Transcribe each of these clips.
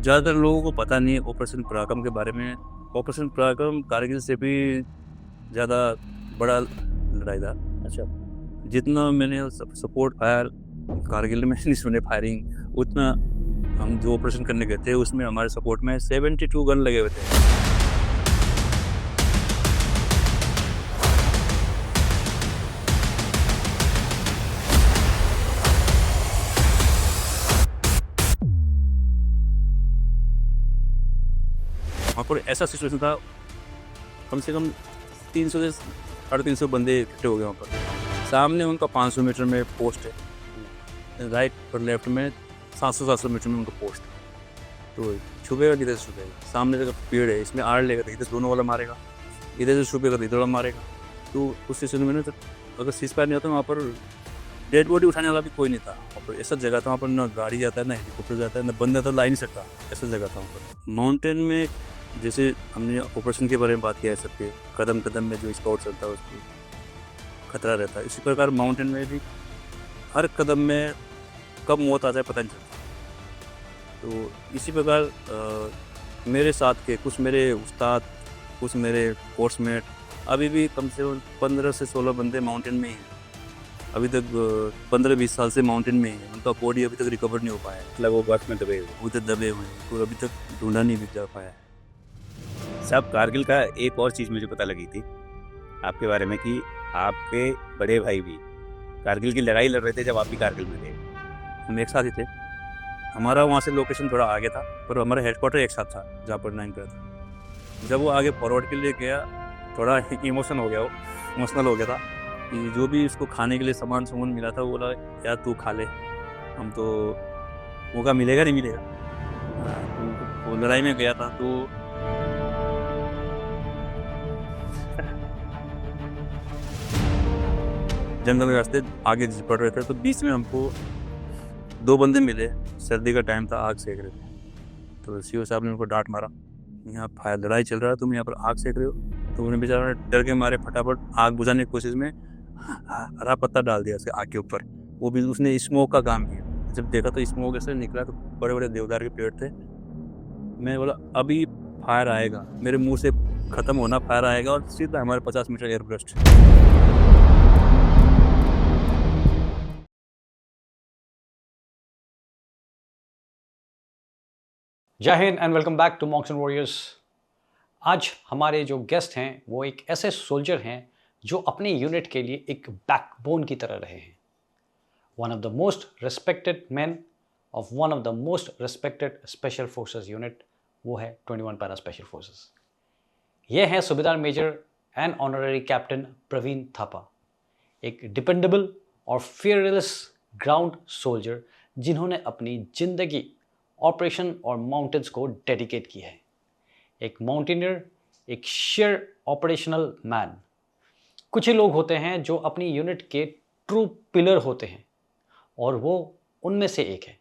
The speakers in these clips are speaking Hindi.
ज़्यादातर लोगों को पता नहीं है ऑपरेशन पराक्रम के बारे में। ऑपरेशन पराक्रम कारगिल से भी ज़्यादा बड़ा लड़ाई था। अच्छा। जितना मैंने सपोर्ट फायर कारगिल में नहीं सुने फायरिंग, उतना हम जो ऑपरेशन करने गए थे उसमें हमारे सपोर्ट में 72 गन लगे हुए थे। वहाँ पर ऐसा सिचुएशन था, कम से कम 300 से 350 बंदे इकट्ठे हो गए वहाँ पर। सामने उनका 500 मीटर में पोस्ट है, राइट और लेफ्ट में 700 मीटर में उनका पोस्ट है। तो छुपेगा किधर से छुपेगा? सामने जगह पेड़ है, इसमें आड़ लेगा तो इधर दोनों वाला मारेगा, इधर से छुपेगा तो इधर वाला मारेगा। तो उस सिचुएशन में तो अगर सीज फायर नहीं होता वहाँ पर डेड बॉडी उठाने वाला भी कोई नहीं था। वहाँ पर ऐसा जगह था, वहाँ पर ना गाड़ी जाता है, ना हेलीकॉप्टर जाता है, ना बंदा तो ला ही नहीं सकता, ऐसा जगह था वहाँ पर। माउंटेन में जैसे हमने ऑपरेशन के बारे में बात किया है, सबके कदम कदम में जो स्काउट चलता है उसको खतरा रहता है, इसी प्रकार माउंटेन में भी हर कदम में कब मौत आ जाए पता नहीं चलता। तो इसी प्रकार मेरे साथ के कुछ मेरे उस्ताद, कुछ मेरे कोर्समेट अभी भी कम से कम 15 से 16 बंदे माउंटेन में ही हैं। अभी तक 15-20 साल से माउंटेन में ही है, उनका बॉडी अभी तक रिकवर नहीं हो पाया है, मतलब वो बर्फ में दबे हुए। उधर दबे हुए हैं, तो अभी तक ढूंढा नहीं भी जा पाया है। साहब, कारगिल का एक और चीज़ मुझे पता लगी थी आपके बारे में कि आपके बड़े भाई भी कारगिल की लड़ाई लड़ रहे थे जब आप भी कारगिल में थे। हम एक साथ ही थे। हमारा वहाँ से लोकेशन थोड़ा आगे था, पर हमारा हेडक्वार्टर एक साथ था जहाँ पर 9 करा था। जब वो आगे फॉरवर्ड के लिए गया, थोड़ा इमोशन हो गया, वो इमोशनल हो गया था कि जो भी उसको खाने के लिए सामान मिला था, वो बोला यार तू खा ले, हम तो मौका मिलेगा नहीं मिलेगा। तो वो लड़ाई में गया था तो जंगल के रास्ते आगे पड़ रहे थे, तो बीच में हमको 2 बंदे मिले। सर्दी का टाइम था, आग सेक रहे थे। तो सीओ साहब ने उनको डांट मारा, यहाँ फायर लड़ाई चल रहा है, तुम यहाँ पर आग सेक रहे हो। तो उन्हें बेचारा डर के मारे फटाफट आग बुझाने की कोशिश में हरा पत्ता डाल दिया उसके आग के ऊपर। वो भी उसने स्मोक का काम किया। जब देखा तो स्मोक ऐसे निकला, तो बड़े बड़े देवदार के पेड़ थे। मैं बोला अभी फायर आएगा, मेरे मुंह से ख़त्म होना फायर आएगा और सीधा हमारे 50 मीटर एयर ब्रस्ट। जय हिंद and welcome back to Monks and Warriors. आज हमारे जो गेस्ट हैं वो एक ऐसे सोल्जर हैं जो अपने यूनिट के लिए एक बैकबोन की तरह रहे हैं। One of the most respected man of one of the most respected special forces unit, वो है 21 पैरा स्पेशल फोर्सेस। ये हैं subedar major and honorary captain Praveen Thapa, एक डिपेंडेबल और फियरलेस ग्राउंड सोल्जर जिन्होंने अपनी जिंदगी ऑपरेशन और माउंटेन्स को डेडिकेट की है। एक माउंटेनियर, एक शेयर ऑपरेशनल मैन। कुछ ही लोग होते हैं जो अपनी यूनिट के ट्रू पिलर होते हैं और वो उनमें से एक है।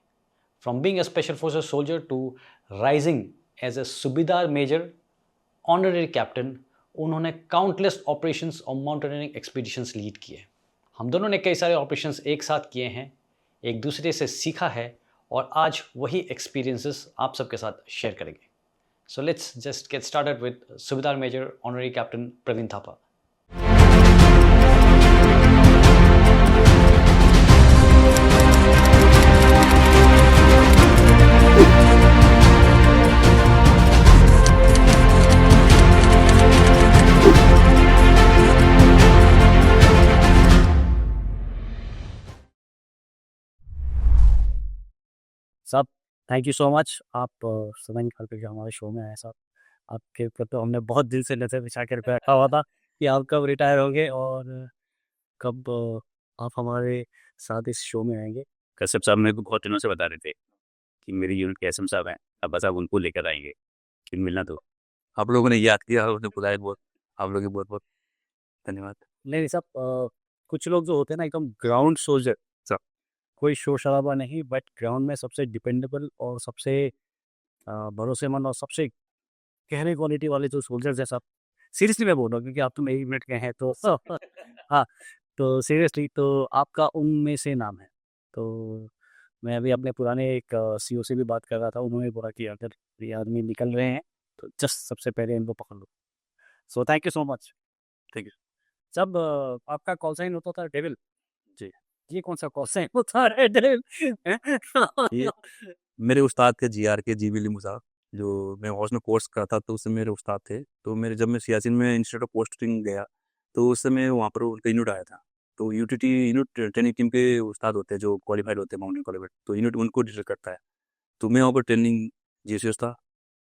From being a special forces soldier to rising as a subedar major honorary captain, उन्होंने काउंटलेस ऑपरेशंस और माउंटेनियरिंग एक्सपीडिशंस लीड किए। हम दोनों ने कई सारे ऑपरेशंस एक साथ किए हैं, एक दूसरे से सीखा है और आज वही एक्सपीरियंसेस आप सबके साथ शेयर करेंगे। So let's just get started with Subedar major honorary captain Praveen Thapa. साहब, थैंक यू सो मच। आप समय निकाल कर हमारे शो में आए साहब। आपके ऊपर तो हमने बहुत दिल से नजर बिछा कर रखा हुआ था कि आप कब रिटायर होंगे और कब आप हमारे साथ इस शो में आएंगे। कश्यप साहब मेरे को बहुत दिनों से बता रहे थे कि मेरी यूनिट के एसएम साहब हैं, अब बस आप उनको लेकर आएंगे, फिर मिलना। तो आप लोगों ने याद किया, उन्हें बुलाया, बहुत आप लोगों की बहुत बहुत धन्यवाद। नहीं साहब, कुछ लोग जो होते हैं ना एकदम ग्राउंड सोल्जर साहब, कोई शोर शराबा नहीं, बट ग्राउंड में सबसे डिपेंडेबल और सबसे भरोसेमंद और सबसे गहरे क्वालिटी वाले जो सोल्जर्स हैं साहब, सीरियसली मैं बोल रहा हूँ क्योंकि आप तो मेरी यूनिट के हैं तो हाँ, तो सीरियसली तो आपका उनमें से नाम है। तो मैं अभी अपने पुराने एक सीईओ से भी बात कर रहा था, उन्होंने बोला कि अगर ये आदमी निकल रहे हैं तो जस्ट सबसे पहले इनको पकड़ लो। So thank you so much. Thank you. जब आपका कॉल साइन होता था डेविल, जी। ये कौन सा कॉल साइन होता है डेविल? ये मेरे उस्ताद थे GRK जी विली मुसा, जो मैं हौस में कोर्स करता तो उससे मेरे उस्ताद थे। तो मेरे जब मैं सियाचिन में इंस्टीट्यूट ऑफ पोस्टिंग गया तो उस समय वहाँ पर उनका यूनिट आया था। तो यूटीटी यूनिट ट्रेनिंग टीम के उस्ताद होते हैं जो क्वालिफाइड होते हैं माउंटेन क्वालिफाइड, तो यूनिट उनको डील करता है। तो मैं वहाँ पर ट्रेनिंग जीसीएस था,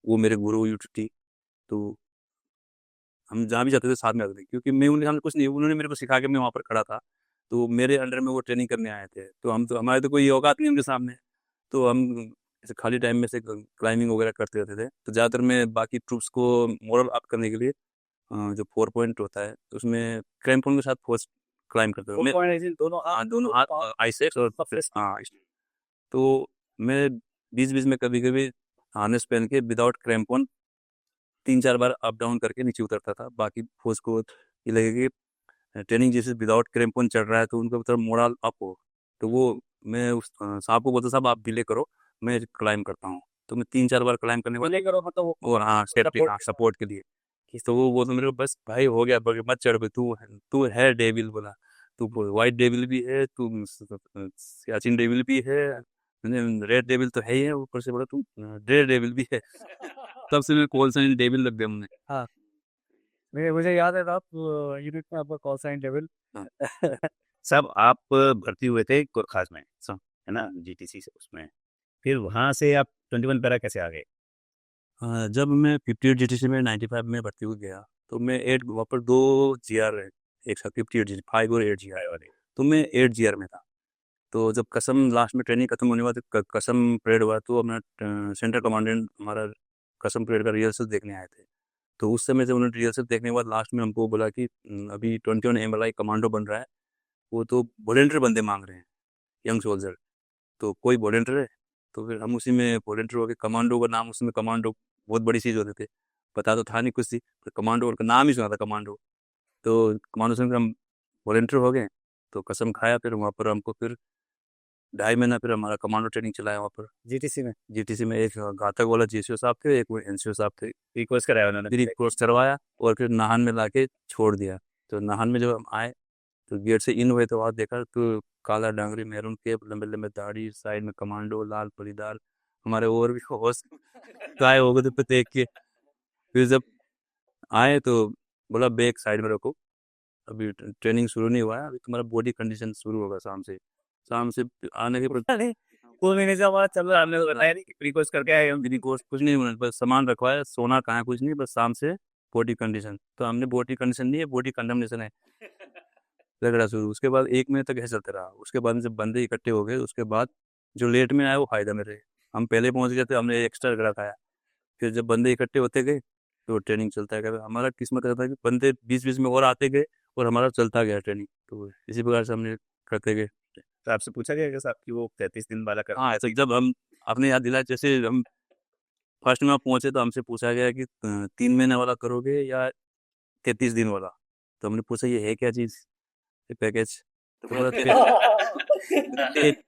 वो मेरे गुरु यूटीटी। तो हम जहाँ भी जाते थे साथ में आते थे, क्योंकि मैं उनके सामने कुछ नहीं, उन्होंने मेरे को सिखा के मैं वहाँ पर खड़ा था। तो मेरे अंडर में वो ट्रेनिंग करने आए थे, तो हम तो हमारे तो कोई औकात नहीं उनके सामने। तो हम ऐसे खाली टाइम में से क्लाइंबिंग वगैरह करते रहते थे। तो ज़्यादातर मैं बाकी ट्रूप्स को मोरल अप करने के लिए जो 4 पॉइंट होता है तो उसमें क्रैम्पन के साथ फोर्स क्लाइंब करते थे मैं। दोनों हाँ, दोनों हाथ आइसेक्स और हाँ। तो मैं बीच बीच में कभी कभी हार्नेस पहन के विदाउट क्रैम्पन 3-4 बार अप डाउन करके नीचे उतरता था। बाकी फोर्स को ये लगे कि ट्रेनिंग जैसे विदाउट क्रैम्पन चल रहा है तो उनका तरफ मोरल अप हो। तो वो मैं उस साहब को बोलता, साहब आप डिले करो, मैं क्लाइंब करता हूँ। तो मैं 3-4 बार क्लाइंब करने के बाद डिले करो मतलब वो और हाँ सेफ्टी, हाँ सपोर्ट के लिए। तो वो बोलता मेरे को, बस भाई हो गया, मत चढ़ पे, तू है डेविल, बोला तू वाइट डेविल भी है, तू सियाचिन डेविल भी है, रेड डेविल तो है ही है, ऊपर से बोला तू रेड डेविल भी है। तब से मैं कॉल साइन डेविल लग गया हमने। हाँ, मुझे याद है आप यूनिट में आपका कॉल साइन डेविल। हाँ। सब आप भर्ती हुए थे गोरखास में, है ना, जीटीसी से उसमें, फिर वहाँ से आप 21 पैरा कैसे आ गए? जब मैं 58 GTC में 95 में भर्ती हो गया तो मैं 8 वहाँ पर 2 GR है, एक साथ 58 GT 5 और 8 GR वाले। तो मैं 8 GR में था। तो जब कसम लास्ट में ट्रेनिंग खत्म होने बाद कसम परेड हुआ तो अपना सेंटर कमांडेंट हमारा कसम परेड का रिहर्सल देखने आए थे। तो उस समय जब उन्होंने रिहर्सल देखने के बाद लास्ट में हमको बोला कि अभी 21 MLI कमांडो बन रहा है, वो तो वॉलेंटियर बंदे मांग रहे हैं, यंग सोल्जर, तो कोई वॉलेंटियर है? तो फिर हम उसी में वॉलेंटियर हो गए। कमांडो का नाम, उसमें कमांडो बहुत बड़ी चीज़ होती थी, पता तो था नहीं कुछ सी, पर कमांडो का नाम ही सुना था कमांडो। तो कमांडो से हम वॉलेंटियर हो गए। तो कसम खाया, फिर वहाँ पर हमको फिर 2.5 महीना फिर हमारा कमांडो ट्रेनिंग चलाया वहाँ पर जीटीसी में। जीटीसी में। एक घातक वाला जीसीओ साहब थे, एक वो एनसीओ साहब थे। रिक्वेस्ट कराया उन्होंने? फिर कोर्स करवाया और फिर नाहन में लाके छोड़ दिया। तो नाहन में जब हम आए तो गेट से इन हुए तो वहाँ देखा तो काला डांगरी, मैरून केप, लंबे लंबे दाढ़ी, साइड में कमांडो, लाल परीदार, हमारे और भी होश गाय हो गए थे पे देख के। फिर जब आए तो बोला बैग साइड में रखो, अभी ट्रेनिंग शुरू नहीं हुआ है, अभी तुम्हारा बॉडी कंडीशन शुरू होगा शाम से। शाम से आने के बाद 2 महीने से हमारा चल रहा है, हमने तो बताया नहीं कि रिक्वेस्ट करके आए हम। मेरी कोर्स कुछ नहीं होना, बस सामान रखवाया, सोना कहाँ है कुछ नहीं, बस शाम से बॉडी कंडीशन। तो हमने बॉडी कंडीशन नहीं है, बॉडी कंडमनेशन है, झगड़ा शुरू। उसके बाद 1 महीने तक ऐसे चलते रहा। उसके बाद जब बंदे इकट्ठे हो गए उसके बाद जो लेट में आए वो फायदा में रहे। हम पहले पहुंच गए थे, हमने एक्स्ट्रा झगड़ा खाया। फिर जब बंदे इकट्ठे होते गए तो ट्रेनिंग चलता गया। हमारा किस्मत ऐसा था कि बंदे बीच बीच में और आते गए और हमारा चलता गया ट्रेनिंग। तो इसी प्रकार से हमने करते गए। तो आपसे पूछा गया कि साहब कि वो 33 दिन वाला कर? हाँ, ऐसा जब हम अपने याद दिलाए, जैसे हम फर्स्ट में पहुंचे तो हमसे पूछा गया कि 3 महीने वाला करोगे या 33 दिन वाला। तो हमने पूछा ये है क्या चीज़, ये पैकेज? तो बोला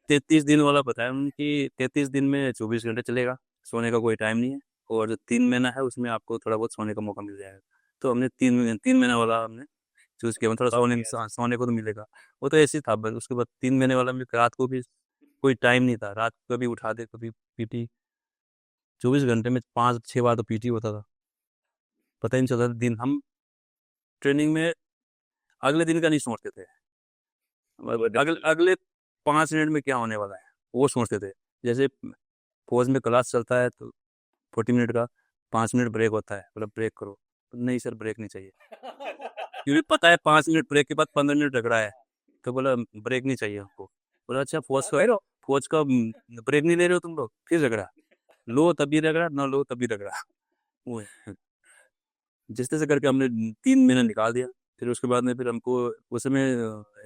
33 दिन वाला बताया उन्होंने कि 33 दिन में 24 घंटे चलेगा, सोने का कोई टाइम नहीं है, और जो 3 महीना है उसमें आपको थोड़ा बहुत सोने का मौका मिल जाएगा। तो हमने 3 महीना वाला हमने चूज़ किया, थोड़ा सोने को तो मिलेगा। वो तो ऐसे ही था बस। उसके बाद 3 महीने वाला में रात को भी कोई टाइम नहीं था, रात को कभी उठा दे, कभी पीटी। 24 घंटे में 5-6 बार तो पीटी होता था, पता ही नहीं चलता था दिन। हम ट्रेनिंग में अगले दिन का नहीं सोचते थे, अगले 5 मिनट में क्या होने वाला है वो सोचते थे। जैसे फौज में क्लास चलता है तो 40 मिनट का 5 मिनट ब्रेक होता है, मतलब ब्रेक करो। नहीं सर, ब्रेक नहीं चाहिए, क्योंकि पता है 5 मिनट ब्रेक के बाद 15 मिनट झगड़ा है। तो बोला ब्रेक नहीं चाहिए हमको। बोला अच्छा फौज का ब्रेक नहीं ले रहे हो तुम लोग, फिर झगड़ा, लो तभी झगड़ा, ना लो तभी झगड़ा। वो है। जिस तरह से करके हमने 3 महीने निकाल दिया। फिर उसके बाद में फिर हमको उस समय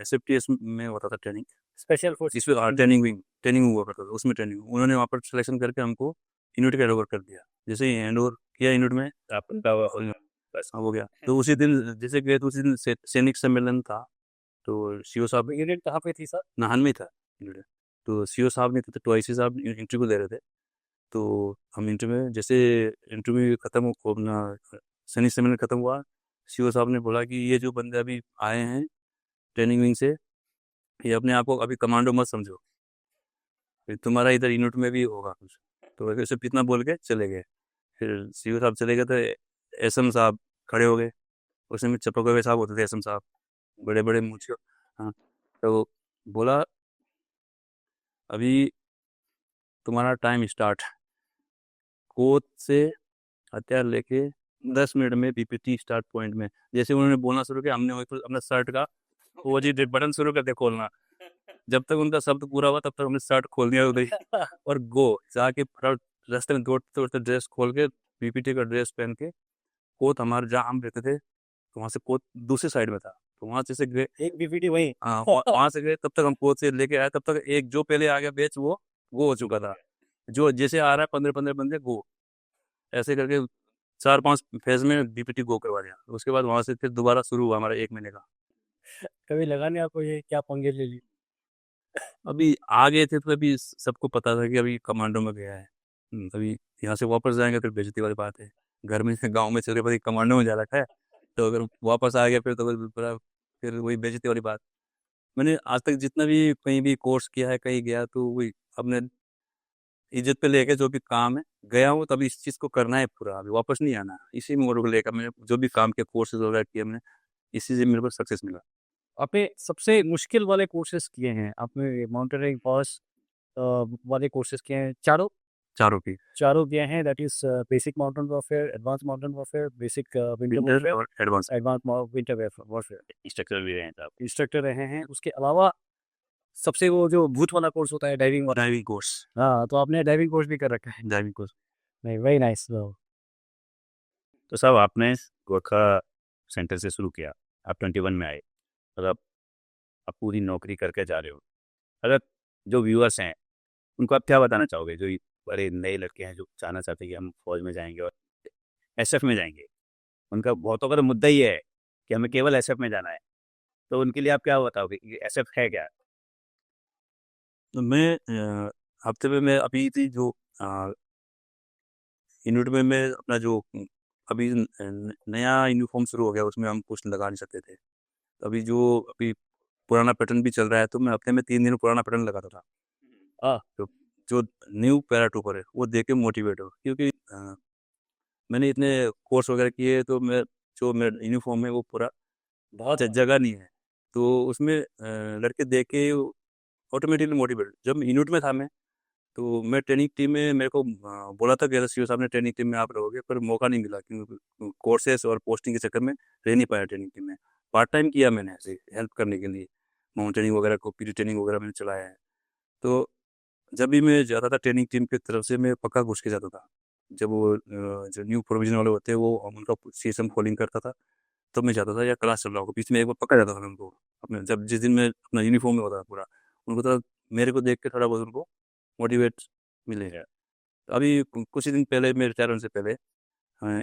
SFTS में होता था ट्रेनिंग, स्पेशल फोर्स। जिसमें ट्रेनिंग हुआ करता था, उसमें ट्रेनिंग उन्होंने वहाँ पर सिलेक्शन करके हमको यूनिट का हैंड ओवर कर दिया। जैसे ही हैंड ओवर किया यूनिट में बस हो गया। तो उसी दिन जैसे गए तो उसी दिन सैनिक सम्मेलन था। तो सीओ साहब यूनिट कहाँ पे थी सर? नाहन में था यूनिट। तो सीओ साहब ने तो ट्वाइस साहब इंटरव्यू दे रहे थे। तो हम इंटरव्यू में जैसे इंटरव्यू ख़त्म हो अपना सनी सेमिनार ख़त्म हुआ, सीओ साहब ने बोला कि ये जो बंदे अभी आए हैं ट्रेनिंग विंग से, ये अपने आप को अभी कमांडो मत समझो, फिर तुम्हारा इधर यूनिट में भी होगा कुछ। तो वैसे इतना बोल के चले गए। फिर सीओ साहब चले गए तो एसएम साहब खड़े हो गए। उस समय चपकोए हुए साहब होते थे एसएम साहब, बड़े बड़े मूंछ। हाँ, तो बोला अभी तुम्हारा टाइम स्टार्ट, कोच से हथियार लेके 10 मिनट में बीपीटी स्टार्ट पॉइंट में। जैसे उन्होंने बोलना शुरू किया, हमने वही तो अपना शर्ट का वो जी बटन शुरू कर दिया खोलना। जब तक उनका शब्द पूरा हुआ तब तक हमने शर्ट खोल दिया उधर ही और गो जाके रास्ते में दौड़ते दौड़ते ड्रेस खोल के बीपीटी का ड्रेस पहन के, कोच हमारे जहाँ हम रहते थे तो वहाँ से कोच दूसरी साइड में था, तो वहाँ से गए एक बीपीटी वही हाँ वहाँ से गए। तब तक हम कोच से लेके आए, तब तक एक जो पहले आ गया बैच वो हो चुका था। जो जैसे आ रहा है 15-15 बंदे गो, ऐसे करके 4-5 फेज में बीपीटी गो करवा दिया। उसके बाद वहाँ से फिर दोबारा शुरू हुआ हमारा 1 महीने का। कभी लगा नहीं आपको ये क्या पंगे ले ली? अभी आ गए थे तो अभी सबको पता था कि अभी कमांडो में गया है। अभी यहाँ से वापस जाएंगे फिर बेइज्जती वाली बात है। घर में गांव में चल रहे कमांडो में जा रखा है, तो अगर वापस आ गया फिर तो फिर वही बेइज्जती वाली बात। मैंने आज तक जितना भी कहीं भी कोर्स किया है, कहीं गया तो वही अपने इज्जत पे लेके जो भी काम है गया हूँ, तभी इस चीज़ को करना है पूरा, अभी वापस नहीं आना। इसी मोड़ को लेकर मैंने जो भी काम के कोर्सेज वगैरह किए मैंने, इसी से मेरे को सक्सेस मिला। आपने सबसे मुश्किल वाले कोर्सेज किए हैं, आपने माउंटेनियरिंग पास वाले कोर्सेज किए हैं चारों चारों की चारों किए हैं, that is basic mountain warfare, advance mountain warfare, basic winter winter warfare, और advance advance winter warfare. Structure भी रहे हैं साहब। इंस्ट्रक्टर रहे हैं। उसके अलावा सबसे वो जो भूत वाला कोर्स होता है डाइविंग वाला, ड्राइविंग कोर्स। हाँ तो आपने डाइविंग कोर्स भी कर रखा है। ड्राइविंग कोर्स नहीं, वेरी नाइस। तो साहब आपने गोरखा सेंटर से शुरू किया, आप 21 में आए और अब आप पूरी नौकरी करके जा रहे हो। अगर जो व्यूअर्स हैं उनको आप क्या बताना चाहोगे, जो ये बड़े नए लड़के हैं जो चाहना चाहते हैं कि हम फौज में जाएंगे और एसएफ में जाएंगे, उनका बहुतों का तो मुद्दा ही है कि हमें केवल एसएफ में जाना है, तो उनके लिए आप क्या बताओगे कि एसएफ है क्या? तो मैं हफ्ते में मैं अभी थी जो यूनिट में मैं अपना जो अभी नया यूनिफॉर्म शुरू हो गया उसमें हम कुछ लगा नहीं सकते थे। तो अभी पुराना पैटर्न भी चल रहा है, तो मैं हफ्ते में 3 दिन पुराना पैटर्न लगाता था। तो जो न्यू पैराट्रूपर है वो देख के मोटिवेट हो, क्योंकि मैंने इतने कोर्स वगैरह किए, तो जो मेरा यूनिफॉर्म है वो पूरा बहुत जगह नहीं है, तो उसमें लड़के देख के ऑटोमेटिकली मोटिवेट। जब यूनिट में था मैं, तो मैं ट्रेनिंग टीम में, मेरे को बोला था कि सीओ साहब ने ट्रेनिंग टीम में आप रहोगे, पर मौका नहीं मिला क्योंकि कोर्सेस और पोस्टिंग के चक्कर में रह नहीं पाया ट्रेनिंग टीम में। पार्ट टाइम किया मैंने ऐसे हेल्प करने के लिए, माउंटेनिंग वगैरह को पीटी ट्रेनिंग वगैरह मैंने चलाया है। तो जब भी मैं जाता था ट्रेनिंग टीम की तरफ से, मैं पक्का घुस के जाता था। जब वो जो न्यू प्रोविजन वाले होते हैं वो उनका सीएसएम कॉलिंग करता था, तब मैं जाता था, या क्लास चल रहा होगा बीच में एक बार पक्का जाता था मैं उनको अपने, जब जिस दिन मैं अपना यूनिफॉर्म में होता था पूरा, उनको थोड़ा मेरे को देख के थोड़ा बहुत उनको मोटिवेट मिलेगा। तो अभी कुछ ही दिन पहले मेरे रिटायर होने से पहले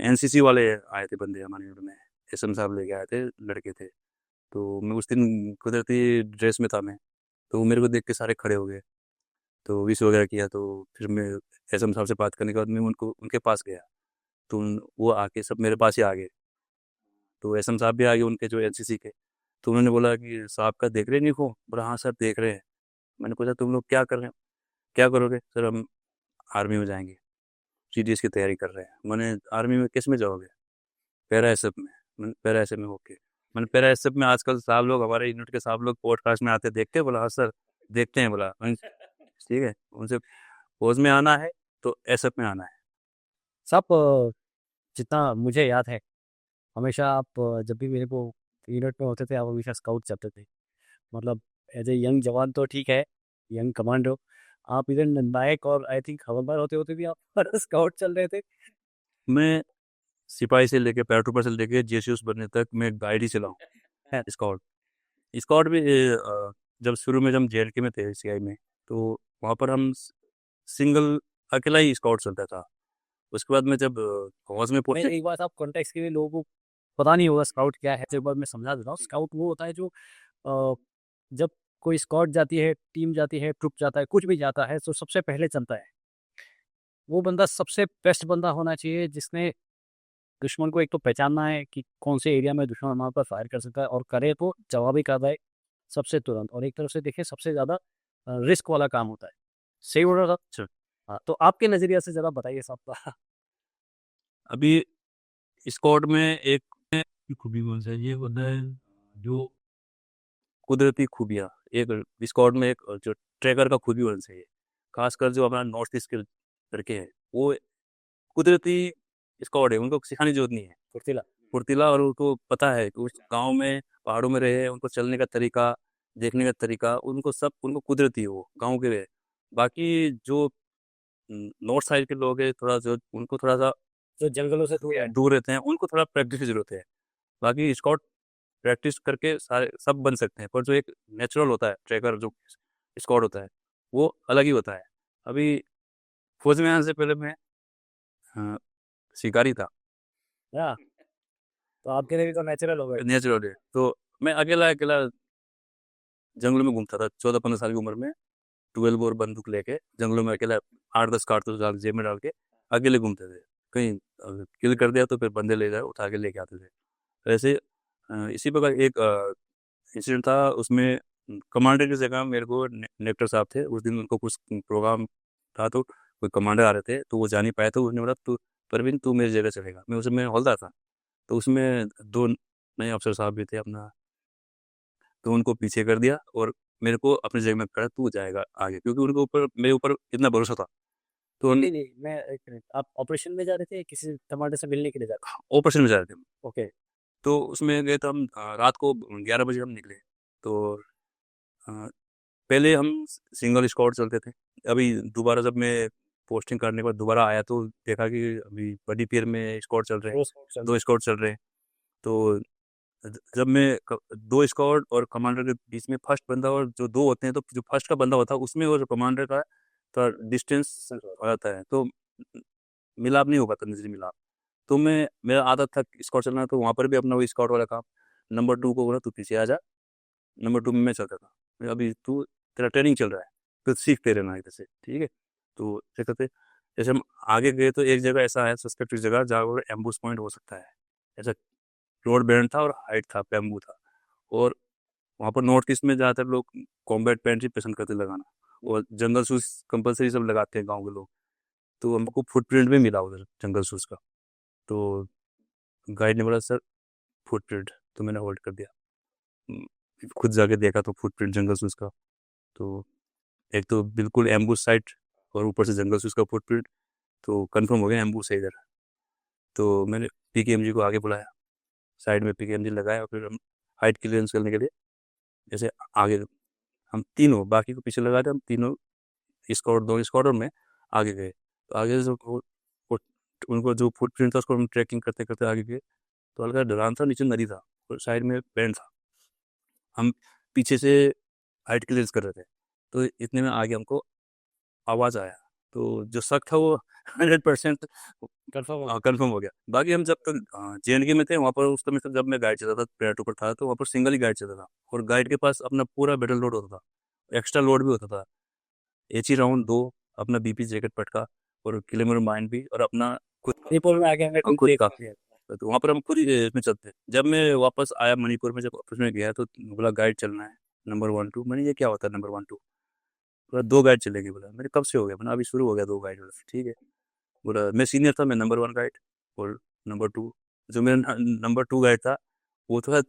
एनसीसी वाले आए थे बंदे हमारे यूनिट में, एसएम साहब लेके आए थे, लड़के थे। तो मैं उस दिन कुदरती ड्रेस में था मैं, तो वो मेरे को देख के सारे खड़े हो गए, तो विश वगैरह किया। तो फिर मैं एसएम साहब से बात करने के बाद मैं उनके पास गया, तो वो आके सब मेरे पास ही आ गए। तो एसएम साहब भी आ गए उनके जो एनसीसी के, तो उन्होंने बोला कि साहब का देख रहे नहीं को? बोला हाँ सर देख रहे हैं। मैंने पूछा तुम लोग क्या कर रहे हो, क्या करोगे? सर हम आर्मी में जाएंगे, सीडीएस की तैयारी कर रहे हैं। मैंने आर्मी में किस में जाओगे? पैरा एसएफ में। मैंने पैरा एसएफ में, ओके। मैंने पैरा एसएफ में आजकल साहब लोग, हमारे यूनिट के साहब लोग पॉडकास्ट में आते देखते हैं? बोला हाँ सर देखते हैं। बोला ठीक है, उनसे फौज में आना है तो एसएफ में आना है। सब जितना मुझे याद है, हमेशा आप जब भी मेरे को यूनिट में होते थे, आप हमेशा स्काउट चलते थे। मतलब एज ए यंग जवान तो ठीक है, यंग कमांडो, आप इधर नायक और आई थिंक हवलदार होते होते भी आप पर स्काउट चल रहे थे। मैं सिपाही से लेके पैराट्रूपर से लेके जेसीयूस बनने तक मैं गाइड ही चलाऊँ, स्काउट। स्काउट भी जब शुरू में जब जेएलके में थे सीआई में, तो वहाँ पर हम सिंगल अकेला ही स्काउट चलता था। उसके बाद में जब फौज में मैं पहुंचे, एक बार आप कॉन्टेक्स्ट के लिए लोगों को पता नहीं होगा स्काउट क्या है, तो एक बार मैं समझा देता हूँ। स्काउट वो होता है जो जब कोई स्क्वाड जाती है, टीम जाती है, ट्रुप जाता है, कुछ भी जाता है, तो सबसे पहले चलता है। वो बंदा सबसे बेस्ट बंदा होना चाहिए जिसने दुश्मन को एक तो पहचानना है कि कौन से एरिया में दुश्मन हमारे पर फायर कर सकता है, और करे तो जवाबी कार्रवाई सबसे तुरंत। और एक तरफ से देखें, सबसे ज़्यादा रिस्क वाला काम होता है। सही बोल रहा था? अच्छा। हाँ, तो आपके नज़रिया से ज़रा बताइए साहब। अभी स्क्वाड में एक खूबी कौन सा ये होता है जो कुदरती खूबियाँ, एक स्क्वाड में एक जो ट्रैकर का खूबी होना चाहिए, खासकर जो हमारा नॉर्थ ईस्ट के लड़के हैं, वो कुदरती स्क्वाड है, उनको सिखाने की जरूरत नहीं है। फुर्तीला। फुर्तीला, और उनको पता है कि उस गांव में पहाड़ों में रहे, उनको चलने का तरीका, देखने का तरीका, उनको कुदरती है, वो गांव के रहे। बाकी जो नॉर्थ साइड के लोग हैं, थोड़ा जो उनको थोड़ा सा जो जंगलों से दूर है। दूर रहते हैं, उनको थोड़ा प्रैक्टिस की जरूरत है। बाकी स्कॉट प्रैक्टिस करके सारे सब बन सकते हैं, पर जो एक नेचुरल होता है ट्रैकर, जो स्कॉट होता है, वो अलग ही होता है। अभी फौज में आने से पहले मैं शिकारी था, हाँ, तो आपके लिए भी तो नेचुरल हो गए। नेचुरल है। तो मैं अकेला अकेला जंगलों में घूमता था 14-15 साल की उम्र में, 12 और बंदूक लेके जंगलों में अकेला 8-10 कारतूस डाल जेब में डाल के अकेले घूमते थे। कहीं किल कर दिया तो फिर बंदे ले जाए, उठा के लेके आते थे। वैसे इसी प्रकार एक इंसिडेंट था, उसमें कमांडर की जगह मेरे को नेक्टर साहब थे, उस दिन उनको कुछ प्रोग्राम था, तो कोई कमांडर आ रहे थे, तो वो जा नहीं पाए, तो उसने बोला तू परवीन तू मेरी जगह चलेगा। मैं उसमें हौलदार था, तो उसमें 2 नए अफसर साहब भी थे अपना, तो उनको पीछे कर दिया और मेरे को अपनी जगह में कहा तू जाएगा आगे, क्योंकि उनके ऊपर मेरे ऊपर इतना भरोसा था। तो नहीं, नहीं, मैं एक मिनट, आप ऑपरेशन में जा रहे थे, किसी टमाटर से मिलने के लिए जा रहे ऑपरेशन में जा रहे थे हम। थे? ओके। तो उसमें गए, तो हम रात को 11 बजे हम निकले। तो अ, पहले हम सिंगल स्क्वाड चलते थे। अभी दोबारा जब मैं पोस्टिंग करने के बाद दोबारा आया, तो देखा कि अभी बड़ी पियर में स्क्वाड चल रहे हैं, 2 स्क्वाड चल रहे हैं। तो जब मैं 2 स्क्वाड और कमांडर के बीच में फर्स्ट बंदा, और जो 2 होते हैं, तो जो फर्स्ट का बंदा होता है उसमें और कमांडर का थोड़ा डिस्टेंस हो जाता है, तो मिलाप नहीं हो पाता, नजरी मिलाप। तो मेरा आदत था स्क्वाड चलना, तो वहाँ पर भी अपना वही स्क्वाड वाला काम। नंबर 2 को बोला तू पीछे आ जा, नंबर 2 में मैं चलता था। अभी तू तेरा ट्रेनिंग चल रहा है, तो सीखते रहना इधर से, ठीक है। तो क्या कहते, जैसे हम आगे गए, तो एक जगह ऐसा है सस्पेक्टेड जगह जहाँ पर एम्बुश पॉइंट हो सकता है। ऐसा रोड बैंड था और हाइट था, बैम्बू था, और वहाँ पर नॉर्थ ईस्ट में ज़्यादातर लोग कॉम्बैट पैंट ही पसंद करते लगाना, और जंगल शूज कंपलसरी सब लगाते हैं गाँव के लोग। तो हमको फुटप्रिंट भी मिला उधर जंगल शूज का। तो गाइड ने बोला सर फुटप्रिंट, तो मैंने होल्ड कर दिया। खुद जाके देखा तो फुटप्रिंट जंगल शूज का, तो एक तो बिल्कुल एम्बुश साइट, और ऊपर से जंगल शूज का फुटप्रिंट, तो कंफर्म हो गया एम्बुश है इधर। तो मैंने पीकेएमजी को आगे बुलाया, साइड में पीकेएमजी लगाया, और फिर हम हाइट क्लियरेंस करने के लिए जैसे आगे हम तीनों, बाकी को पीछे लगा थे, हम तीनों स्क्वाड, 2 स्क्वाड और मैं आगे गए। तो आगे से उनको जो फुटप्रिंट था उसको हम ट्रैकिंग करते करते आगे गए। तो हल्का ढलान था, नीचे नदी था और साइड में बैंड था। हम पीछे से हाइट क्लियरेंस कर रहे थे, तो इतने में आगे हमको आवाज़ आया। तो जो शक था वो 100% कंफर्म हो गया। बाकी हम जब तक जेएनके में थे, वहाँ पर उस समय तक जब मैं गाइड चलता था, पैराटू पर था, तो वहाँ पर सिंगल ही गाइड चलता था, और गाइड के पास अपना पूरा बैटल लोड होता था, एक्स्ट्रा लोड भी होता था, एची राउंड 2, अपना बीपी जैकेट पटका, और किलोमीटर माइंड भी, और अपना खुद मणिपुर में आगे हमें खुद खुद का। देखते हैं। तो वहाँ पर हम खुद ही इसमें चलते। जब मैं वापस आया मणिपुर में, जब ऑफिस में गया, तो बोला गाइड चलना है नंबर 1 2। मैंने ये क्या होता है नंबर 1 2? बोला 2 गाइड चलेंगे। बोला मेरे कब से हो गया? मैंने अभी शुरू हो गया 2 गाइड। बोला ठीक है। बोला मैं सीनियर था, मैं नंबर 1 गाइड, और नंबर 2 जो मेरा नंबर 2 गाइड था, वो थोड़ा,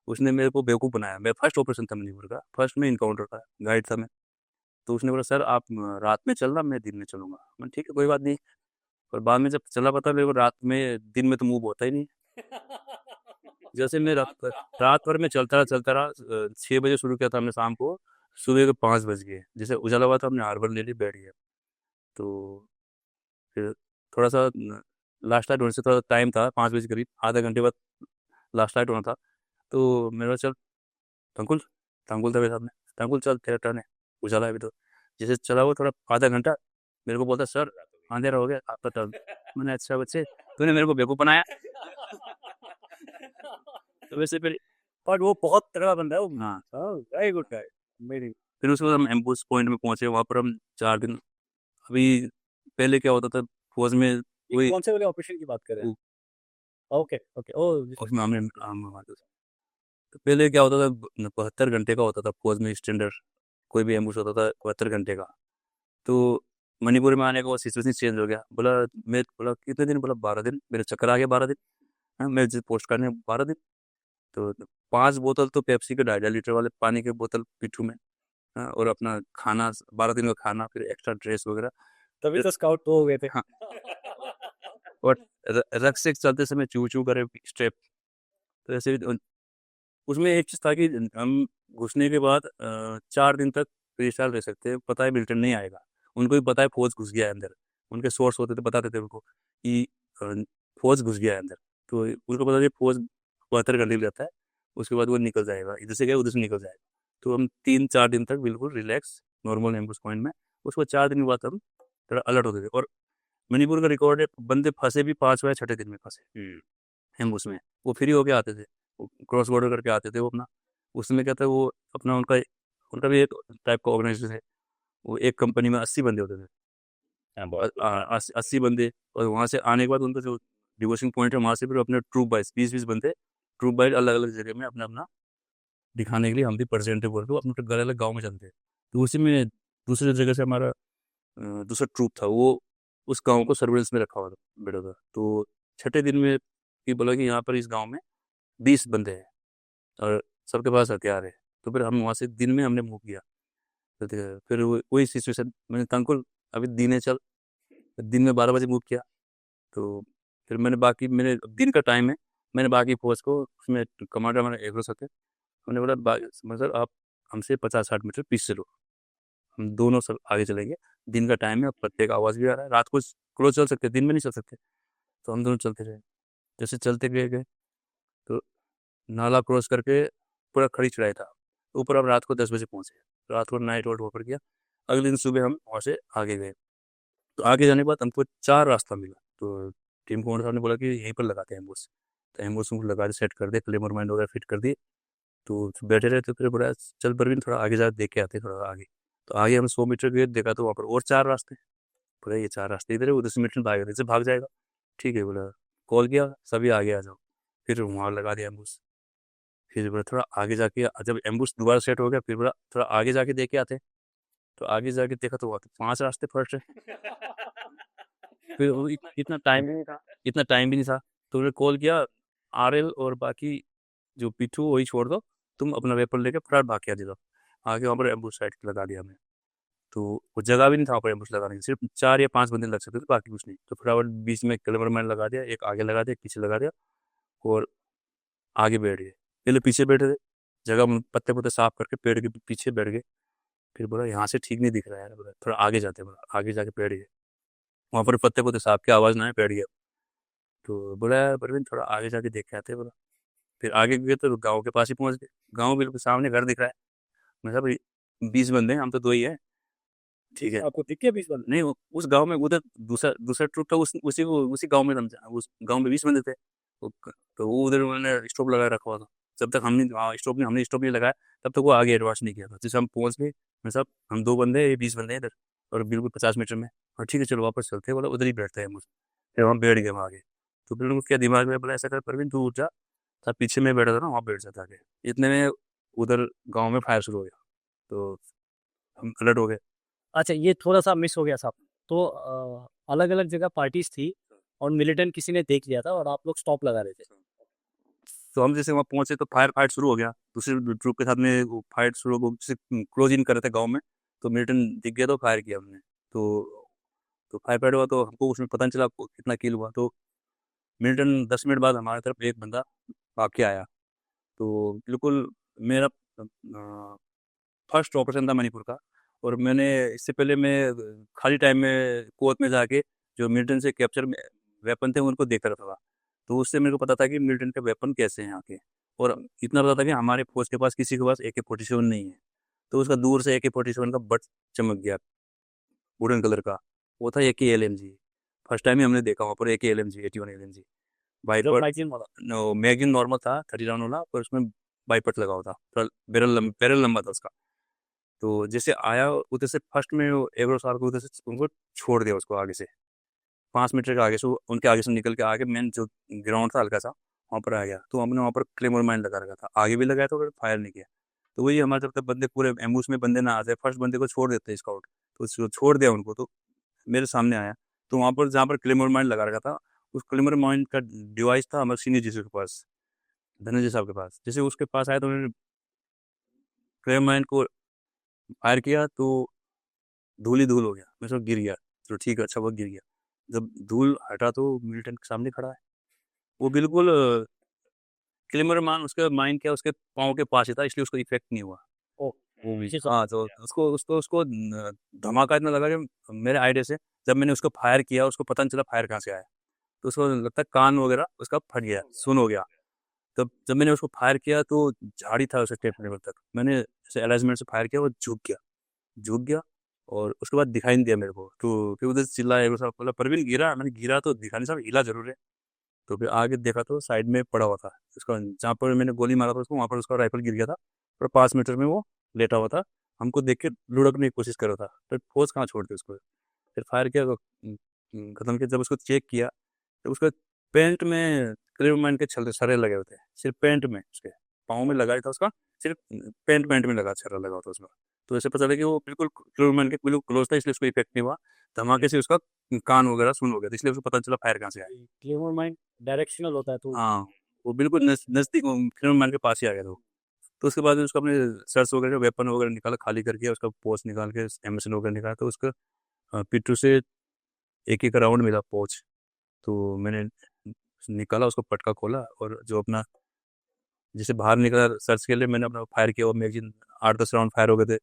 उसने मेरे को बेवकूफ़ बनाया। मैं फर्स्ट ऑपरेशन था मणिपुर का, फर्स्ट में इनकाउंटर था, गाइड था मैं। तो उसने बोला सर आप रात में चलना, मैं दिन में चलूँगा। मैंने ठीक है कोई बात नहीं। और बाद में जब चला पता मेरे को, रात में, दिन में तो मूव होता ही नहीं। जैसे मैं रात भर में चलता रहा, 6 बजे शुरू किया था हमने शाम को, सुबह के 5 बज गए। जैसे उजाला हुआ था, हमने हार्बर ले ली, बैठ गया। तो फिर थोड़ा सा लास्ट लाइट होने से थोड़ा टाइम था, 5 बजे करीब, आधा घंटे बाद लास्ट लाइट होना था। तो मेरे को चल तंकुल, तंकुल था मेरे साथ में, तंकुल चल तेरा टर्न है, उजाला है अभी तो। जैसे चला वो थोड़ा आधा घंटा, मेरे को बोलता सर अंधेरा हो गया, आपका टर्न। मैंने अच्छा बच्चे तूने मेरे को बेवकूफ़ बनाया। तो वैसे फिर और वो बहुत तगड़ा बंदा है वो। हाँ, हाँ, वेरी गुड गाइड। मेरी फिर उसके बाद हम एम्बुस पॉइंट में पहुंचे, वहाँ पर हम 4 दिन। अभी पहले क्या होता था फौज में, ये वही कौन से वाले ऑपरेशन की बात कर रहे हैं? ओके ओके ओ उसमें हमने तो पहले क्या होता था, 72 घंटे का होता था फौज में स्टैंडर्ड। कोई भी एम्बुश होता था 72 घंटे का। तो मणिपुर में आने के बाद सिचुएशन चेंज हो गया। मैं बोला कितने दिन, बोला 12 दिन। मेरे चक्कर आ गया 12 दिन। हाँ, मैं जिस पोस्ट करने 12 दिन। तो 5 बोतल तो पेप्सी के 2.5 लीटर वाले पानी के बोतल पिट्ठू में। हाँ, और अपना खाना 12 दिन का खाना, फिर एक्स्ट्रा ड्रेस वगैरह। तभी तो स्काउट तो हो गए थे। हाँ, और रक्स से चलते समय चू चू करे स्टेप। तो ऐसे उसमें एक चीज़ था कि हम घुसने के बाद 4 दिन तक फ्रीस्टाइल रह सकते हैं। पता है मिलिटेंट नहीं आएगा, उनको भी पता है फौज घुस गया है अंदर। उनके सोर्स होते थे, बताते थे उनको कि अ, फौज घुस गया है अंदर। तो उनको पता है फौज 72 घंटे रहता है, उसके बाद वो निकल जाएगा, इधर से गया उधर से निकल जाएगा। तो हम 3-4 दिन तक बिल्कुल रिलैक्स नॉर्मल एम्बुश पॉइंट में। उसके बाद 4 दिन के बाद हम थोड़ा अलर्ट होते थे। और मणिपुर का रिकॉर्ड है, बंदे फंसे भी 5वें या 6ठे दिन में फंसे एम्बुश में। वो फ्री होके आते थे, क्रॉस बॉर्डर करके आते थे वो अपना। उसमें क्या था, वो अपना उनका उनका भी एक टाइप का ऑर्गेनाइजेशन है। वो एक कंपनी में 80 बंदे होते थे। हाँ, बहुत 80 बंदे। और वहाँ से आने के बाद उनका जो डिवोशन पॉइंट है, वहाँ से फिर अपने ट्रूप वाइज 20-20 बंदे ट्रूप वाइज अलग अलग जगह में अपना अपना दिखाने के लिए हम भी प्रेजेंटेटिव बोल के अपने अलग अलग गाँव में चलते हैं। तो उसी में दूसरी जगह से हमारा दूसरा ट्रूप था, वो उस गांव को सर्वेलेंस में रखा हुआ था, बैठा था। तो 6ठे दिन में ये बोला कि यहाँ पर इस गांव में 20 बंदे हैं और सबके पास हथियार है। तो फिर हम वहाँ से दिन में हमने मूव किया। फिर वही सिचुएशन, मैंने कहा अंकुल अभी दिन है चल। दिन में 12 बजे मूव किया। तो फिर मैंने दिन का टाइम है, मैंने बाकी फौज को उसमें कमांडर हमारा एग्रो सके, मैंने बोला सर आप हमसे 50-60 मीटर पीछे चलो, हम दोनों सब आगे चलेंगे। दिन का टाइम है, अब पत्ते का आवाज़ भी आ रहा है, रात को क्लोज चल सकते, दिन में नहीं चल सकते। तो हम दोनों चलते रहे। जैसे चलते गए तो नाला क्रॉस करके पूरा खड़ी चढ़ाई था ऊपर। हम रात को 10 बजे पहुंचे। रात को नाइट रोड ऊपर किया। अगले दिन सुबह हम वहाँ से आगे गए। तो आगे जाने के बाद हमको 4 रास्ता मिला। तो टीम कमांडर साहब ने बोला कि यहीं पर लगाते हैं एम्बुस। तो एम्बुस को लगा के सेट कर दिए, क्लेमर माइंड वगैरह फिट कर दिए। तो बैठे रहे। तो फिर बोला चल परवीन थोड़ा आगे जा देख के आते हैं, थोड़ा आगे। तो आगे हम 100 मीटर गए, देखा तो वहाँ पर और 4 रास्ते। बोला ये 4 रास्ते इधर है, उधर से मिनट में भागेगा, इधर से भाग जाएगा। ठीक है बोला, कॉल किया सभी आगे आ जाओ। फिर वहाँ लगा दिया एम्बुस। फिर बोला थोड़ा आगे जाके, जब एम्बुस दोबारा सेट हो गया, फिर बोला थोड़ा आगे जाके देख के आते। तो आगे जाके देखा तो वहाँ पे 5 रास्ते फर्स्ट है। फिर इतना टाइम भी नहीं था, इतना टाइम भी नहीं था। तो उन्होंने कॉल किया, आरएल और बाकी जो पिट्ठू वही छोड़ दो, तुम अपना वेपन लेके फटाफट भाग के आ जाओ। आगे वहाँ पर एम्बुस साइड लगा दिया हमने। तो वो जगह भी नहीं था वहाँ पर एम्बुस लगाने की, सिर्फ 4 या 5 बंदे लग सकते थे, बाकी कुछ नहीं। तो फटाफट बीच में क्लेमर मैन लगा दिया, एक आगे लगा दिया, एक पीछे लगा दिया। और आगे बैठ गए। पहले पीछे बैठे थे, जगह पत्ते पुत्ते साफ करके पेड़ के पीछे बैठ गए। फिर बोला यहाँ से ठीक नहीं दिख रहा है यार, बोला थोड़ा आगे जाते हैं। बोला आगे जाके बैठ गए, वहाँ पर पत्ते पुत्ते साफ के आवाज़ ना आए, बैठ गया। तो बोला यार परवीन थोड़ा आगे जाके देख के आते हैं। बोला फिर आगे गए तो गाँव के पास ही पहुँच गए। गाँव बिल्कुल सामने घर दिख रहा है। मैं साहब 20 बंदे हैं, हम तो 2 ही हैं। ठीक है, आपको दिख गया 20 बंदे? नहीं उस गांव में उधर दूसरा दूसरा ट्रुप था, उसी गांव में उस गांव में 20 बंदे थे। तो वो उधर उन्होंने स्टॉप लगा रखा हुआ था। जब तक हमने स्टॉप नहीं लगाया, तब तक वो आगे एडवांस नहीं किया था। जैसे हम पहुंच गए, मैं साहब हम 2 बंदे हैं, ये 20 बंदे हैं इधर, और बिल्कुल 50 मीटर में। और ठीक है चलो वापस चलते हैं, बोला उधर ही बैठते हैं मुझे। फिर वहाँ बैठ गए वहाँ आगे। तो फिर उनको क्या दिमाग में बोला ऐसा कर परवीन तू उठ जा, था पीछे में बैठा था ना, वहाँ बैठ जाता आगे। इतने में उधर गाँव में फायर शुरू हो गया। तो हम अलर्ट हो गए। अच्छा, ये थोड़ा-सा मिस हो गया साहब। तो अलग-अलग जगह पार्टीज़ थी और मिलिटेंट किसी ने देख लिया था और आप लोग स्टॉप लगा रहे थे। तो हम जैसे वहाँ पहुंचे तो फाइट शुरू हो गया। दूसरे ट्रुप के साथ में वो फाइट शुरू हो, जैसे क्लोज इन कर रहे थे गाँव में। तो मिलिटेंट दिख गया तो फायर किया हमने। तो फायर हुआ तो हमको उसमें पता नहीं चला कितना किल हुआ। तो मिलिटेंट 10 मिनट बाद हमारी तरफ एक बंदा भाग के आया। तो बिल्कुल मेरा फर्स्ट ऑपरेशन था मणिपुर का। और मैंने इससे पहले मैं खाली टाइम में कोर्ट में जाके जो मिलिटेंट से कैप्चर वेपन थे उनको देखता रहता था। तो उससे मेरे को पता था कि मिलिटेंट के वेपन कैसे हैं यहाँ के। और इतना पता था कि हमारे फौज के पास किसी के पास AK-47 नहीं है। तो उसका दूर से AK-47 का बट चमक गया, वुडन कलर का। वो था AK-LMG। फर्स्ट टाइम ही हमने देखा वहाँ पर AK-LMG, 81 LMG जो बाईपट। मैगज़ीन वाला। नो मैगजीन नॉर्मल था 30 राउंड वाला, पर उसमें बाईपट लगा हुआ था, थोड़ा बैरल लंबा था उसका। तो जैसे आया उधर से फर्स्ट में एवरो साल को उधर से उनको छोड़ दिया उसको आगे से 5 मीटर के आगे से उनके आगे से निकल के आगे मेन जो ग्राउंड था हल्का सा वहाँ पर आ गया। तो हमने वहाँ पर क्लेमर माइन लगा रखा था, आगे भी लगाया तो फायर नहीं किया। तो वही हमारे जब तक बंदे पूरे एम्बूस में बंदे ना आ जाए फर्स्ट बंदे को छोड़ देते स्काउट, तो उसको छोड़ दिया उनको। तो मेरे सामने आया तो वहाँ पर जहाँ पर क्लेमर माइन लगा रखा था उस क्लेमर माइन का डिवाइस था हमारे सीनियर जी के पास, धनंजय साहब के पास। जैसे उसके पास आया तो उन्होंने क्लेमर माइन को फायर किया तो धूल ही धूल हो गया, मैं सब गिर गया। तो ठीक है, अच्छा वो गिर गया। जब धूल हटा तो मिलिटेंट के सामने खड़ा है, वो बिल्कुल क्लेमर मान उसके माइंड क्या उसके पाँव के पास ही था, इसलिए उसको इफेक्ट नहीं हुआ। ओह, वो भी नीचे से हाँ, तो उसको धमाका इतना लगा कि मेरे आइडिया से जब मैंने उसको फायर किया उसको पता नहीं चला फायर कहाँ से आया। तो उसको लगता है कान वगैरह उसका फट गया, सुन हो गया। तब जब मैंने उसको फायर किया तो झाड़ी था उसे टेप लेवल तक, मैंने जैसे अलाइजमेंट से फायर किया वो झुक गया और उसके बाद दिखाई नहीं दिया मेरे को। तो फिर उधर से चिल्लाया वो सब, बोला परवीन गिरा। मैंने गिरा तो दिखा नहीं, साहब हिला जरूर है। तो फिर आगे देखा तो साइड में पड़ा हुआ था उसका, जहाँ पर मैंने गोली मारा था उसको वहाँ पर उसका राइफल गिर गया था और 5 मीटर में वो लेटा हुआ था, हमको देख के लुढ़कने की कोशिश कर रहा था। तो फोर्स कहाँ छोड़ते उसको, फिर फायर किया तो खत्म किया। जब उसको चेक किया तो उसका पेंट में क्लियर माइन के छल्ले सरे लगे हुए थे, सिर्फ पेंट में, उसके पाँव में लगाया था उसका, सिर्फ पेंट में लगा छर्रा लगा हुआ था उसका। तो ऐसे पता चला कि वो बिल्कुल क्लियर माइन के बिल्कुल क्लोज था, इसलिए उसको इफेक्ट नहीं हुआ। धमाके से उसका कान वगैरह सुन हो गया था, इसलिए उसको पता चला फायर कहाँ से आया। क्लेमर माइन डायरेक्शनल होता है तो हाँ, वो बिल्कुल नज़दीक क्लियर माइन के पास ही आ गया था वो। तो उसके बाद में उसको अपने सर्च वगैरह वेपन वगैरह निकाला, खाली करके उसका पोच निकाल के एमएसएन वगैरह निकाला। तो उसका पिट्ठू से एक राउंड मिला पोच। तो मैंने निकाला उसको, पटका खोला और जो अपना जैसे बाहर निकला सर्च के लिए, मैंने अपना फायर किया। वो मैगजीन 8-10 राउंड फायर हो गए थे,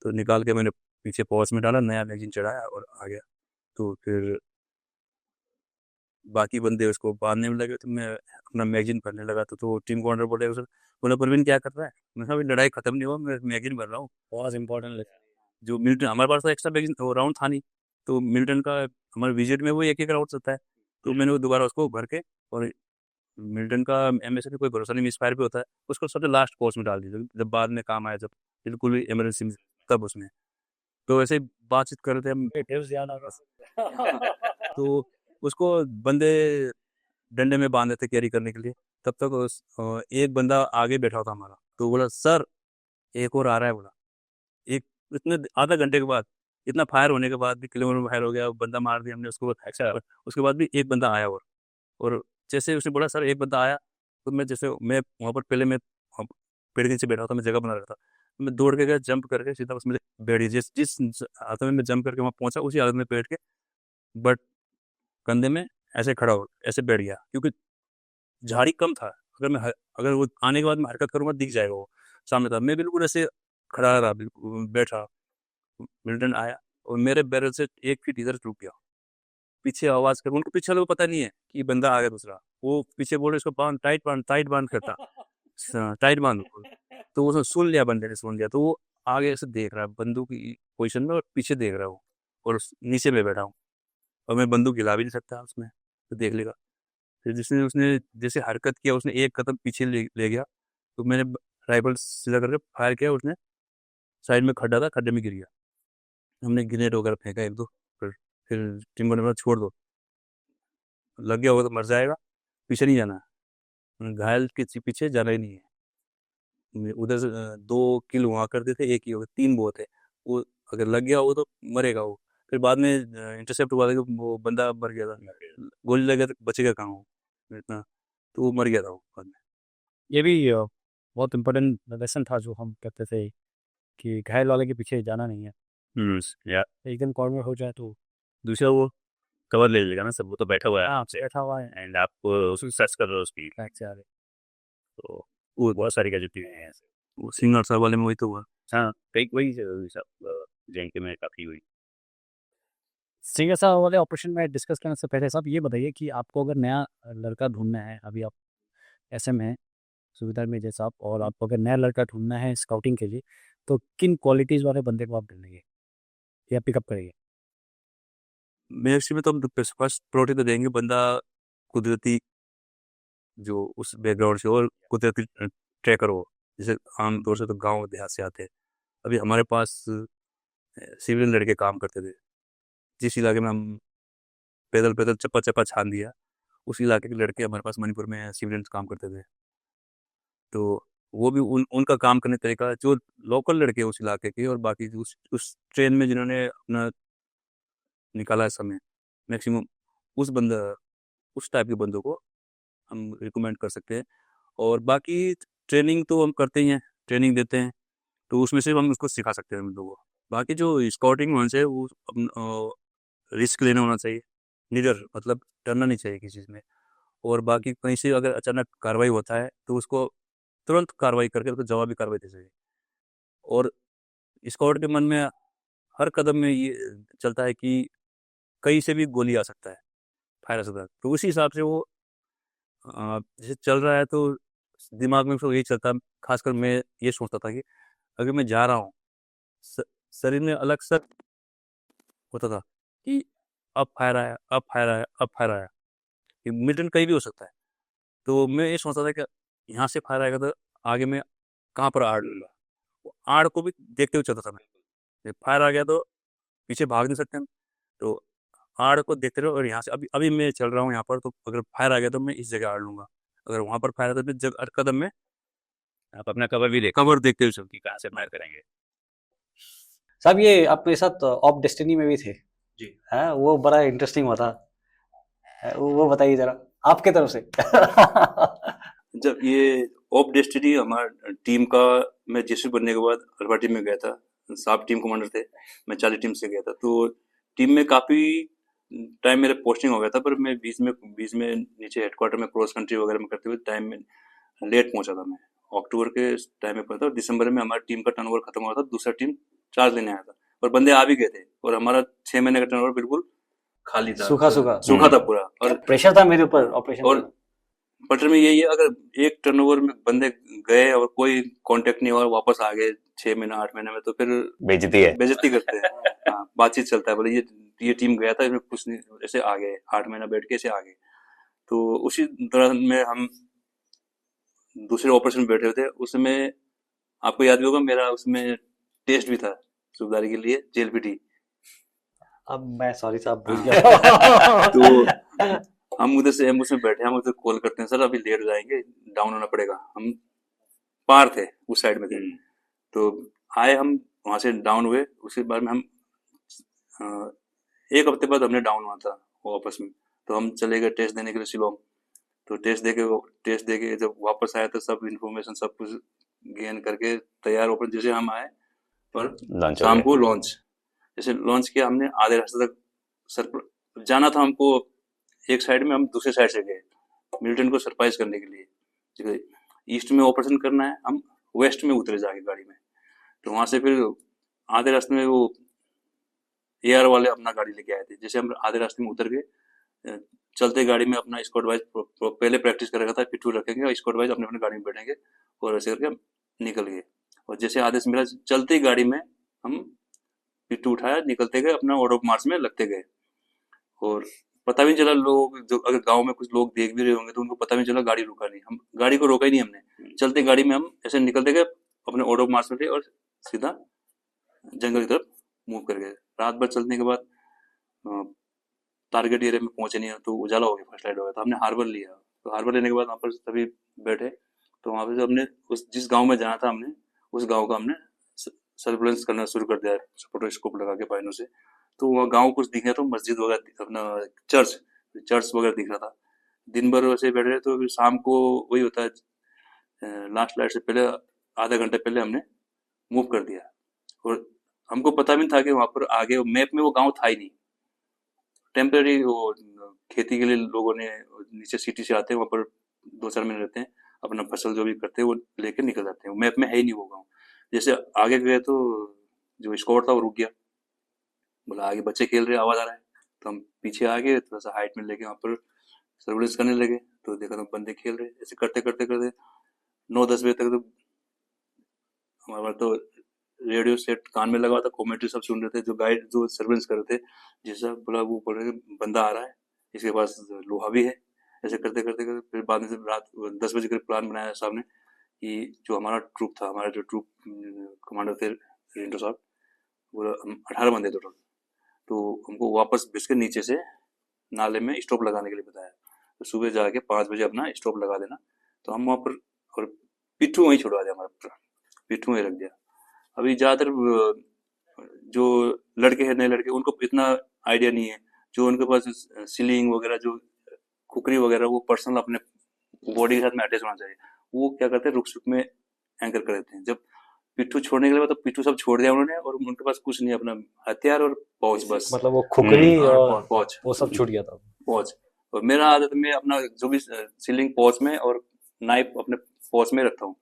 तो निकाल के मैंने पीछे पॉच में डाला, नया मैगजीन चढ़ाया और आ गया। तो फिर बाकी बंदे उसको बांधने में लगे, तो मैं अपना मैगजीन भरने लगा। तो टीम कमांडर बोले उसे, बोला परवीन क्या कर रहा है। मैं कहा, अभी लड़ाई खत्म नहीं हुआ, मैं मैगजीन भर रहा हूँ। बहुत इंपॉर्टेंट जो मिलिट्री हमारे पास तो एक्स्ट्रा मैगजीन राउंड था नहीं, तो मिलिटेंट का हमारे विजिट में वो एक राउंड होता है। तो मैंने वो दोबारा उसको भर के, और मिल्टन का एमएसए कोई भरोसा नहीं, मिस फायर भी होता है, उसको सबसे लास्ट कोर्स में डाल दीजिए जब बाद में काम आया, जब बिल्कुल भी इमरजेंसी में, तब उसमें। तो ऐसे ही बातचीत कर रहे थे हम। टिप्स याद आ रहा तो उसको बंदे डंडे में बांधे थे कैरी करने के लिए। तब तक एक बंदा आगे बैठा था हमारा, तो बोला सर एक और आ रहा है। बोला एक इतने आधा घंटे के बाद, इतना फायर होने के बाद भी, किलोमीटर फायर हो गया, बंदा मार दिया हमने उसको। अच्छा, उसके बाद भी एक बंदा आया। और जैसे उसने बोला सर एक बंदा आया, तो मैं वहाँ पर पहले मैं पेड़ के नीचे बैठा था, मैं जगह बना रहा था। तो मैं दौड़ के गया, जंप करके सीधा उसमें बैठ गया। जिस जिस हाथ में मैं जंप करके वहाँ पहुँचा, उसी हालत में बैठ के बट कंधे में ऐसे खड़ा हो, ऐसे बैठ गया, क्योंकि झाड़ी कम था। अगर वो आने के बाद मैं हरकत करूँगा दिख जाएगा वो सामने था। मैं बिल्कुल ऐसे खड़ा रहा, बिल्कुल बैठा। मिलिटेंट आया और मेरे बैरल से 1 फीट इधर रुक गया। पीछे आवाज़ कर, उनको पीछे वालों को पता नहीं है कि बंदा आ गया दूसरा। वो पीछे बोल रहे इसको बांध, टाइट बांध करता, टाइट बांध। तो उसने सुन लिया, बंदे ने सुन लिया। तो वो आगे से देख रहा है बंदूक की पोजीशन में, और पीछे देख रहा है वो, और नीचे में बैठा हूँ और मैं बंदूक हिला भी नहीं सकता उसमें, तो देख लेगा। फिर जिसने उसने जैसे हरकत किया, उसने एक कदम पीछे ले गया, तो मैंने राइफल सीधा करके फायर किया। उसने साइड में खड्डा था, खड्डे में गिर गया। हमने ग्रेनेड वगैरह फेंका 1-2। फिर टीम को ने बोला छोड़ दो, लग गया होगा तो मर जाएगा, पीछे नहीं जाना है, घायल के पीछे जाना ही नहीं है। उधर से 2 किल वहाँ कर देते, एक ही हो गया, 3 बहुत है। वो अगर लग गया हो तो मरेगा वो। फिर बाद में इंटरसेप्ट हुआ था कि वो बंदा मर गया था, गोली लग गया तो बचेगा कहाँ वो इतना। तो वो मर गया था वो बाद में। ये भी बहुत इम्पोर्टेंट लेसन था जो हम कहते थे कि घायल वाले के पीछे जाना नहीं है, या एकदम कॉर्नर हो जाए तो दूसरा वो कवर ले लेगा ना सब, वो तो बैठा हुआ है हाँ आपसे, बैठा हुआ है, एंड आप उसको सर्च कर रहे हो उसकी। बैक से आ रहे। तो वो बहुत सारी कैजुअलिटी हुई हैं ऐसे। वो सिंगर सर वाले में वही तो हुआ। हाँ, कई वही सब JNK में काफ़ी हुई। सिंगर साहब वाले ऑपरेशन में डिस्कस करने से पहले साहब ये बताइए कि आपको अगर नया लड़का ढूंढना है, अभी आप SM हैं सुविधा में जैसा आप, और आपको अगर नया लड़का ढूंढना है स्काउटिंग के लिए, तो किन क्वालिटीज़ वाले बंदे को आप ढूंढेंगे या पिकअप करेंगे? मेरे में तो हम फर्स्ट प्रायोरिटी तो देंगे बंदा कुदरती, जो उस बैकग्राउंड से, और कुदरती ट्रैकर हो। जैसे आमतौर से तो गांव देहात से आते हैं, अभी हमारे पास सिविलियन लड़के काम करते थे, जिस इलाके में हम पैदल पैदल चप्पा चप्पा छान दिया, उस इलाके के लड़के हमारे पास मणिपुर में सिविलियन काम करते थे। तो वो भी उनका काम करने का तरीका, जो लोकल लड़के हैं उस इलाके के और बाकी उस ट्रेन में जिन्होंने अपना निकाला है समय, मैक्सिमम उस टाइप के बंदों को हम रिकमेंड कर सकते हैं। और बाकी ट्रेनिंग तो हम करते ही हैं, ट्रेनिंग देते हैं, तो उसमें से हम उसको सिखा सकते हैं हम लोगों को। बाकी जो स्काउटिंग होने से वो रिस्क लेना होना चाहिए, निडर मतलब डरना नहीं चाहिए किसी चीज़ में। और बाकी कहीं से अगर अचानक कार्रवाई होता है तो उसको तुरंत कार्रवाई करके उसको जवाबी कार्रवाई दे चाहिए। और स्काउट के मन में हर कदम में ये चलता है कि कहीं से भी गोली आ सकता है, फायर आ सकता है, तो उसी हिसाब से वो जैसे चल रहा है तो दिमाग में उसको यही चलता है। खासकर मैं ये सोचता था कि अगर मैं जा रहा हूँ, शरीर में अलग सा होता था कि अब फायर आया, अब फायर आया, अब फायर आया, ये मिलिटेंट कहीं भी हो सकता है। तो मैं ये सोचता था कि यहाँ से फायर आएगा तो आगे मैं कहाँ पर आड़ लूँगा, वो आड़ को भी देखते हुए चलता था मैं। फायर आ गया तो पीछे भाग नहीं सकते हम, तो आड़ को देखते रहो। और यहाँ से अभी अभी मैं चल रहा हूँ यहाँ पर, तो अगर फायर आ गया तो मैं इस जगह आड़ लूँगा, अगर वहाँ पर फायर आता तो जब हर कदम में आप अपना कवर भी कवर देखते हुए चलती। कि कहाँ से फायर करेंगे। साहब ये आप मेरे साथ ऑफ डेस्टिनी में भी थे जी। हाँ, वो बड़ा इंटरेस्टिंग हुआ था, वो बताइए जरा आपके तरफ से। जब ये ऑफ डेस्टिनी हमारा टीम का, मैं जेसी बनने के बाद अल्फा टीम में गया था, साहब टीम कमांडर थे, मैं 40 टीम से गया था। तो टीम में काफ़ी टाइम मेरा पोस्टिंग हो गया था, पर मैं बीच में नीचे हेडक्वार्टर में क्रॉस कंट्री वगैरह में करते हुए टाइम में लेट पहुंचा था। मैं अक्टूबर के टाइम में पहुंचा था और दिसंबर में हमारी टीम का टर्नओवर खत्म हुआ था, दूसरा टीम चार्ज लेने आया था और बंदे आ भी गए थे और हमारा 6 महीने का टर्नओवर बिल्कुल खाली था, सूखा था पूरा। और प्रेशर था मेरे ऊपर ऑपरेशन और पटर में यही है, अगर एक टर्नओवर में बंदे गए और कोई कांटेक्ट नहीं हुआ और वापस आ गए 6 महीने 8 महीने में, तो फिर बेइज्जती करते हैं। हाँ, बातचीत चलता है, बोले ये टीम गया था, इसमें कुछ नहीं, ऐसे आ गए 8 महीना बैठ के ऐसे आ गए। तो उसी दौरान में हम दूसरे ऑपरेशन में बैठे हुए थे, उसमें आपको याद भी होगा मेरा उसमें टेस्ट भी था सूबेदारी के लिए, जेएलपीटी। अब मैं सॉरी साहब भूल गया। तो हम उधर से एम्बुस में बैठे, हम उधर कॉल करते हैं, सर अभी लेट हो जाएंगे, डाउन होना पड़ेगा। हम पार थे, उस साइड में थे, तो आए हम वहां से डाउन हुए। उसके बाद में हम एक हफ्ते बाद हमने डाउन हुआ था वो वापस में, तो हम चले गए टेस्ट देने के लिए शिलोंग। तो टेस्ट देके जब वापस आए तो सब इन्फॉर्मेशन सब कुछ गेन करके तैयार होकर जैसे हम आए, पर शाम को लॉन्च जैसे लॉन्च किया हमने, आधे रास्ते तक सर जाना था हमको एक साइड में, हम दूसरे साइड से गए मिलिटेंट को सरप्राइज करने के लिए। ईस्ट में ऑपरेशन करना है, हम वेस्ट में उतरे जाके गाड़ी में। तो वहां से फिर आधे रास्ते में वो एआर वाले अपना गाड़ी लेके आए थे। जैसे हम आधे रास्ते में उतर गए, चलते गाड़ी में अपना स्क्वाड वाइज पहले प्रैक्टिस कर रखा था, पिट्ठू रखेंगे और स्क्वाड वाइज अपने अपने गाड़ी में बैठेंगे और ऐसे करके निकल गए। और जैसे आधे से मिला, चलते गाड़ी में हम पिट्ठू उठाया, निकलते गए, अपना ऑर्डर ऑफ मार्च में लगते गए। और पता भी नहीं चला, लोग जो अगर गांव में कुछ लोग देख भी रहे होंगे तो उनको पता भी नहीं चला, गाड़ी रुका नहीं, हम गाड़ी को रोका ही नहीं हमने। चलते गाड़ी में हम ऐसे निकलते गए, अपने ऑर्डर ऑफ मार्च में थे और सीधा जंगल की तरफ मूव कर गए। रात भर चलने के बाद टारगेट एरिया में पहुंचे नहीं, तो उजाला हो गया, फर्स्ट लाइट हो गया, तो हमने हार्बर लिया। तो हार्बर लेने के बाद वहाँ पर सभी बैठे, तो वहाँ पे हमने जिस गांव में जाना था हमने, उस गांव का हमने सर्विलेंस करना शुरू कर दिया, फोटोस्कोप लगा के बाइनों से। तो वहाँ गांव कुछ दिख रहा, तो मस्जिद वगैरह, अपना चर्च वगैरह दिख रहा था। दिन भर वैसे बैठ रहे, तो फिर शाम को वही होता है, लास्ट लाइट से पहले आधा घंटे पहले हमने मूव कर दिया। और हमको पता भी नहीं था कि वहाँ पर आगे मैप में वो गांव था ही नहीं, टेम्पररी वो खेती के लिए लोगों ने नीचे सिटी से आते हैं, वहाँ पर 2-4 महीने रहते हैं, अपना फसल जो भी करते हैं वो लेकर निकल जाते हैं। मैप में है ही नहीं वो गाँव। जैसे आगे गए तो जो स्कॉट था वो रुक गया, बोला आगे बच्चे खेल रहे, आवाज आ रहा है, तो हम पीछे आ गए, थोड़ा सा हाइट में लेके वहाँ पर सर्विलेंस करने लगे। तो देखा तो बंदे खेल रहे, ऐसे करते करते करते 9-10 बजे तक तो हमारा तो रेडियो सेट कान में लगा था, कमेंट्री सब सुन रहे थे, जो गाइड जो सर्वेलेंस कर रहे थे, जैसा बोला वो बोल रहे थे बंदा आ रहा है, इसके पास लोहा भी है। ऐसे करते करते करते फिर बाद में रात 10 बजे करीब प्लान बनाया साहब ने कि जो हमारा ट्रूप था, हमारा जो ट्रूप कमांडर थे रिंटू साहब, पूरा 18 बंदे टोटल। तो हमको वापस बिस के नीचे से नाले में स्टॉप लगाने के लिए बताया। तो सुबह जाके 5 बजे अपना स्टॉप लगा देना। तो हम वहाँ पर, और पिट्ठू वहीं छुड़वा दिया हमारा, पिट्ठू वहीं रख दिया। अभी ज़्यादातर जो लड़के हैं, नए लड़के, उनको इतना आइडिया नहीं है। जो उनके पास सीलिंग वगैरह, जो कुकरी वगैरह, वो पर्सनल अपने बॉडी के साथ में अटैच होना चाहिए। वो क्या करते हैं, रुक सुक में एंकर कर देते हैं। जब पिट्ठू छोड़ने के लिए, तो पिट्ठू सब छोड़ दिया उन्होंने, और उनके पास कुछ नहीं, अपना हथियार और पौच बस। मतलब वो खुकरी और पौच, वो सब छूट गया था। पौच। और मेरा आदत में अपना जो भी सीलिंग पौच में, और नाइफ अपने पौच में रखता हूँ।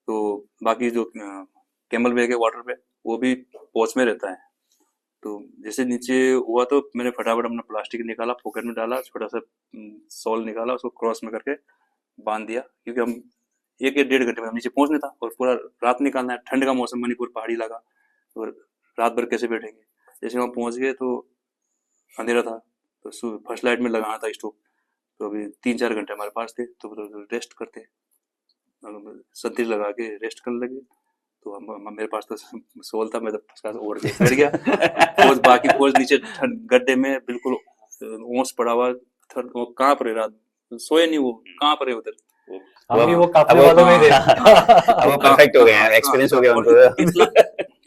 तो बाकी जो कैमल बैग है वाटर पे, वो भी पौच में रहता है। तो जैसे नीचे हुआ तो मैंने फटाफट अपना प्लास्टिक निकाला, पॉकेट में डाला, छोटा सा सॉल निकाला, उसको क्रॉस में करके बांध दिया, क्योंकि हम 1 या 1.5 घंटे में नीचे पहुंचने था, और पूरा रात निकालना है। ठंड का मौसम, मणिपुर पहाड़ी इलाका, और रात भर कैसे बैठेंगे। जैसे वहाँ पहुंच गए तो अंधेरा था, तो फर्स्ट लाइट में लगाना था स्टोव। तो अभी 3-4 घंटे हमारे पास थे, तो रेस्ट करते, संतरी लगा के रेस्ट करने लगे। तो हम मेरे पास तो सोल था, मैं तो फर्स्ट क्लास ओढ़ के बैठ गया। कोच, बाकी कोच नीचे गड्ढे में बिल्कुल ओस पड़ा हुआ, वो कहाँ पर है, रात सोए नहीं, वो कहाँ पर है उधर। हम भी वो काफले वालों में थे। अब वो परफेक्ट हो गए हैं, एक्सपीरियंस हो गया और उनको।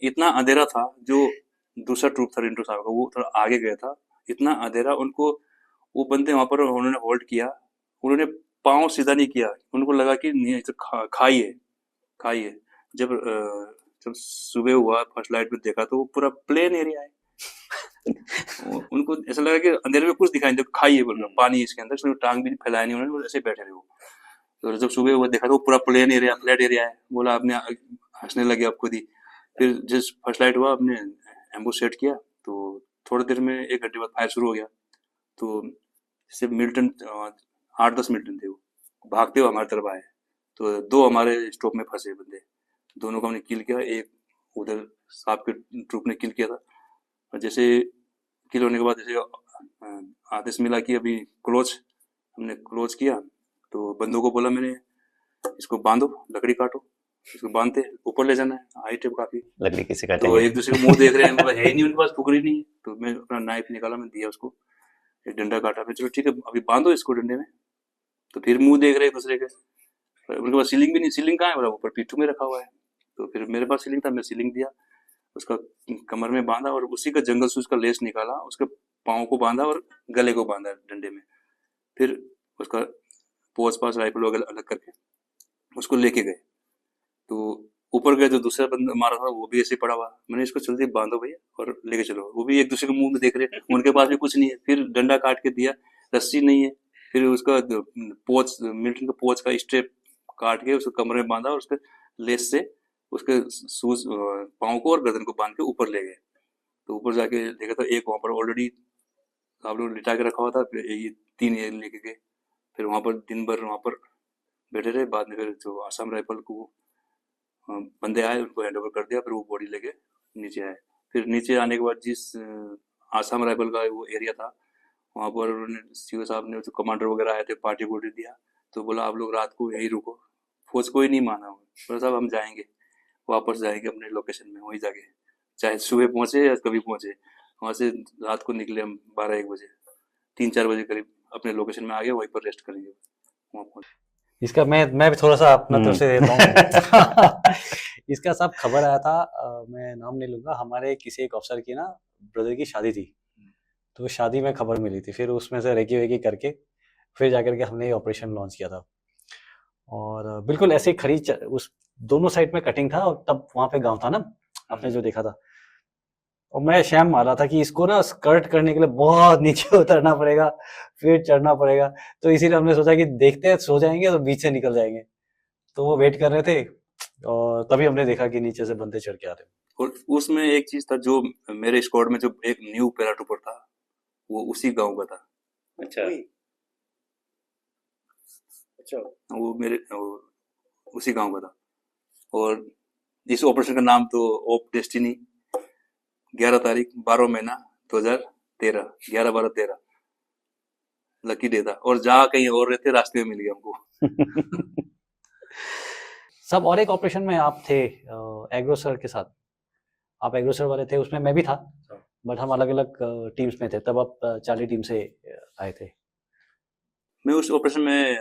इतना अंधेरा था। जो दूसरा ट्रूप था रिंटू साहब का, वो थोड़ा आगे गया था। इतना अंधेरा, उनको, वो बंदे वहां पर उन्होंने होल्ड किया, उन्होंने पाँव सीधा नहीं किया। उनको लगा कि नहीं, तो खाइए खाइए। जब सुबह हुआ, फर्स्ट लाइट में देखा, तो वो पूरा प्लेन एरिया है। उनको ऐसा लगा कि अंधेरे में कुछ दिखाई नहीं दे, खाइए बोल रहा, पानी इसके अंदर, सिर्फ टांग भी फैलाया नहीं उन्होंने, ऐसे बैठे रहे वो। तो जब सुबह हुआ देखा, तो वो पूरा प्लेन एरिया, फ्लैट एरिया है। बोला, आपने हंसने लगे आप खुद ही। फिर जिस फर्स्ट लाइट हुआ, आपने एम्बुश सेट किया, तो थोड़ी देर में 1 घंटे बाद फायर शुरू हो गया। तो जैसे मिल्टन 8-10 मिल्टन थे, वो भागते हुए हमारी तरफ आए। तो 2 हमारे स्टॉप में फंसे बंदे, दोनों को हमने किल किया। एक उधर सांप के ट्रूप ने किल किया था। और जैसे किल होने के बाद जैसे आदेश मिला कि अभी क्लोज, हमने क्लोज किया। तो बंदों को बोला मैंने, इसको बांधो, लकड़ी काटो, इसको बांधते ऊपर ले जाना है, हाइट है काफी। लकड़ी किसे तो काटेंगे? एक दूसरे को मुंह देख रहे हैं, मतलब है ही नहीं उनके पास, फुकरी नहीं है। तो मैं अपना नाइफ निकाला, मैं दिया उसको, एक डंडा काटा। मैं, चलो ठीक है, अभी बांधो इसको डंडे में। तो फिर मुंह देख रहे एक दूसरे के। उनके पास सीलिंग भी नहीं, सीलिंग कहाँ है, बोला ऊपर पीठू में रखा हुआ है। तो फिर मेरे पास सीलिंग था, मैं सीलिंग दिया, उसका कमर में बांधा, और उसी का जंगल सूज का लेस निकाला, उसके पाँव को बांधा और गले को बांधा डंडे में। फिर उसका पोच पास राइफल वगैरह अलग करके उसको लेके गए। तो ऊपर गए तो दूसरा बंदा मारा था, वो भी ऐसे पड़ा हुआ। मैंने, इसको जल्दी बांधो भैया और लेके चलो। वो भी एक दूसरे के मुंह में देख रहे, उनके पास भी कुछ नहीं है। फिर डंडा काट के दिया, रस्सी नहीं है। फिर उसका पोच, मिलिट्री का पोच का स्ट्रेप काट के उसको कमरे में बांधा, और उसके लेस से उसके सूज पाँव को और गर्दन को बांध के ऊपर ले गए। तो ऊपर जाके देखा तो एक वहाँ पर ऑलरेडी आप लोग लिटा के रखा हुआ था। फिर ये 3 ये लेके गए। फिर वहाँ पर दिन भर वहाँ पर बैठे रहे। बाद में फिर जो आसाम राइफल को बंदे आए, उनको हैंड ओवर कर दिया। फिर वो बॉडी लेके नीचे आए। फिर नीचे आने के बाद जिस आसाम राइफल का वो एरिया था, वहाँ पर उन्होंने सीओ साहब ने, जो कमांडर वगैरह आए थे, पार्टी वोटी दिया। तो बोला, आप लोग रात को यहीं रुको। फौज कोई नहीं माना। बोला, साहब हम जाएंगे, वापस जाएंगे अपने लोकेशन में, वहीं जाके, चाहे सुबह पहुँचे या कभी पहुँचे। वहाँ से रात को निकले हम 12-1 बजे, 3-4 बजे करीब अपने लोकेशन में आ गए, वहीं पर रेस्ट करेंगे वहाँ पहुँच। इसका मैं भी थोड़ा सा अपना तरफ से देता हूँ। इसका सब खबर आया था, मैं नाम नहीं लूंगा, हमारे किसी एक अफसर की ना ब्रदर की शादी थी। तो शादी में खबर मिली थी, फिर उसमें से रेकी वेकी करके फिर जाकर के हमने ये ऑपरेशन लॉन्च किया था। और बिल्कुल ऐसे खरी उस दोनों साइड में कटिंग था, और तब वहाँ पे गाँव था ना, आपने जो देखा था। और मैं शैम मार रहा था कि इसको ना स्कर्ट करने के लिए बहुत नीचे उतरना पड़ेगा, फिर चढ़ना पड़ेगा। तो इसीलिए हमने सोचा कि देखते हैं, सो जाएंगे तो बीच से निकल जाएंगे। तो वो वेट कर रहे थे, और तभी हमने देखा कि नीचे से बंदे चढ़ के आ रहे हैं। और उसमें एक चीज था, जो मेरे स्क्वाड में जो एक न्यू पैराट्रूपर था, वो उसी गांव का था। अच्छा वो उसी गांव का था। और इस ऑपरेशन का नाम तो ऑफ डेस्टिनी, 11 तारीख 12 महीना 2013, 11-12-13 लकी डे था। और जहाँ कहीं और रहते, रास्ते में मिल गया हमको। सब और एक ऑपरेशन में आप थे एग्रो सर के साथ, आप एग्रोसर वाले थे, उसमें मैं भी था, बट हम अलग अलग टीम्स में थे। तब आप चार्ली टीम से आए थे। मैं उस ऑपरेशन में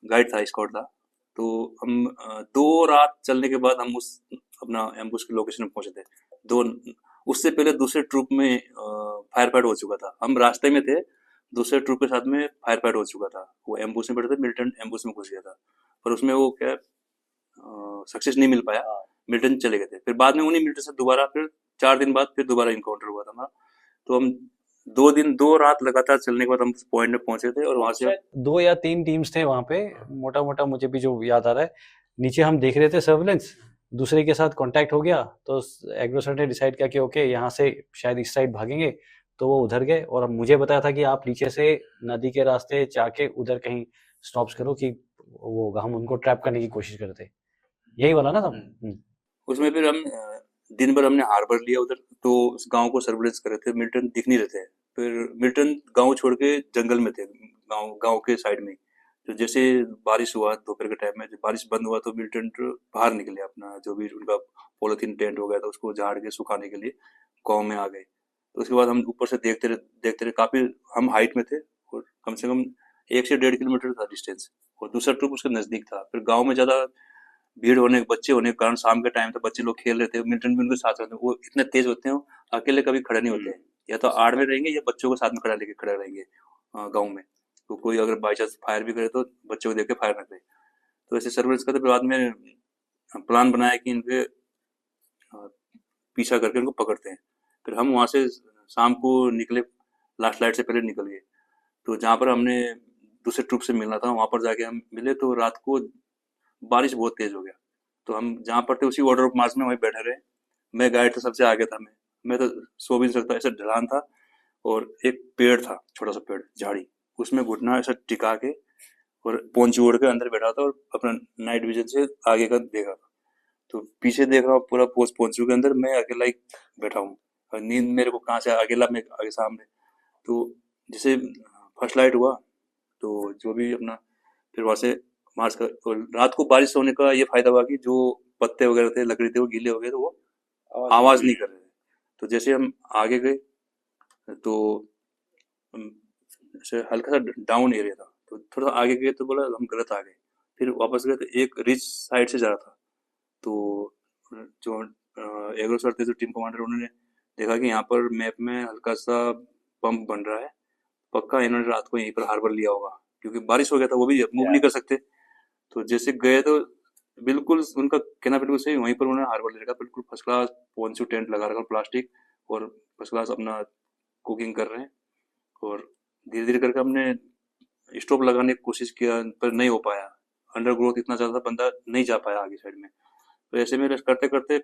गाइड था, स्कॉट था। तो हम 2 रात चलने के बाद हम उस अपना एम्बुश की लोकेशन में पहुंचे थे। 2 उससे पहले दूसरे ट्रूप में फायर फाइट हो चुका था। हम रास्ते में थे, दूसरे ट्रूप के साथ में फायर फाइट हो चुका था। वो एम्बुश में बैठे थे, मिलिटेंट एम्बुश में घुस गया था। पर उसमें वो क्या सक्सेस नहीं मिल पाया, मिलिटेंट चले गए थे। फिर बाद में उन्हीं मिलिटेंट से दोबारा फिर 4 दिन बाद फिर दोबारा इनकाउंटर हुआ था हमारा। तो हम 2 रात लगातार चलने के बाद हम पॉइंट में पहुंचे थे और वहां से 2 या 3 टीम्स थे वहाँ पे, मोटा मोटा मुझे भी जो याद आ रहा है। नीचे हम देख रहे थे सर्विलेंस, दूसरे के साथ कांटेक्ट हो गया, तो एग्रोसर ने डिसाइड किया कि ओके यहाँ से शायद इस साइड भागेंगे, तो वो उधर गए। और मुझे बताया था कि आप नीचे से नदी के रास्ते जाके उधर कहीं स्टॉप्स करो, कि वो हम उनको ट्रैप करने की कोशिश करते। यही वाला ना तब। उसमें फिर हम दिन भर हमने हार्बर लिया उधर। तो उस गांव को सर्विलेंस कर रहे थे, मिलिटेंट दिख नहीं रहे थे। फिर मिलिटेंट गांव छोड़ के जंगल में थे, गांव के साइड में। तो जैसे बारिश हुआ दोपहर के टाइम में, जब बारिश बंद हुआ तो मिलिटेंट बाहर निकले, अपना जो भी उनका पॉलिथीन टेंट हो गया था उसको झाड़ के सुखाने के लिए गाँव में आ गए। तो उसके बाद हम ऊपर से देखते रहे। काफी हम हाइट में थे और कम से कम 1 से 1.5 किलोमीटर था डिस्टेंस, और दूसरा ट्रुप उसके नजदीक था। फिर गाँव में ज्यादा भीड़ होने, बच्चे होने के कारण शाम के टाइम था, बच्चे लोग खेल रहे थे, मिलिटेंट भी उनके साथ रहते। वो इतने तेज होते हैं, अकेले कभी खड़े नहीं होते, या तो आड़ में रहेंगे या बच्चों को साथ में खड़ा रहेंगे गाँव में। तो कोई अगर बाई चांस फायर भी करे तो बच्चों को देख के फायर न करे। तो ऐसे सर्विलेंस करते। फिर बाद में प्लान बनाया कि इनके पीछा करके उनको पकड़ते हैं। फिर हम वहां से शाम को निकले, लास्ट लाइट से पहले निकल गए। तो जहाँ पर हमने दूसरे ट्रुप से मिलना था वहां पर जाके हम मिले, तो रात को बारिश बहुत तेज हो गया। तो हम जहाँ पर थे उसी ऑर्डर ऑफ मार्च में वहीं बैठे रहे। मैं गाइड था, सबसे आगे था। मैं तो सो भी नहीं सकता, ऐसा ढलान था। और एक पेड़ था, छोटा सा पेड़, झाड़ी, उसमें घुटना ऐसा टिका के और पोंची ओढ़ के अंदर बैठा था और अपना नाइट विजन से आगे का देख रहा था। तो पीछे देख रहा हूँ पूरा पोंचू के अंदर मैं अकेला ही बैठा हूँ, और नींद मेरे को कहाँ से, अकेला मैं आगे सामने। तो जैसे फर्स्ट लाइट हुआ तो जो भी अपना फिर वहां से मार्च कर। और रात को बारिश होने का ये फायदा हुआ कि जो पत्ते वगैरह थे, लकड़ी थे, वो गीले हो गए तो वो आवाज नहीं कर रहे थे। तो जैसे हम आगे गए तो जैसे हल्का सा डाउन एरिया था, तो थोड़ा आगे गए तो बोला हम गलत आ गए। फिर वापस गए तो एक रिच साइड से जा रहा था। तो जो एग्रो सर थे, जो टीम कमांडर, उन्होंने देखा कि यहाँ पर मैप में हल्का सा पंप बन रहा है, पक्का इन्होंने रात को यहीं पर हार्बर लिया होगा, क्योंकि बारिश हो गया था, वो भी मूव नहीं कर सकते। तो जैसे गए तो बिल्कुल उनका कहना बिल्कुल सही, वहीं पर उन्होंने हार्बर ले रखा, बिल्कुल फर्स्ट क्लास पोंचू टेंट लगा रखा प्लास्टिक, और फर्स्ट क्लास अपना कुकिंग कर रहे हैं। और धीरे धीरे करके हमने स्टोव लगाने की कोशिश किया, पर नहीं हो पाया। अंडर ग्रोथ इतना ज्यादा, बंदा नहीं जा पाया आगे साइड में। तो ऐसे में रेस्ट करते करते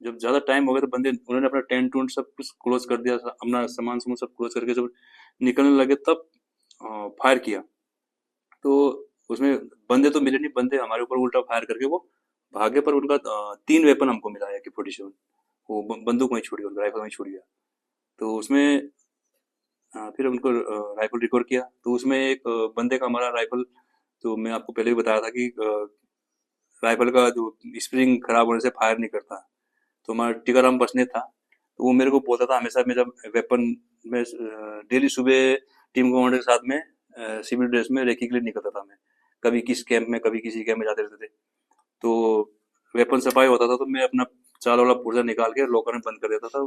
जब ज्यादा टाइम हो गया तो बंदे, उन्होंने अपना टेंट टूंट सब कुछ क्लोज कर दिया, अपना सामान सुमान सब क्लोज करके जब निकलने लगे तब फायर किया। तो उसमें बंदे तो मिले नहीं, बंदे हमारे ऊपर उल्टा फायर करके वो भागे। पर उनका 3 वेपन हमको मिला है, AK-47, वो बंदूक वहीं छूट गया, उनका राइफल वहीं छूट गया। तो उसमें फिर उनको राइफल रिकवर किया। तो उसमें एक बंदे का हमारा राइफल, तो मैं आपको पहले भी बताया था कि राइफल का जो स्प्रिंग खराब होने से फायर नहीं करता। तो हमारा टीकाराम बसने था, तो वो मेरे को बोलता था हमेशा, मैं जब वेपन में डेली सुबह टीम कमांडर के साथ में सिविल ड्रेस में रेकी के लिए निकलता था। मैं कभी किस कैंप में, कभी किसी कैंप में जाते रहते थे। तो वेपन सफाई होता था तो मैं अपना चाल वाला पुर्जा निकाल के लॉकर में बंद कर देता था।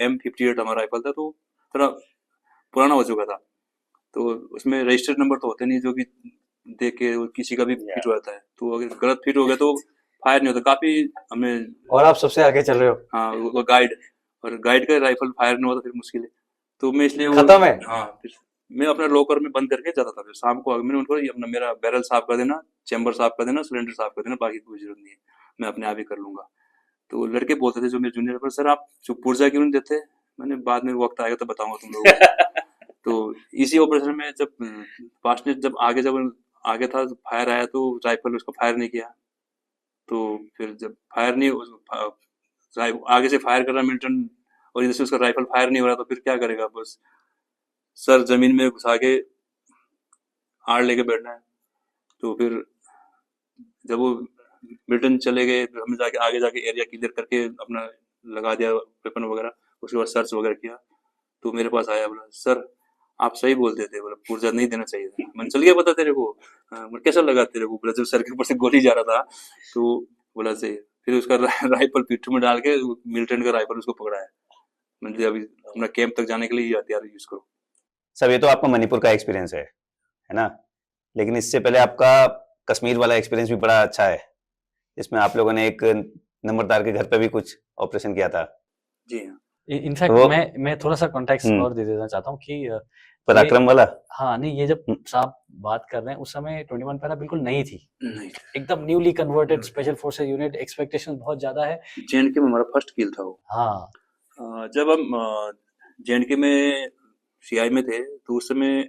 M58 हमारा राइफल था, तो थोड़ा पुराना हो चुका था। तो उसमें रजिस्टर्ड नंबर तो होते नहीं, जो कि देख के किसी का भी फिट हो जाता है। तो अगर गलत फिट हो गया तो फायर नहीं होता। काफी हमने, और आप सबसे आगे चल रहे हो। हाँ, वो गाइड, और गाइड का राइफल फायर नहीं होता फिर मुश्किल है। तो मैं इसलिए खत्म है। हाँ, फिर मैं अपना लॉकर में बंद करके जाता था। फिर शाम को मैंने उनको, ये अपना मेरा बैरल साफ कर देना, चैम्बर साफ कर देना, सिलेंडर साफ कर देना, बाकी कोई जरूरत नहीं है, मैं अपने आप ही कर लूंगा। तो लड़के बोलते थे जो मेरे जूनियर, पर सर आप जो पुर्जा क्यों नहीं देते? मैंने बाद में वक्त आएगा तो बताऊंगा तुम लोगों को। तो इसी ऑपरेशन में जब पास्ट ने जब आगे था, फायर आया तो राइफल उसको फायर नहीं किया। तो फिर जब फायर नहीं, आगे से फायर कर रहा मिलिटेंट, और इधर से उसका राइफल फायर नहीं हो रहा, तो फिर क्या करेगा? बस सर जमीन में घुसा के आड़ लेके बैठना है। तो फिर जब वो मिलिटेंट चले गए, फिर हमने आगे जाके एरिया क्लियर करके अपना लगा दिया वेपन वगैरह, उसके बाद सर्च वगैरह किया। तो मेरे पास आया, बोला सर आप सही बोलते थे, बोला पुर्जा नहीं देना चाहिए था। मैंने चल गया पता तेरे को, बोला कैसा लगा तेरे को, बोला जब सर के ऊपर से गोली जा रहा था तो बोला सही। फिर उसका राइफल पिट्ठू में डाल के मिलिटेंट का राइफल उसको पकड़ाया। मैंने अभी अपना कैंप तक जाने के लिए ये हथियार यूज करो। सब ये तो आपका मणिपुर का एक्सपीरियंस है ना, लेकिन इससे पहले आपका कश्मीर वाला एक्सपीरियंस भी बड़ा अच्छा है, इसमें आप लोगों ने एक नंबरदार के घर पे भी कुछ ऑपरेशन किया था। जी हाँ। इनफैक्ट वो- मैं थोड़ा सा कॉन्टेक्स्ट हम्म। और दे देना चाहता हूँ कि पराक्रम वाला। हाँ नहीं, ये जब हम्म। साहब बात कर रहे हैं उस समय 21 पैरा बिल्कुल नई थी, नहीं, एकदम newly converted special forces unit, expectation बहुत ज्यादा है। जे.एन.के में हमारा फर्स्ट किल था वो। हाँ जब हम जे.एन.के में सीआई में थे तो उस समय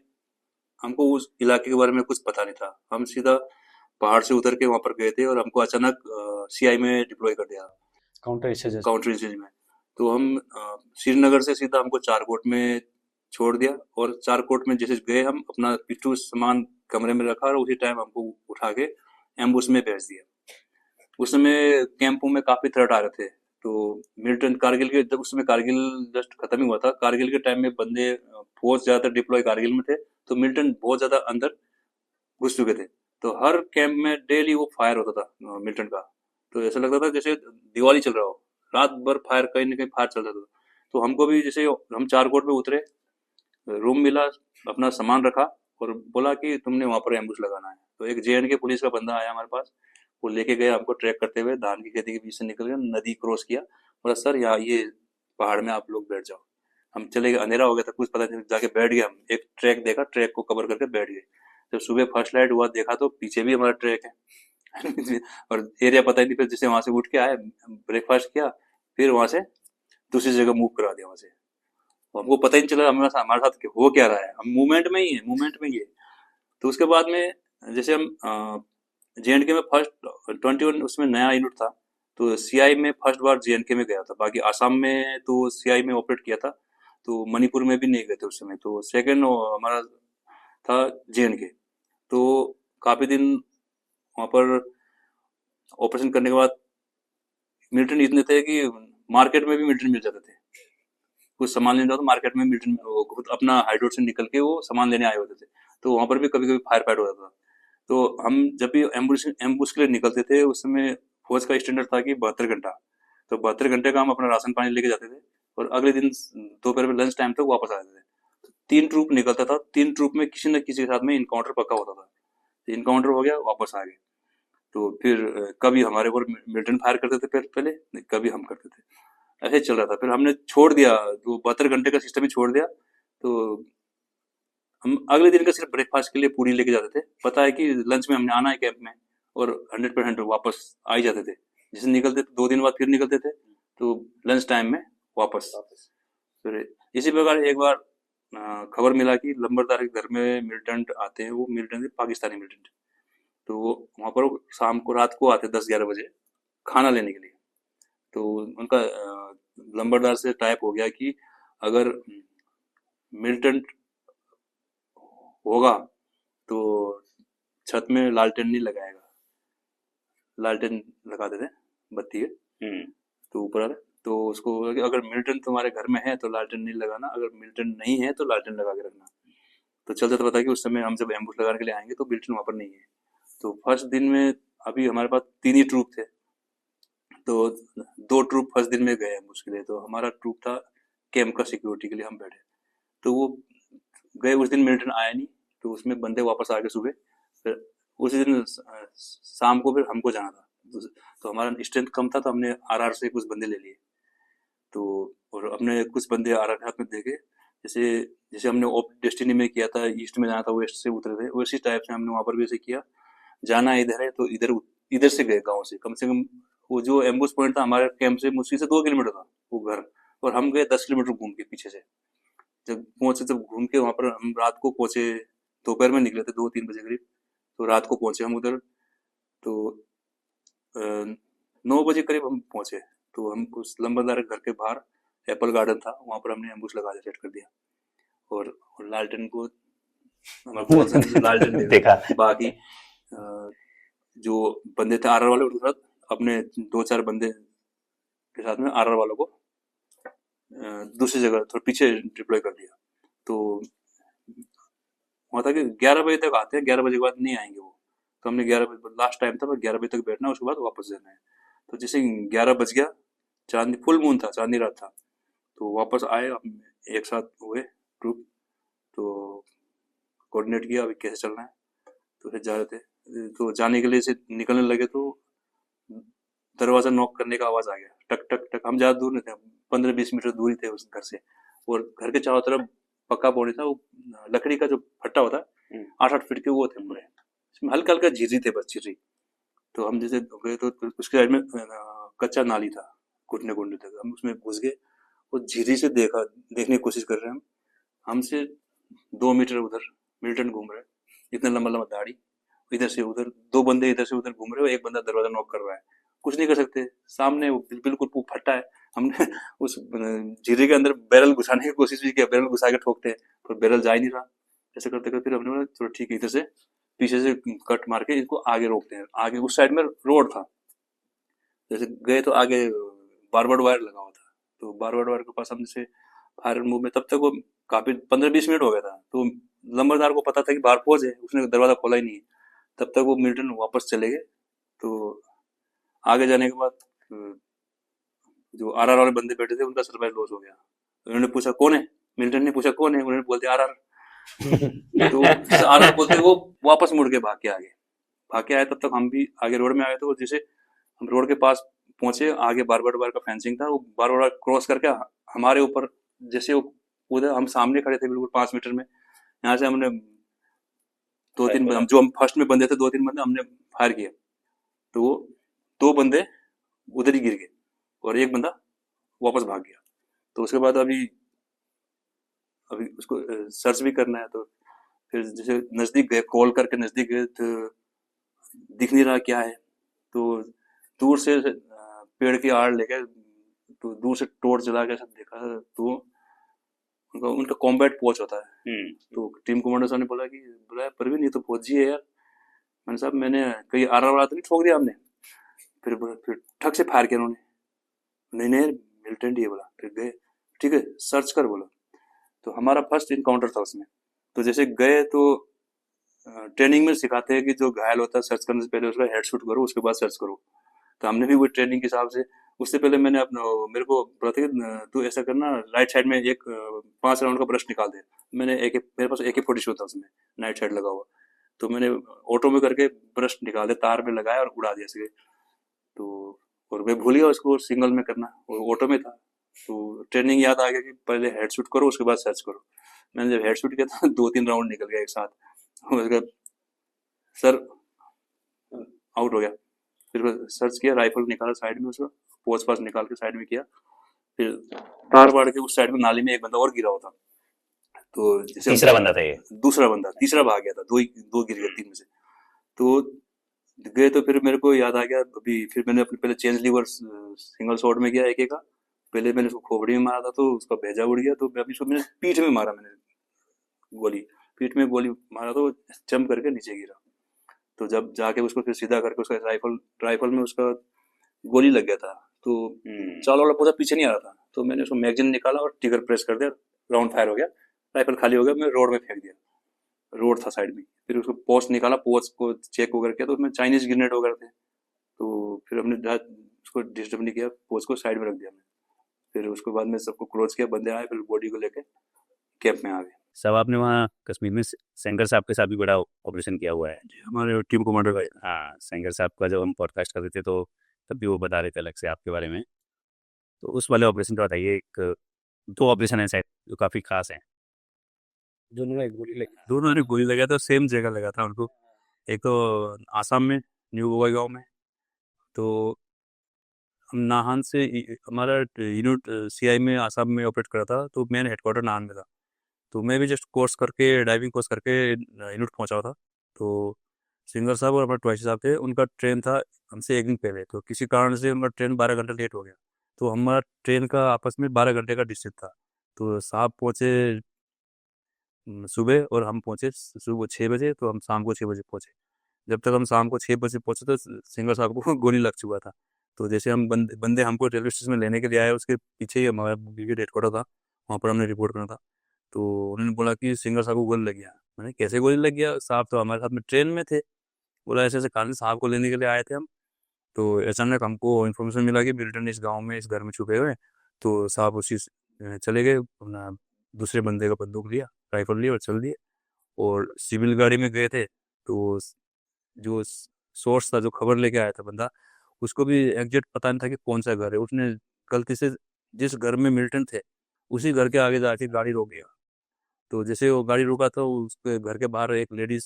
हमको उस इलाके के बारे में कुछ पता नहीं था। हम सीधा पहाड़ से उतर के वहां पर गए थे और हमको अचानक सीआई में डिप्लॉय कर दिया, काउंटर इंसर्जेंसी। काउंटर इंसर्जेंसी में। तो हम श्रीनगर से सीधा हमको चारकोट में छोड़ दिया और चारकोट में जैसे गए हम अपना पिट्ठू सामान कमरे में रखा और उसी टाइम हमको उठा के एम्बुश में भेज दिया। उस समय कैंपों में काफी थ्रेट आ रहे थे। तो मिलिटेंट कारगिल के, जब उस समय कारगिल जस्ट खत्म ही हुआ था, कारगिल के टाइम में बंदे फोर्स ज्यादातर डिप्लॉय कारगिल में थे, तो मिलिटेंट बहुत ज्यादा अंदर घुस चुके थे। तो हर कैंप में डेली वो फायर होता था मिलिटेंट का। तो ऐसा लगता था जैसे दिवाली चल रहा हो, रात भर फायर, कहीं ना कहीं फायर चलता था। तो हमको भी जैसे हम चारकोट में उतरे, रूम मिला, अपना सामान रखा और बोला कि तुमने वहां पर एम्बुश लगाना है। तो एक जे.एन.के पुलिस का बंदा आया हमारे पास, वो लेके गया हमको ट्रैक करते हुए धान की खेती के बीच से निकल गया, नदी क्रॉस किया, बोला सर यहाँ ये पहाड़ में आप लोग बैठ जाओ। हम चले गए, अंधेरा हो गया था, कुछ पता नहीं, जाके बैठ गए। हम एक ट्रैक देखा, ट्रैक को कवर करके बैठ गए। जब सुबह फर्स्ट लाइट हुआ देखा तो पीछे भी हमारा ट्रैक है और एरिया पता ही नहीं। फिर जैसे वहां से उठ के आए, ब्रेकफास्ट किया, फिर वहां से दूसरी जगह मूव करा दिया वहां से। हमको पता ही नहीं चला हमारे साथ हो क्या रहा है, हम मूवमेंट में ही है, मूवमेंट में ही है। तो उसके बाद में जैसे हम जे.एन.के में फर्स्ट 21 उसमें नया यूनिट था, तो सीआई में फर्स्ट बार जे.एन.के में गया था। बाकी आसाम में तो सीआई में ऑपरेट किया था, तो मणिपुर में भी नहीं गए थे उस समय। तो सेकंड हमारा था जे.एन.के। तो काफी दिन वहां पर ऑपरेशन करने के बाद मिलिटेंट इतने थे कि मार्केट में भी मिलिटेंट मिल जाते थे। कुछ सामान लेने जाओ तो मार्केट में मिलिटेंट खुद अपना हाइडोर से निकल के वो सामान लेने आए होते थे। तो वहां पर भी कभी कभी फायर फाइट होता था। तो हम जब भी एम्बुश के लिए निकलते थे, उस समय फौज का स्टैंडर्ड था कि 72 घंटा। तो 72 घंटे का हम अपना राशन पानी लेके जाते थे और अगले दिन दोपहर में लंच टाइम तक वापस आ जाते थे। तो 3 ट्रूप निकलता था, 3 ट्रूप में किसी न किसी के साथ में इनकाउंटर पक्का होता था। इनकाउंटर हो गया, वापस आ गए। तो फिर कभी हमारे ऊपर मिलिटेंट फायर करते थे पहले, कभी हम करते थे, ऐसे चल रहा था। फिर हमने छोड़ दिया, तो 72 घंटे का सिस्टम ही छोड़ दिया। तो हम अगले दिन का सिर्फ ब्रेकफास्ट के लिए पूरी लेके जाते थे। पता है कि लंच में हमने आना है कैंप में, और 100% वापस आ ही जाते थे। जैसे निकलते थे 2 दिन बाद फिर निकलते थे, तो लंच टाइम में वापस। फिर इसी प्रकार एक बार खबर मिला कि लंबरदार के घर में मिलिटेंट आते हैं। वो मिलिटेंट पाकिस्तानी मिलिटेंट। तो वो वहाँ पर शाम को, रात को आते 10-11 बजे खाना लेने के लिए। तो उनका लंबरदार से टाइप हो गया कि अगर मिलिटेंट होगा तो छत में लालटेन नहीं लगाएगा। लालटेन लगा देते बत्ती है तो ऊपर, तो उसको अगर मिलिटेंट तुम्हारे घर में है तो लालटेन नहीं लगाना, अगर मिलिटेंट नहीं है तो लालटेन लगा के रखना। तो चलते तो पता कि उस समय हम जब एम्बुश लगाने के लिए आएंगे तो मिलिटेंट वहां पर नहीं है। तो फर्स्ट दिन में अभी हमारे पास 3 ही ट्रूप थे, तो 2 ट्रूप फर्स्ट दिन में गए एम्बुश के लिए। तो हमारा ट्रूप था कैंप का सिक्योरिटी के लिए, हम बैठे। तो वो गए, उस दिन मिलिटेंट आया नहीं, तो उसमें बंदे वापस आ गए सुबह। फिर उसी दिन शाम को फिर हमको जाना था। तो हमारा स्ट्रेंथ कम था, तो हमने आरआर से कुछ बंदे ले लिए। तो और अपने कुछ बंदे आरआर के हाथ में देके, जैसे जैसे हमने डेस्टिनी में किया था, ईस्ट में जाना था, वेस्ट से उतरे थे, वैसी टाइप से हमने वहां पर भी ऐसे किया। जाना इधर है तो इधर से गए गाँव से। कम वो जो एम्बुश पॉइंट था हमारे कैंप से मुश्किल से 2 किलोमीटर था वो घर, और हम गए 10 किलोमीटर घूम के पीछे से। जब पहुंचे, जब घूम के वहां पर हम रात को पहुंचे, दोपहर में निकले थे 2-3 बजे करीब। तो रात को पहुंचे हम उधर, तो 9 बजे करीब हम पहुंचे। तो हम उस लंबरदार घर के बाहर एप्पल गार्डन था, वहां पर हमने एम्बुश लगा सेट कर दिया। और लालटेन को लालटेन देखा। बाकी जो बंदे थे आरआर वाले, उनके साथ अपने 2-4 बंदे के साथ में आरआर वालों को दूसरी जगह थोड़ा पीछे डिप्लॉय कर दिया। तो वहाँ था कि 11 बजे तक आते हैं, 11 बजे के बाद नहीं आएंगे वो। तो हमने 11 बजे लास्ट टाइम था, 11 बजे तक बैठना है, उसके बाद वापस जाना है। तो जैसे 11 बज गया, चांदनी फुल मून था, चांदनी रात था, तो वापस आए हम एक साथ हुए ग्रुप। तो कोऑर्डिनेट किया अभी कैसे चलना है, तो फिर जा रहे थे। तो जाने के लिए से निकलने लगे तो दरवाजा नॉक करने का आवाज आ गया, टक टक टक। हम ज्यादा दूर नहीं थे, 15-20 मीटर दूर ही थे उस घर से, और घर के चारों तरफ पक्का पौड़ी था, वो लकड़ी का जो फट्टा होता है 8-8 फीट के वो थे पूरे, इसमें हल्का हल्का झिर्री थे, बस झिर्री। तो हम जैसे गए तो उसके साइड में कच्चा नाली था, घुटने घुटने तक, हम उसमें घुस गए और झिर्री से देखने की कोशिश कर रहे हैं हम। हमसे 2 मीटर उधर मिलिटेंट घूम रहे हैं, इतना लंबा लंबा दाढ़ी, इधर से उधर 2 बंदे इधर से उधर घूम रहे हो, एक बंदा दरवाजा नॉक कर रहा है, कुछ नहीं कर सकते। सामने वो बिल्कुल वो फट्टा है। हमने उस झिर्री के अंदर बैरल घुसाने की कोशिश भी किया, बैरल घुसा के ठोकते हैं, पर बैरल जा ही नहीं रहा। ऐसे करते करते फिर हमने बोला चलो ठीक है, इधर से पीछे से कट मार के इसको आगे रोकते हैं। आगे उस साइड में रोड था, जैसे गए तो आगे बारबर्ड वायर लगा हुआ था, तो बारबर्ड वायर के पास हम जैसे फायर मूव में, तब तक वो काफी 15-20 मिनट हो गया था। तो लंबरदार को पता था कि बाहर पहुंचे, उसने दरवाजा खोला ही नहीं। तब तक वो मिलिटेंट वापस चले गए। तो आगे जाने के बाद जो आरआर वाले बंदे बैठे थे उनका सरप्राइज लॉस हो गया। उन्होंने पूछा कौन है, मिलिटेंट ने पूछा कौन है, उन्होंने बोलते आरआर। तो आरआर बोलते वो वापस मुड़ के भाग के आए। तब तक हम भी आगे रोड में आए थे, और जैसे हम रोड के पास पहुंचे, आगे बारबर्ड वायर का फेंसिंग था, वो बारबर्ड वायर क्रॉस करके हमारे ऊपर, जैसे वो उधर हम सामने खड़े थे बिल्कुल 5 मीटर में, यहाँ से हमने 2-3 हम फर्स्ट में बंदे थे, 2-3 बंदे हमने फायर किया, तो वो 2 बंदे उधर ही गिर गए और एक बंदा वापस भाग गया। तो उसके बाद अभी उसको सर्च भी करना है, तो फिर जैसे नजदीक गए, कॉल करके नजदीक गए, तो दिख नहीं रहा क्या है। तो दूर से पेड़ की आड़ लेके, तो दूर से टॉर्च जला के सब देखा, तो उनका कॉम्बैट पोच होता है। तो टीम कमांडर साहब ने बोला परवीन ये तो फौजी है यार। मैंने साहब मैंने कहीं आरआर वाला तो नहीं ठोक दिया हमने। फिर ठक से फायर किया उन्होंने, नहीं मिलिटेंट ही है बोला। फिर गए, ठीक है सर्च कर बोला। तो हमारा फर्स्ट इनकाउंटर था उसमें। तो जैसे गए तो ट्रेनिंग में सिखाते हैं कि जो घायल होता है सर्च करने से पहले उसका हेड शूट करो, उसके बाद सर्च करो। तो हमने भी वो ट्रेनिंग के हिसाब से, उससे पहले मैंने अपना, मेरे को बोला था कि तू ऐसा करना, राइट साइड में एक 5 राउंड का ब्रश निकाल दे। मेरे पास AK-47 था, उसमें नाइट साइड लगा हुआ। तो मैंने ऑटो में करके ब्रश निकाल दिया, तार में लगाया और उड़ा दिया सीधे। तो और मैं भूल गया उसको सिंगल में करना, और ऑटो में था। तो ट्रेनिंग याद आ गया कि पहले हेड शूट करो, उसके बाद सर्च करो। मैंने जब हेड शूट किया था 2-3 राउंड निकल गया एक साथ। उसके बाद सर आउट हो गया। फिर सर्च किया, राइफल निकाला साइड में, उसका पोस्ट पास निकाल के साइड में किया। फिर तार बाड़ के उस साइड में नाली में एक बंदा और गिरा हुआ था। तो जैसे तीसरा बंदा था ये? दूसरा बंदा, तीसरा भाग गया था, दो गिर गए 3 में से। तो गए तो फिर मेरे को याद आ गया अभी, फिर मैंने अपने पहले चेंज लीवर सिंगल शॉट में किया AK का। पहले मैंने उसको खोपड़ी में मारा था, तो उसका भेजा उड़ गया। तो अभी उसको मैंने पीठ में मारा, मैंने पीठ में गोली मारा, तो जंप करके नीचे गिरा। तो जब जाके उसको फिर सीधा करके उसका राइफल में उसका गोली लग गया था। तो चाल वाला पूरा पीछे नहीं आ रहा था। तो मैंने उसको मैगजीन निकाला और ट्रिगर प्रेस कर दिया, राउंड फायर हो गया, राइफल खाली हो गया। मैं रोड में फेंक दिया, रोड था साइड में। फिर उसको पोस्ट निकाला, पोस्ट को चेक वगैरह किया, तो उसमें चाइनीज ग्रेनेड वगैरह थे। तो फिर हमने उसको डिस्टर्ब नहीं किया, पोस्ट को साइड में रख दिया। फिर उसके बाद में सबको क्लोज किया, बंदे आए, फिर बॉडी को लेके कैंप में आ गए। सब आपने वहाँ कश्मीर में सेंगर साहब के साथ भी बड़ा ऑपरेशन किया हुआ है। हमारे टीम कमांडर भाई, हाँ, सेंगर साहब का जब हम पॉडकास्ट कर रहे थे तो तब भी वो बता रहे थे अलग से आपके बारे में। तो उस वाले ऑपरेशन का बताइए। 2 ऑपरेशन है शायद जो काफ़ी खास हैं। दोनों ने गोली लगी। दोनों ने गोली लगा था, सेम जगह लगा था उनको। एक तो आसाम में, न्यू गोवा गाँव में। तो हम नाहन से हमारा यूनिट CI में आसाम में ऑपरेट कर रहा था, तो मेन हेडक्वार्टर नाहन में था। तो मैं भी जस्ट कोर्स करके, डाइविंग कोर्स करके यूनिट पहुंचा हुआ था। तो सिंगर साहब और हमारे ट्वाइसी साहब थे, उनका ट्रेन था हमसे 1 दिन पहले। तो किसी कारण से उनका ट्रेन 12 घंटे लेट हो गया। तो हमारा ट्रेन का आपस में 12 घंटे का डिस्टेंस था। तो साहब पहुँचे सुबह, और हम पहुँचे सुबह 6 बजे। तो हम शाम को 6 बजे पहुँचे। जब तक हम शाम को 6 बजे पहुँचे तो सिंगर साहब को गोली लग चुका था। तो जैसे हम बंदे हमको रेलवे स्टेशन में लेने के लिए आए, उसके पीछे ही हमारा ब्रिगेड हेडक्वार्टर था, वहाँ पर हमने रिपोर्ट करना था। तो उन्होंने बोला कि सिंगर साहब को गोली लग गया। मैंने कैसे गोली लग गया, साहब तो हमारे साथ में ट्रेन में थे। बोला ऐसे ऐसे कारण साहब को लेने के लिए आए थे हम, तो अचानक हमको इन्फॉर्मेशन मिला कि मिलिटेंट इस गांव में इस घर में छुपे हुए हैं। तो साहब उसी चले गए, अपना दूसरे बंदे का बंदूक लिया, राइफल लिया और चल दिए। और सिविल गाड़ी में गए थे, तो जो सोर्स था, जो खबर लेके आया था बंदा, उसको भी एग्जैक्ट पता नहीं था कि कौन सा घर है। उसने गलती से जिस घर में मिलिटेंट थे उसी घर के आगे जाके गाड़ी रोक गया। तो जैसे वो गाड़ी रुका तो उसके घर के बाहर एक लेडीज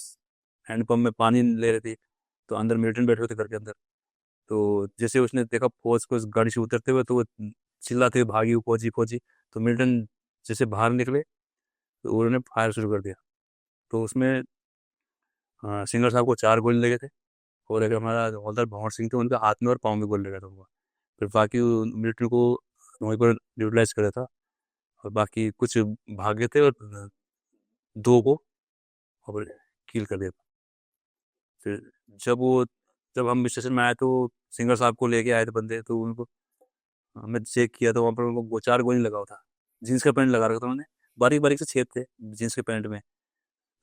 हैंडपम्प में पानी ले रही थी, तो अंदर मिलिटेंट बैठे हुए थे घर के अंदर। तो जैसे उसने देखा फौज को उस गाड़ी से उतरते हुए, तो वो चिल्लाते हुए भागी, फौजी फौजी। तो मिलिटेंट जैसे बाहर निकले तो उन्होंने फायर शुरू कर दिया। तो उसमें सिंगर साहब को 4 गोली लगे थे, और एक हमारा हवलदार भंवर सिंह थे, उनके हाथ में और पाँव में गोली लगा था उनको। फिर बाकी मिलिट्री को वहीं पर न्यूट्रलाइज करा था, और बाकी कुछ भागे थे, और 2 को और किल कर दिया था। फिर जब हम स्टेशन में आए तो सिंगर साहब को लेके आए थे बंदे, तो उनको हमने चेक किया तो वहाँ पर उनको 4 गोली लगा हुआ था। जीन्स का पैंट लगा रखा था उन्होंने, बारीक बारीक से छेद थे जीन्स के पैंट में,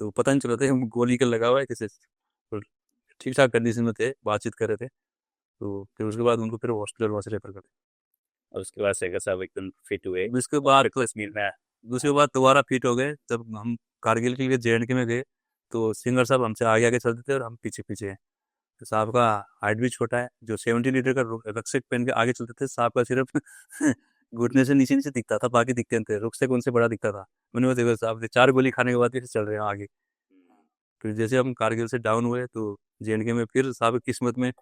तो पता नहीं चल रहा था कि गोली का लगा हुआ है किसे। तो ठीक ठाक कंडीशन में थे, बातचीत कर रहे थे। तो फिर उसके बाद उनको फिर हॉस्पिटल वहाँ से रेफर कर दिया। और उसके बाद शेखर साहब एकदम फिट हुए, उसके बाद कश्मीर में आया। दूसरी बात दोबारा फिट हो गए जब हम कारगिल के लिए JNK में गए। तो सिंगर साहब हमसे आगे आगे चलते थे और हम पीछे पीछे हैं। तो साहब का हाइट भी छोटा है, जो 70 लीटर का रक्षक पहन के आगे चलते थे, साहब का सिर्फ घुटने से नीचे नीचे दिखता था, बाकी दिखते नहीं थे, रुकसेक उनसे बड़ा दिखता था। मैंने वो देखो साहब 4 गोली खाने के बाद कैसे चल रहे हैं आगे। फिर जैसे हम कारगिल से डाउन हुए तो JNK में फिर साहब की किस्मत में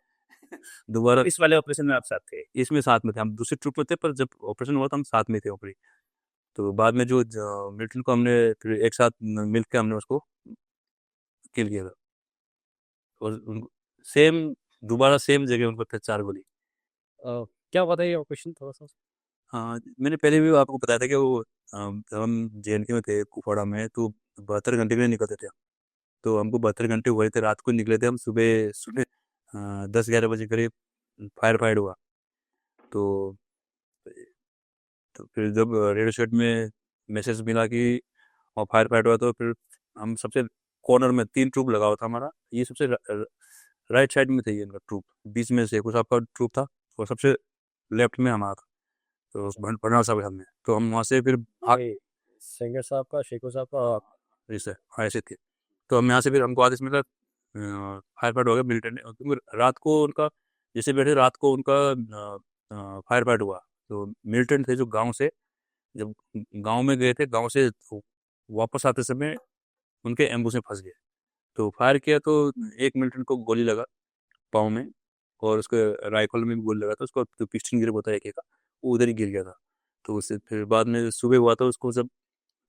दोबारा इस वाले ऑपरेशन में आप साथ थे? इसमें साथ में थे, हम दूसरी ट्रुप में थे, पर जब ऑपरेशन हुआ तो हम साथ में थे ऑपरी। तो बाद में जो मिलिटेंट को हमने फिर एक साथ मिल के हमने उसको किल किया था, और सेम दोबारा सेम जगह उनको फिर 4 गोली। क्या हुआ था ये ऑपरेशन थोड़ा सा? हाँ, मैंने पहले भी आपको बताया था कि वो जब हम JNK में थे कुपवाड़ा में, तो 72 घंटे के लिए निकलते थे हम। तो हमको 72 घंटे हुए थे, रात को निकले थे हम, सुबह सुबह 10-11 बजे करीब फायर फाइट हुआ। तो फिर जब रेडियो सेट में मैसेज मिला कि और फायर फाइट हुआ, तो फिर हम सबसे कॉर्नर में 3 ट्रूप लगा हुआ था हमारा, ये सबसे राइट साइड में थे ये इनका ट्रूप, बीच में से कुछ आपका ट्रूप था, और सबसे लेफ्ट में हमारा था। तो भंडार साहब हमने, तो हम वहाँ से फिर ये सिंगर साहब का, शेखर साहब का ऐसे ऐसे थे। तो हम यहाँ से फिर हमको आदेश मिला, फायर फाइट हो गया मिलिटेंट ने, क्योंकि रात को उनका जैसे बैठे, रात को उनका फायर फाइट हुआ। तो मिलिटेंट थे जो गांव से, जब गांव में गए थे, गांव से वापस आते समय उनके एम्बुस में फंस गए। तो फायर किया तो एक मिलिटेंट को गोली लगा पाँव में, और उसके राइफल में भी गोली लगा था, उसको तो पिस्टन गिर होता है एक का, वो उधर ही गिर गया था। तो उससे फिर बाद में सुबह हुआ था, उसको जब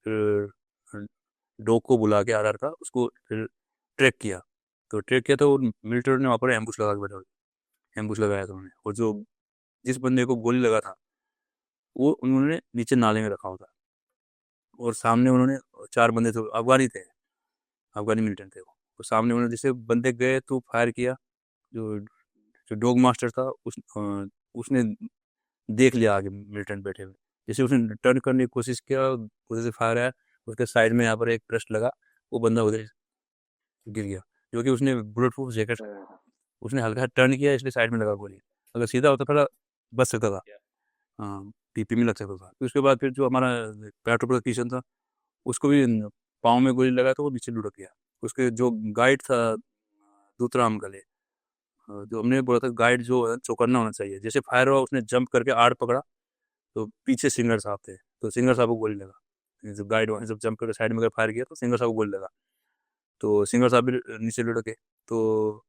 फिर डॉग को बुला के RR का उसको फिर ट्रैक किया। तो ट्रैक किया तो मिलिट्री ने वहाँ पर एम्बुश लगा के बैठा, एम्बुश लगाया था उन्होंने, और जो जिस बंदे को गोली लगा था वो उन्होंने नीचे नाले में रखा हुआ था, और सामने उन्होंने 4 बंदे थे, अफगानी थे, अफगानी मिलिटेंट थे वो। तो सामने उन्होंने जैसे बंदे गए तो फायर किया। जो जो डॉग मास्टर था उसने देख लिया आगे मिलिटेंट बैठे हुए, जैसे उसने टर्न करने की कोशिश किया, उधर से फायर आया, उसके साइड में यहाँ पर एक ब्रस्ट लगा, वो बंदा उधर गिर गया। जो कि उसने बुलेट प्रूफ जैकेट, उसने हल्का टर्न किया इसलिए साइड में लगा गोली, अगर सीधा होता थोड़ा बच सकता था, हाँ PP में लग सकता था। फिर उसके बाद फिर जो हमारा पेट्रोल स्टेशन था, उसको भी पाँव में गोली लगा तो वो नीचे लुढ़क गया। उसके जो गाइड था दूतराम गले, जो हमने बोला था गाइड जो है चौकन्ना होना चाहिए, जैसे फायर हुआ उसने जंप करके आड़ पकड़ा, तो पीछे सिंगर साहब थे, तो सिंगर साहब को गोली लगा। जब गाइड वहाँ जब जंप करके साइड में फायर किया तो सिंगर साहब को गोली लगा, तो सिंगर साहब भी नीचे लुढ़के। तो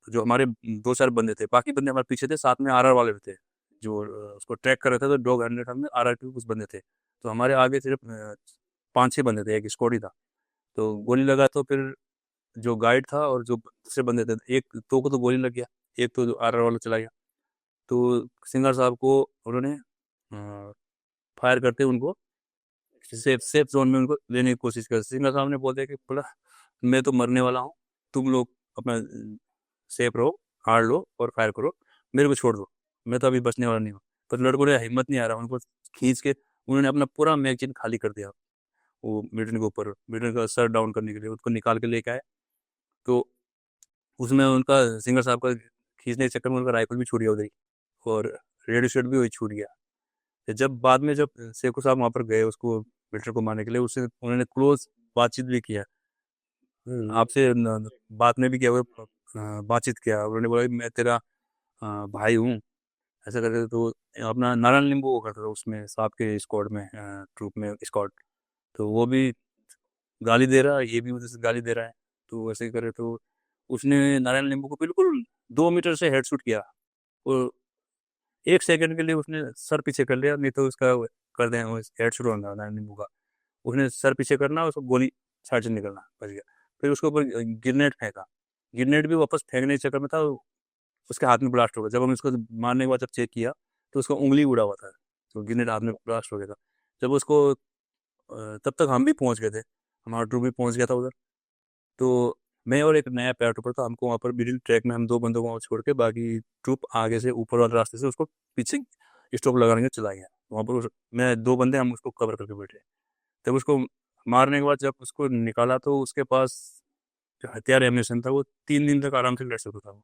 जो हमारे 2-4 बंदे थे, बाकी बंदे हमारे पीछे थे, साथ में RR वाले भी थे जो उसको ट्रैक कर रहे थे। तो डॉग 100 में RR के कुछ बंदे थे, तो हमारे आगे सिर्फ 5-6 बंदे थे, एक स्क्वाड ही था। तो गोली लगा तो फिर जो गाइड था और जो दूसरे बंदे थे, एक 2 को तो गोली लग गया, एक तो RR वाला चला गया। तो सिंगर साहब को उन्होंने फायर करते उनको सेफ जोन में उनको लेने की कोशिश कर। सिंगर साहब ने बोल दिया कि बोला मैं तो मरने वाला हूँ, तुम लोग अपना सेफ रहो, हार लो और फायर करो, मेरे को छोड़ दो, मैं तो अभी बचने वाला नहीं हूँ। पर लड़कों ने हिम्मत नहीं आ रहा, उनको खींच के उन्होंने अपना पूरा मैगजीन खाली कर दिया। वो मिलिट्री के ऊपर, मिलिट्री का सर डाउन करने के लिए उसको निकाल के लेके आए। तो उसमें उनका सिंगर साहब का खींचने के चक्कर में उनका राइफल भी छूट गया उधर ही, और रेडियो सेट भी वही छूट गया। तो जब बाद में जब शेखू साहब वहाँ पर गए उसको मिलिट्री को मारने के लिए, उससे उन्होंने क्लोज बातचीत भी किया, आपसे बात में भी किया हुआ, बातचीत किया। उन्होंने बोला कि मैं तेरा भाई हूँ, ऐसा करके। तो अपना नारायण लिंबू वो करता था उसमें साहब के स्क्वाड में, ट्रूप में स्क्वाड। तो वो भी गाली दे रहा है, ये भी उधर से गाली दे रहा है। तो वैसे ही करे तो उसने नारायण लिंबू को बिल्कुल 2 मीटर से हेड शूट किया, और 1 सेकंड के लिए उसने सर पीछे कर लिया, नहीं तो उसका कर दें हेड शूट होगा नारायण लिंबू का। उसने सर पीछे करना, उसको गोली साइड से निकलना, बच गया। फिर उसके ऊपर ग्रेनेड फेंका, ग्रेनेड भी वापस फेंकने के चक्कर में था, उसके हाथ में ब्लास्ट हो गया। जब हम उसको मारने के बाद जब चेक किया तो उसका उंगली उड़ा हुआ था, तो ग्रेनेड हाथ में ब्लास्ट हो गया था। जब उसको तब तक हम भी पहुंच गए थे, हमारा ट्रूप भी पहुंच गया था उधर। तो मैं और एक नया पैराट्रूपर था, हमको वहाँ पर मिडिल ट्रैक में हम 2 बंदों को वहाँ छोड़ के बाकी ट्रूप आगे से ऊपर वाले रास्ते से उसको पीछे स्टॉप लगाने के चला गया। वहाँ पर मैं 2 बंदे हम उसको कवर करके बैठे। जब उसको मारने के बाद जब उसको निकाला तो उसके पास जो हथियार एम्यूनेशन था वो 3 दिन तक आराम से लड़ सकता था।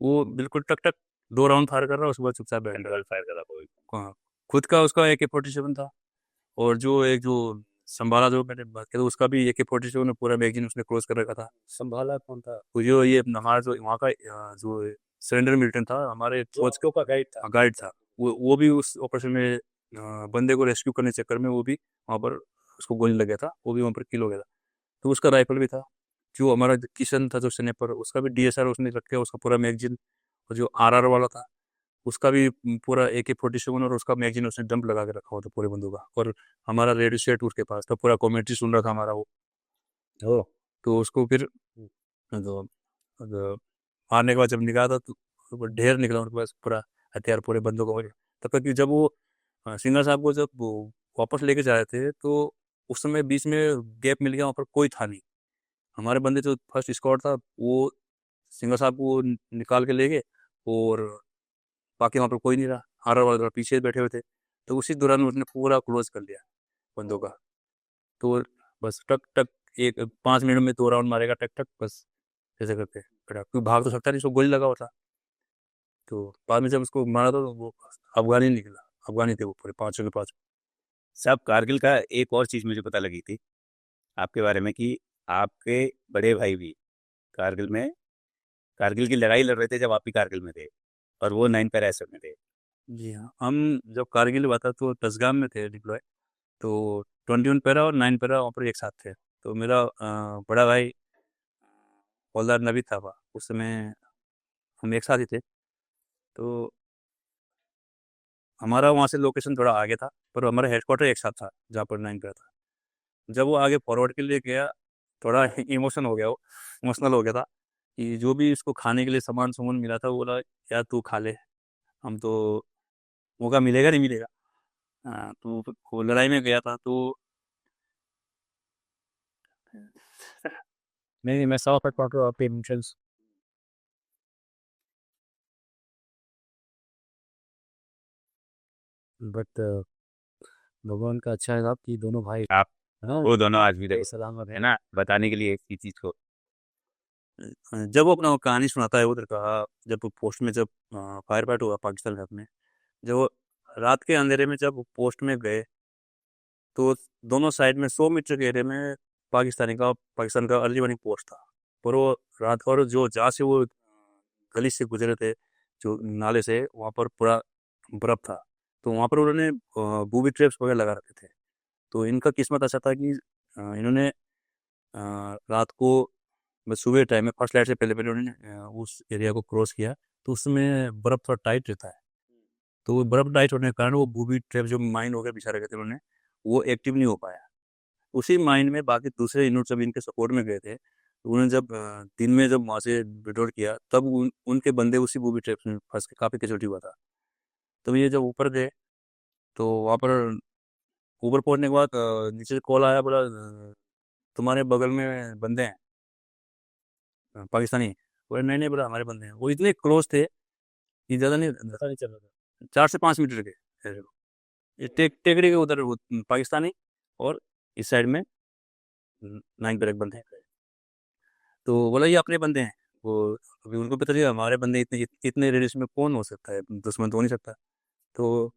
वो बिल्कुल टक टक 2 राउंड फायर कर रहा, उसके बाद चुपचाप बैठ गया। फायर करा कोई? हाँ, खुद का उसका AK-47 था, और जो एक जो संभाला जो मैंने बात की, तो उसका भी AK-47 ने पूरा मैगजीन उसने क्लोज कर रखा था। संभाला कौन था? तो जो ये हमारा जो वहाँ का जो सरेंडर मिलिटेंट था, हमारे कोच का गाइड था। गाइड था, वो भी उस ऑपरेशन में बंदे को रेस्क्यू करने के चक्कर में वो भी वहाँ पर उसको गोली लग गया था, वो भी वहाँ पर किल हो गया था। तो उसका राइफल भी था। जो हमारा किशन था जो स्नेपर, उसका भी DSR उसने रख के उसका पूरा मैगजीन, और जो RR वाला था उसका भी पूरा AK-47 और उसका मैगजीन उसने डंप लगा के रखा हुआ था पूरे बंदूक का। और हमारा रेडियो सेट उसके पास था, पूरा कमेंट्री सुन रहा था हमारा वो। ओ, तो उसको फिर तो, तो मारने के बाद जब निकाला था तो वो ढेर निकला उनके पास, पूरा हथियार पूरे बंदूक हो गया। तब तक कि जब वो सिंगर साहब को जब वो वापस लेके जा रहे थे, तो उस समय बीच में गैप मिल गया, वहाँ पर कोई था नहीं। हमारे बंदे जो फर्स्ट स्क्वाड था वो सिंगर साहब को निकाल के ले गए, और बाकी वहाँ पर कोई नहीं रहा, RR वाले थोड़ा पीछे बैठे हुए थे। तो उसी दौरान उसने पूरा क्लोज कर लिया बंदों का। तो बस टक टक 5 मिनट में 2 राउंड मारेगा, टक टक, बस ऐसे करके खड़ा, क्योंकि भाग तो सकता नहीं, उसको गोली लगा हुआ था। तो बाद में जब उसको मारा तो वो अफगानी निकला, अफगानी थे वो पूरे 5 के 5। साहब, कारगिल का एक और चीज़ मुझे पता लगी थी आपके बारे में कि आपके बड़े भाई भी कारगिल में, कारगिल की लड़ाई लड़ रहे थे जब आप भी कारगिल में थे, और वो 9 पैरा एसएफ में थे। जी हाँ, हम जब कारगिल हुआ था तो तसगाम में थे डिप्लॉय। तो 21 पैरा और 9 पैरा वहाँ पर एक साथ थे। तो मेरा बड़ा भाई हौलदार नबी था वहाँ उस समय, हम एक साथ ही थे। तो हमारा वहाँ से लोकेशन थोड़ा आगे था, पर हमारा हेडक्वार्टर एक साथ था जहाँ पर 9 पैरा था। जब वो आगे फॉरवर्ड के लिए गया, थोड़ा इमोशन हो गया, वो इमोशनल हो गया था कि जो भी इसको खाने के लिए सामान सुमान मिला था वो बोला यार तू खा ले, हम तो मौका मिलेगा नहीं मिलेगा। हाँ, तो वो लड़ाई में गया था तो नहीं, मैं south headquarter of missions. But भगवान का अच्छा है साहब कि दोनों भाई, आप हाँ, वो दोनों आज भी सही देखो सलामत है है। ना, बताने के लिए एक ही चीज़ को। जब वो अपना वो कहानी सुनाता है उधर का, जब वो पोस्ट में जब फायर फाइट हुआ पाकिस्तान में अपने, जब वो रात के अंधेरे में जब वो पोस्ट में गए, तो दोनों साइड में 100 मीटर के एरिया में पाकिस्तान का अर्ली वार्निंग पोस्ट था। पर वो रात, और जो जहाँ से वो गली से गुजरे थे, जो नाले से, वहाँ पर पूरा बर्फ था। तो वहाँ पर उन्होंने बूबी ट्रैप्स वगैरह लगा रखे थे। तो इनका किस्मत अच्छा था कि इन्होंने रात को, बस सुबह टाइम में फर्स्ट लाइट से पहले पहले उन्होंने उस एरिया को क्रॉस किया। तो उसमें बर्फ़ थोड़ा टाइट रहता है। तो वो बर्फ़ टाइट होने के कारण वो बूबी ट्रैप जो माइन वगैरह बिछा रखे थे उन्होंने, वो एक्टिव नहीं हो पाया। उसी माइन में बाकी दूसरे यूनिट जब इनके सपोर्ट में गए थे, तो उन्होंने जब दिन में जब वहाँ से विड्रॉल किया, तब उनके बंदे उसी बूबी ट्रैप में फंस के काफ़ी कैजुअल्टी हुआ था। तब ये जब ऊपर गए, तो वहाँ पर ऊपर पहुँचने के बाद नीचे से कॉल आया, बोला तुम्हारे बगल में बंदे हैं पाकिस्तानी। बोले नहीं नहीं, बोला हमारे बंदे हैं। वो इतने क्लोज थे ये ज़्यादा नहीं, पता नहीं चल रहा था। 4 से 5 मीटर के है वो। ये टेकरी के उधर वो पाकिस्तानी, और इस साइड में 9 बैरक बंदे हैं। तो बोला ये अपने बंदे हैं। वो अभी उनको पता चला हमारे बंदे इतने रेडियस में कौन हो सकता है, दुश्मन तो हो नहीं सकता। तो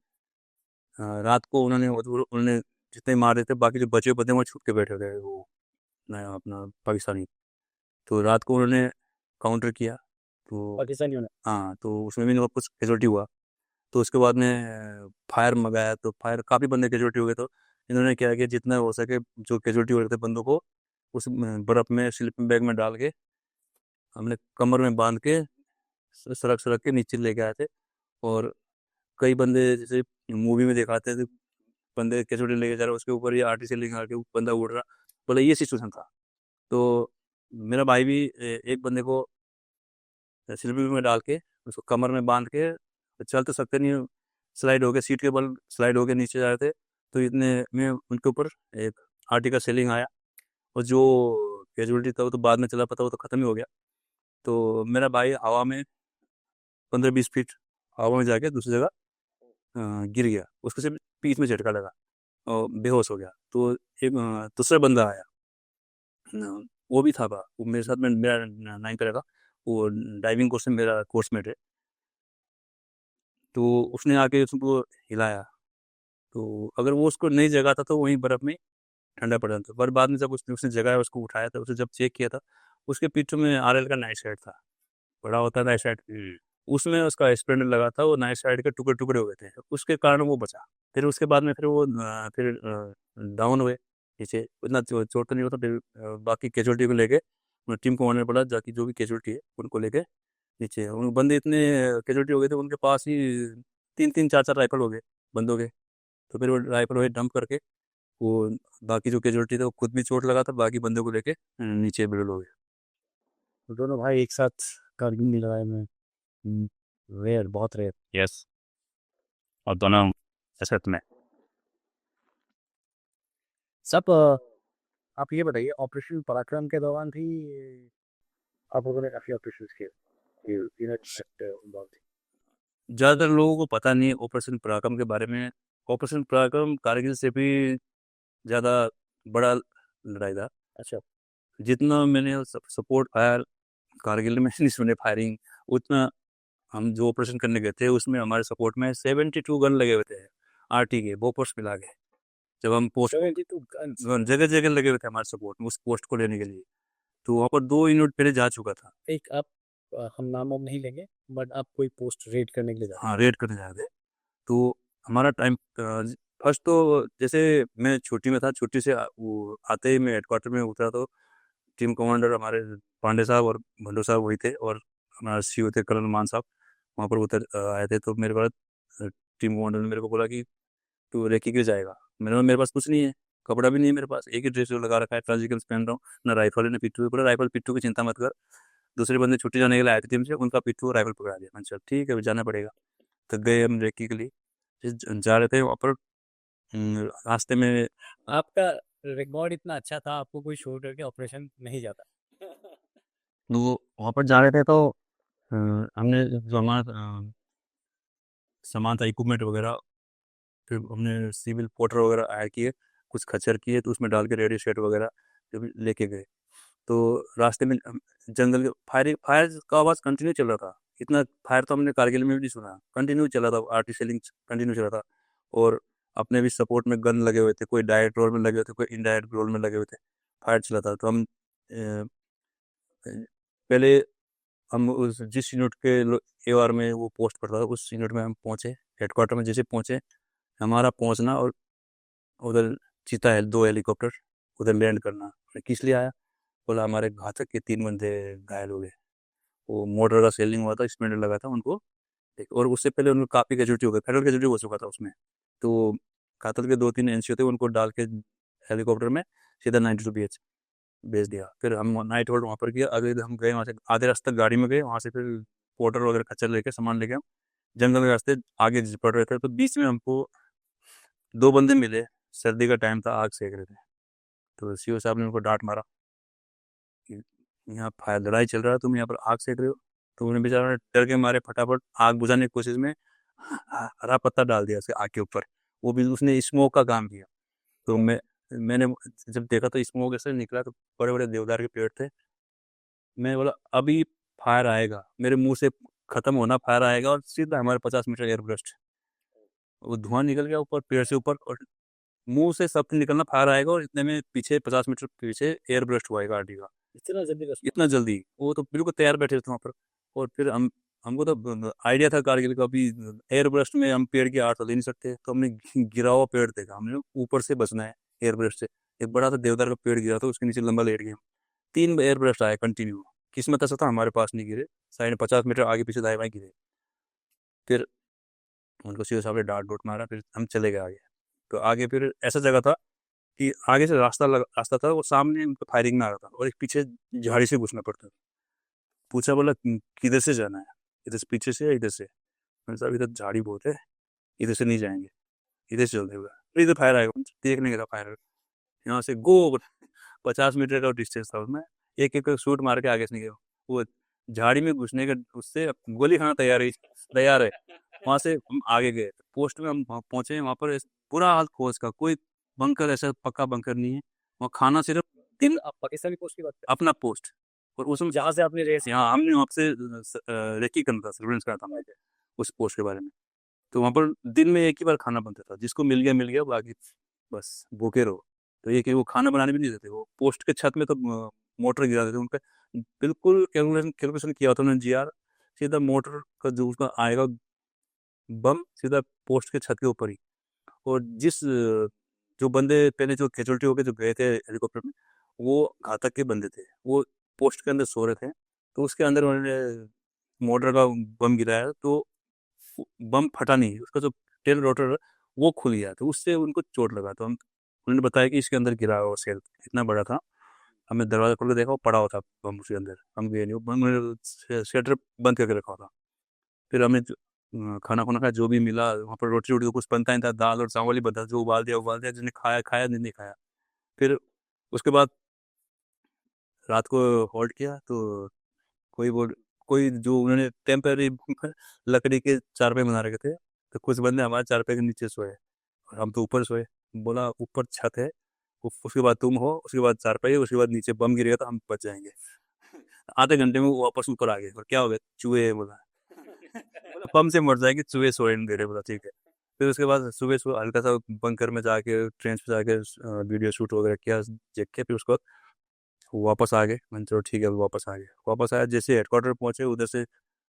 रात को उन्होंने जितने मार रहे थे, बाकी जो बचे हुए बंदे वो छुप के बैठे थे, वो नया अपना पाकिस्तानी। तो रात को उन्होंने काउंटर किया, तो पाकिस्तानियों ने। हाँ, तो उसमें भी इनको कुछ कैजुअल्टी हुआ। तो उसके बाद में फायर मंगाया, तो फायर काफ़ी बंदे कैजुअल्टी हो गए। तो इन्होंने क्या किया, जितना हो सके जो कैजुअल्टी हो रहे थे बंदों को उस बर्फ़ में स्लीपिंग बैग में डाल के हमने कमर में बांध के सड़क सड़क के नीचे लेके आए थे। और कई बंदे जैसे मूवी में दिखाते थे, बंदे कैजुअल्टी लेके जा रहे, उसके ऊपर ये आर्टिफिशियल आके बंदा उड़ रहा, बोला ये सिचुएशन था। तो मेरा भाई भी एक बंदे को स्लीपिंग बैग में डाल के उसको कमर में बांध के, चल तो सकते नहीं, स्लाइड हो गए, सीट के बल स्लाइड हो के नीचे जा रहे थे। तो इतने में उनके ऊपर एक आर्टिका सेलिंग आया, और जो कैजुअल्टी था वो तो बाद में चला पता, वो तो ख़त्म ही हो गया। तो मेरा भाई हवा में 15-20 फीट हवा में जाके दूसरी जगह गिर गया, उसको सिर्फ पीठ में झटका लगा और बेहोश हो गया। तो एक दूसरा बंदा आया, वो भी था वो मेरे साथ में, मेरा 9 पे लगा, वो डाइविंग कोर्स में मेरा कोर्समेट है। तो उसने आके उसको हिलाया, तो अगर वो उसको नहीं जगा था तो वहीं बर्फ़ में ठंडा पड़ जाता। पर बाद में जब उसने उसने जगाया, उसको उठाया था, उसे जब चेक किया था, उसके पीठ में आरएल का नाइट साइड था, बड़ा होता है नाइट साइड, उसमें उसका स्प्लेंडर लगा था, वो नाइट साइड के टुकड़े टुकड़े हो गए थे, उसके कारण वो बचा। फिर उसके बाद में फिर वो फिर डाउन हुए नीचे, उतना चोट तो नहीं होता। फिर बाकी कैजुअल्टी को लेके टीम कमांडर बोला जाकि जो भी कैजुअल्टी है उनको लेके नीचे। उन बंदे इतने कैजुअल्टी हो गए थे, उनके पास ही 3-3 4-4 राइफल हो गए बंदों के। तो फिर वो राइफल वही डंप करके, वो बाकी जो कैजुअल्टी थे वो खुद भी चोट लगा था, बाकी बंदों को लेके नीचे बिल्ड हो गए। तो दोनों भाई एक साथ कारगिल की लड़ाई में, रेयर, बहुत रेयर। यस, और दोनों असद में। सब आप ये बताइए, ऑपरेशन पराक्रम के दौरान भी आप लोगों ने काफ़ी ऑपरेशन किए, involved थी। ज़्यादातर लोगों को पता नहीं है ऑपरेशन पराक्रम के बारे में। ऑपरेशन पराक्रम कारगिल से भी ज़्यादा बड़ा लड़ाई था। अच्छा। जितना मैंने सपोर्ट फायर कारगिल में नहीं सुने फायरिंग, उतना हम जो ऑपरेशन करने गए थे उसमें हमारे सपोर्ट में 72 गन लगे हुए थे, आरटी के बोपर्स मिला के। जब हम पोस्ट 72 guns। जगह जगह लगे हुए थे हमारे सपोर्ट में उस पोस्ट को लेने के लिए। तो वहाँ पर 2 यूनिट पहले जा चुका था। एक आप हम नाम वाम नहीं लेंगे, बट आप कोई पोस्ट रेड करने के लिए जा रहे हाँ, रेड करने जा रहे थे। तो हमारा टाइम फर्स्ट तो जैसे मैं छुट्टी में था, छुट्टी से वो आते ही मैं हेडक्वार्टर में उतरा, तो टीम कमांडर हमारे पांडे साहब और भंडो साहब वही थे, और हमारा सीओ थे कर्नल मान साहब, वहाँ पर उतर आए थे। तो मेरे पास टीम कमांडर ने मेरे को बोला कि तू रेकी के जाएगा। मैंने बोला मेरे पास कुछ नहीं है, कपड़ा भी नहीं है मेरे पास, एक ही ड्रेस जो लगा रखा है, ट्रांजिकल्स पहन रहा हूँ, ना राइफल है ना पिट्ठू है। बोला राइफल पिट्ठू की चिंता मत कर, दूसरे बंदे छुट्टी जाने के लिए आए थे टीम से, उनका पिट्ठू और राइफल पकड़ा दिया। मैंने चल ठीक है, अभी जाना पड़ेगा। तो गए हम रेकी के लिए। जा रहे थे वहाँ पर, रास्ते में हैं। आपका रिकॉर्ड इतना अच्छा था, आपको कोई शो करके ऑपरेशन नहीं जाता। वो वहाँ पर जा रहे थे, तो हमने जो हमारा सामान था, इक्विपमेंट वगैरह, फिर हमने सिविल पोर्टर वगैरह हायर किए, कुछ खच्चर किए, तो उसमें डाल के रेडियो सेट वगैरह जो भी लेके गए। तो रास्ते में जंगल के फायर का आवाज़ कंटिन्यू चल रहा था। इतना फायर तो हमने कारगिल में भी नहीं सुना, कंटिन्यू चला था, आर्टी सेलिंग कंटिन्यू चला था। और अपने भी सपोर्ट में गन लगे हुए थे, कोई डायरेक्ट रोल में लगे हुए थे, कोई इनडायरेक्ट रोल में लगे हुए थे, फायर चला था। तो हम पहले हम उस जिस यूनिट के एआर में वो पोस्ट पड़ता था, उस यूनिट में हम पहुँचे। हेडक्वार्टर में जैसे पहुँचे, हमारा पहुँचना और उधर चीता है 2 हेलीकॉप्टर उधर लैंड करना। मैं किस लिए आया, बोला हमारे घातक के 3 बंदे घायल हो गए, वो मोटर का सेलिंग हुआ था, स्प्लेंडर लगा था उनको, और उससे पहले उनको काफ़ी कैजुअल्टी हो गई, फेडरल कैजुअल्टी हो चुका था उसमें। तो घातक के 2-3 एनसीओ थे, उनको डाल के हेलीकॉप्टर में सीधा 92 BH भेज दिया। फिर हम नाइट होल्ड वहाँ पर किया। अगले दिन हम गए वहाँ से, आधे रास्ते तक गाड़ी में गए, वहाँ से फिर पोर्टर वगैरह खच्चर लेके सामान लेके हम जंगल के रास्ते आगे पड़ रहे थे। तो बीच में हमको 2 बंदे मिले, सर्दी का टाइम था, आग सेक रहे थे। तो सीओ साहब ने उनको डांट मारा कि यहाँ फायर लड़ाई चल रहा है, तुम यहाँ पर आग सेक रहे हो। तो उन्हें बेचारा डर के मारे फटाफट आग बुझाने की कोशिश में हरा पत्ता डाल दिया उसके आग के ऊपर, वो भी उसने स्मोक का काम किया। तो मैंने जब देखा तो स्मोक ऐसे निकला, तो बड़े बड़े देवदार के पेड़ थे। मैं बोला अभी फायर आएगा, मेरे मुंह से खत्म होना फायर आएगा और सीधा हमारे 50 मीटर एयर ब्रस्ट, वो धुआं निकल गया ऊपर पेड़ से ऊपर, और मुंह से शब्द निकलना फायर आएगा, और इतने में पीछे 50 मीटर पीछे एयर ब्रस्ट हुआ है गाड़ी का। इतना जल्दी का इतना जल्दी वो तो बिल्कुल तैयार बैठे थे वहाँ पर। और फिर हमको तो आइडिया था कारगिल का, अभी एयर ब्रस्ट में हम पेड़ की आड़ तो ले नहीं सकते, तो हमने गिरा हुआ पेड़ देखा, हमने ऊपर से बचना है एयर ब्रस्ट से। एक बड़ा सा देवदार का पेड़ गिरा था, उसके नीचे लंबा लेट गया। 3 एयर ब्रस्ट आए कंटिन्यू, किस्मत ऐसा था हमारे पास नहीं गिरे, साइड में 50 मीटर आगे पीछे दाएं बाएं गिरे। फिर उनको सीधे सामने डांट डोट मारा, फिर हम चले गए आगे। तो आगे फिर ऐसा जगह था कि आगे से रास्ता था, वो सामने उनको फायरिंग में आ रहा था, और एक पीछे झाड़ी से घुसना पड़ता था। पूछा, बोला किधर से जाना है, इधर से पीछे से या इधर से? मैंने साहब इधर झाड़ी बहुत है, इधर से नहीं जाएंगे, इधर से चलते हुए। फिर इधर फायर आएगा, देखने का फायर यहाँ से गो 50 मीटर का डिस्टेंस था उसमें, एक एक शूट मार के आगे से नहीं गया। वो झाड़ी में घुसने के उससे गोली खाना तैयार है। वहाँ से हम आगे गए, पोस्ट में हम वहाँ पहुंचे, वहाँ पर पूरा हाल खोज का, कोई बंकर ऐसा पक्का बंकर नहीं है वहाँ, खाना सिर्फ दिन आप पाकिस्तानी पोस्ट की बात अपना पोस्ट। और उसमें जहाँ से आपने रेस यहाँ हमने वहाँ से रेकी करना था, सर्वेलेंस करना था हमें उस पोस्ट के बारे में। तो वहाँ पर दिन में एक ही बार खाना बनता था, जिसको मिल गया, बाकी बस भूखे रहो। तो ये कि वो खाना बनाने भी नहीं देते, वो पोस्ट के छत में तो मोटर गिरा देते उनका, बिल्कुल कैलकुलेशन किया होता उन्होंने जीआर, सीधा मोटर का जो उसका आएगा बम सीधा पोस्ट के छत के ऊपर ही। और जो बंदे पहले जो कैजुअल्टी होके जो गए थे हेलीकॉप्टर में, वो घातक के बंदे थे, वो पोस्ट के अंदर सो रहे थे, तो उसके अंदर उन्होंने मोटर का बम गिराया, तो बम फटा नहीं, उसका जो टेल रोटर वो खुल गया, तो उससे उनको चोट लगा। तो हम उन्होंने बताया कि इसके अंदर गिरा हुआ सेल इतना बड़ा था, हमने दरवाजा खोल के देखा, वो पड़ा हुआ था बम उसके अंदर, हम गए नहीं, वो बम शटर बंद करके रखा हुआ था। फिर हमने खाना खुना खाया, जो भी मिला वहाँ पर, रोटी वोटी तो कुछ बनता नहीं था, दाल और चावल ही बनता था, जो उबाल दिया, जिसने खाया खाया, नहीं खाया। फिर उसके बाद रात को होल्ड किया, तो कोई जो उन्होंने टेम्पररी लकड़ी के चारपाई बना रखे थे, तो कुछ बंदे हमारे चारपाई के नीचे सोए, और हम तो ऊपर सोए। बोला ऊपर छत है, उसके बाद तुम हो, उसके बाद चारपाई है, उसके बाद नीचे बम गिरेगा तो हम बच जाएंगे। आधे घंटे में वो वापस ऊपर आ गए, और क्या हो गया, चूहे है बोला। बोला बम से मर जाएंगे, चूहे सोए नहीं दे रहे, बोला ठीक है। फिर उसके बाद सुबह हल्का सा बंकर में जाके, ट्रेन पे जाके वीडियो शूट वगैरह किया, देख के फिर उसको वापस आ गए। मैंने चलो ठीक है, वापस आ गए। वापस आया, जैसे हेडक्वार्टर पहुंचे, उधर से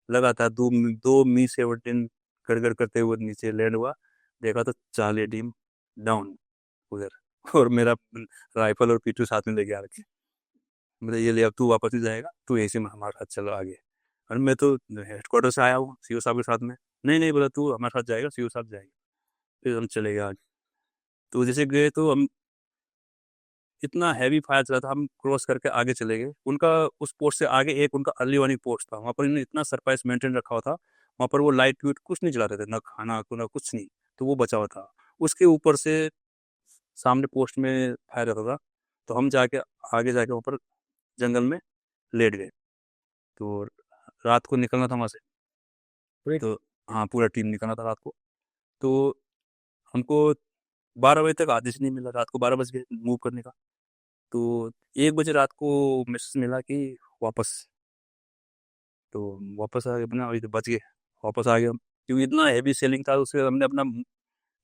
लगातार दो मी 17 गड़गड़ करते हुए नीचे लैंड हुआ। देखा तो चार्ली टीम डाउन उधर, और मेरा राइफल और पीटू साथ में लेके आ रखे। मतलब ये ले, अब तू वापस नहीं जाएगा, तू ऐसे में हमारे साथ चलो आगे। और मैं तो हेडक्वार्टर से आया हूँ सीओ साहब के साथ में, नहीं बोला तू हमारे साथ जाएगा, सीओ साहब जाएगा। फिर हम चले गए आगे। तो जैसे गए तो हम, इतना हैवी फायर चला था, हम क्रॉस करके आगे चले गए। उनका उस पोस्ट से आगे एक उनका अर्ली वार्निंग पोस्ट था, वहाँ पर इन्होंने इतना सरप्राइज मेंटेन रखा हुआ था, वहाँ पर वो लाइट व्यूट कुछ नहीं चलाते थे, ना खाना ना कुछ नहीं, तो वो बचा हुआ था। उसके ऊपर से सामने पोस्ट में फायर रहता था, तो हम जाके आगे जाके वहाँ पर जंगल में लेट गए। तो रात को निकलना था वहाँ से, पूरी तो हाँ पूरा टीम निकलना था रात को। तो हमको 12 बजे तक आदेश नहीं मिला, रात को 12 बज गए मूव करने का। तो 1 बजे रात को मैसेज मिला कि वापस। तो वापस आ गए, अपना अभी तो बच गए, वापस आ गए हम, क्योंकि इतना हैवी सेलिंग था, उससे हमने अपना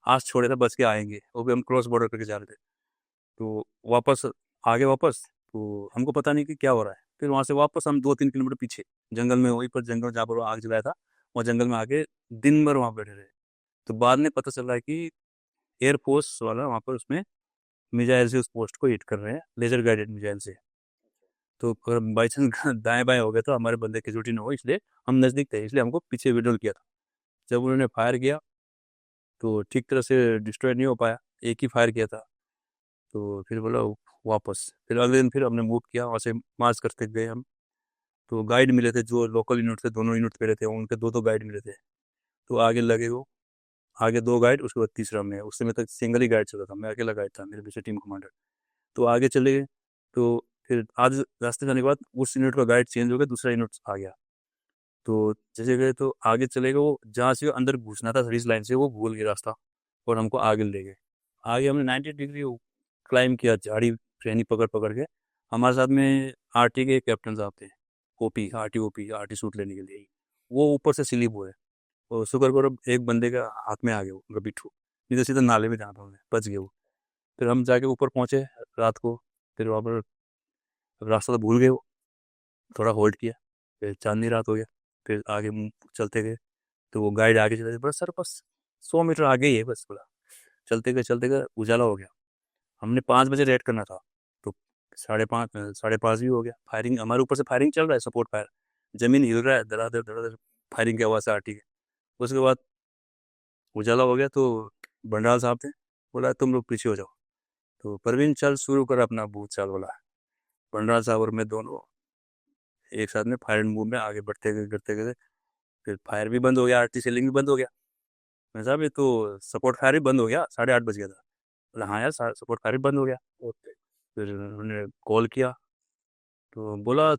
आस छोड़े था बच के आएंगे, वो भी हम क्रॉस बॉर्डर करके जा रहे थे। तो वापस आ गए वापस, तो हमको पता नहीं कि क्या हो रहा है। फिर वहाँ से वापस हम 2-3 किलोमीटर पीछे जंगल में, वहीं पर जंगल जहाँ पर वो आग जलाया था, वहाँ जंगल में आके दिन भर वहाँ बैठे रहे। तो बाद में पता चल रहा है कि एयरफोर्स वाला वहाँ पर उसमें मिजाइल से उस पोस्ट को हिट कर रहे हैं, लेजर गाइडेड मिजाइल से। तो अगर बाई चांस दाएं बाएं हो गए तो हमारे बंदे की ड्यूटी न हो, इसलिए हम नज़दीक थे, इसलिए हमको पीछे विड्रॉल किया था। जब उन्होंने फायर किया तो ठीक तरह से डिस्ट्रॉय नहीं हो पाया, एक ही फायर किया था। तो फिर बोला वापस, फिर अगले दिन फिर हमने मूव किया, वहाँ से मार्च करते गए हम। तो गाइड मिले थे, जो लोकल यूनिट थे, दोनों यूनिट पहले थे, उनके दो गाइड मिले थे। तो आगे लगे वो, आगे 2 गाइड, उसके बाद तीसरा मैं, उस समय तक सिंगल ही गाइड चल रहा था, मैं अकेला गाइड था, मेरे पीछे टीम कमांडर। तो आगे चले गए, तो फिर आज रास्ते जाने के बाद उस यूनिट का गाइड चेंज हो गया, दूसरा यूनिट आ गया। तो जैसे गए तो आगे चले गए, वो जहाँ से वो अंदर घुसना था सर्विस लाइन से वो भूल गए रास्ता और हमको आगे ले गए। आगे हमने 90 डिग्री क्लाइम किया झाड़ी ट्रेनी पकड़ पकड़ के। हमारे साथ में आरटी के कैप्टन साहब थे, आरटी सूट लेने के लिए। वो ऊपर से स्लिप हुए और शुक्र करो एक बंदे का हाथ में आ गया वो बिट्ठू, नहीं तो सीधा नाले में जाना था, उन्हें बच गए वो। फिर हम जाके ऊपर पहुँचे रात को। फिर वहाँ पर रास्ता तो भूल गए वो, थोड़ा होल्ड किया, फिर चांदनी रात हो गया। फिर आगे चलते गए तो वो गाइड आगे चले, बस सर बस 100 मीटर आगे ही है बस, बोला। चलते गए उजाला हो गया। हमने 5 बजे रेड करना था, तो 5:30 भी हो गया। फायरिंग हमारे ऊपर से फायरिंग चल रहा है, सपोर्ट फायर, जमीन हिल रहा है धड़ाधड़ धड़ाधड़, फायरिंग की आवाज़ से आती है। उसके बाद उजाला हो गया तो बंडाल साहब थे, बोला तुम लोग पीछे हो जाओ। तो परवीन चल शुरू कर अपना भूत चाल, बोला। बंडाल साहब और मैं दोनों एक साथ में फायर एंड मूव में आगे बढ़ते गए करते गए। फिर फायर भी बंद हो गया, आरटी सेलिंग भी बंद हो गया। मैं साहब ये तो सपोर्ट फायर भी बंद हो गया, 8:30 बज गया था। बोला हाँ यार सपोर्ट फायर भी बंद हो गया। फिर उन्होंने कॉल किया तो बोला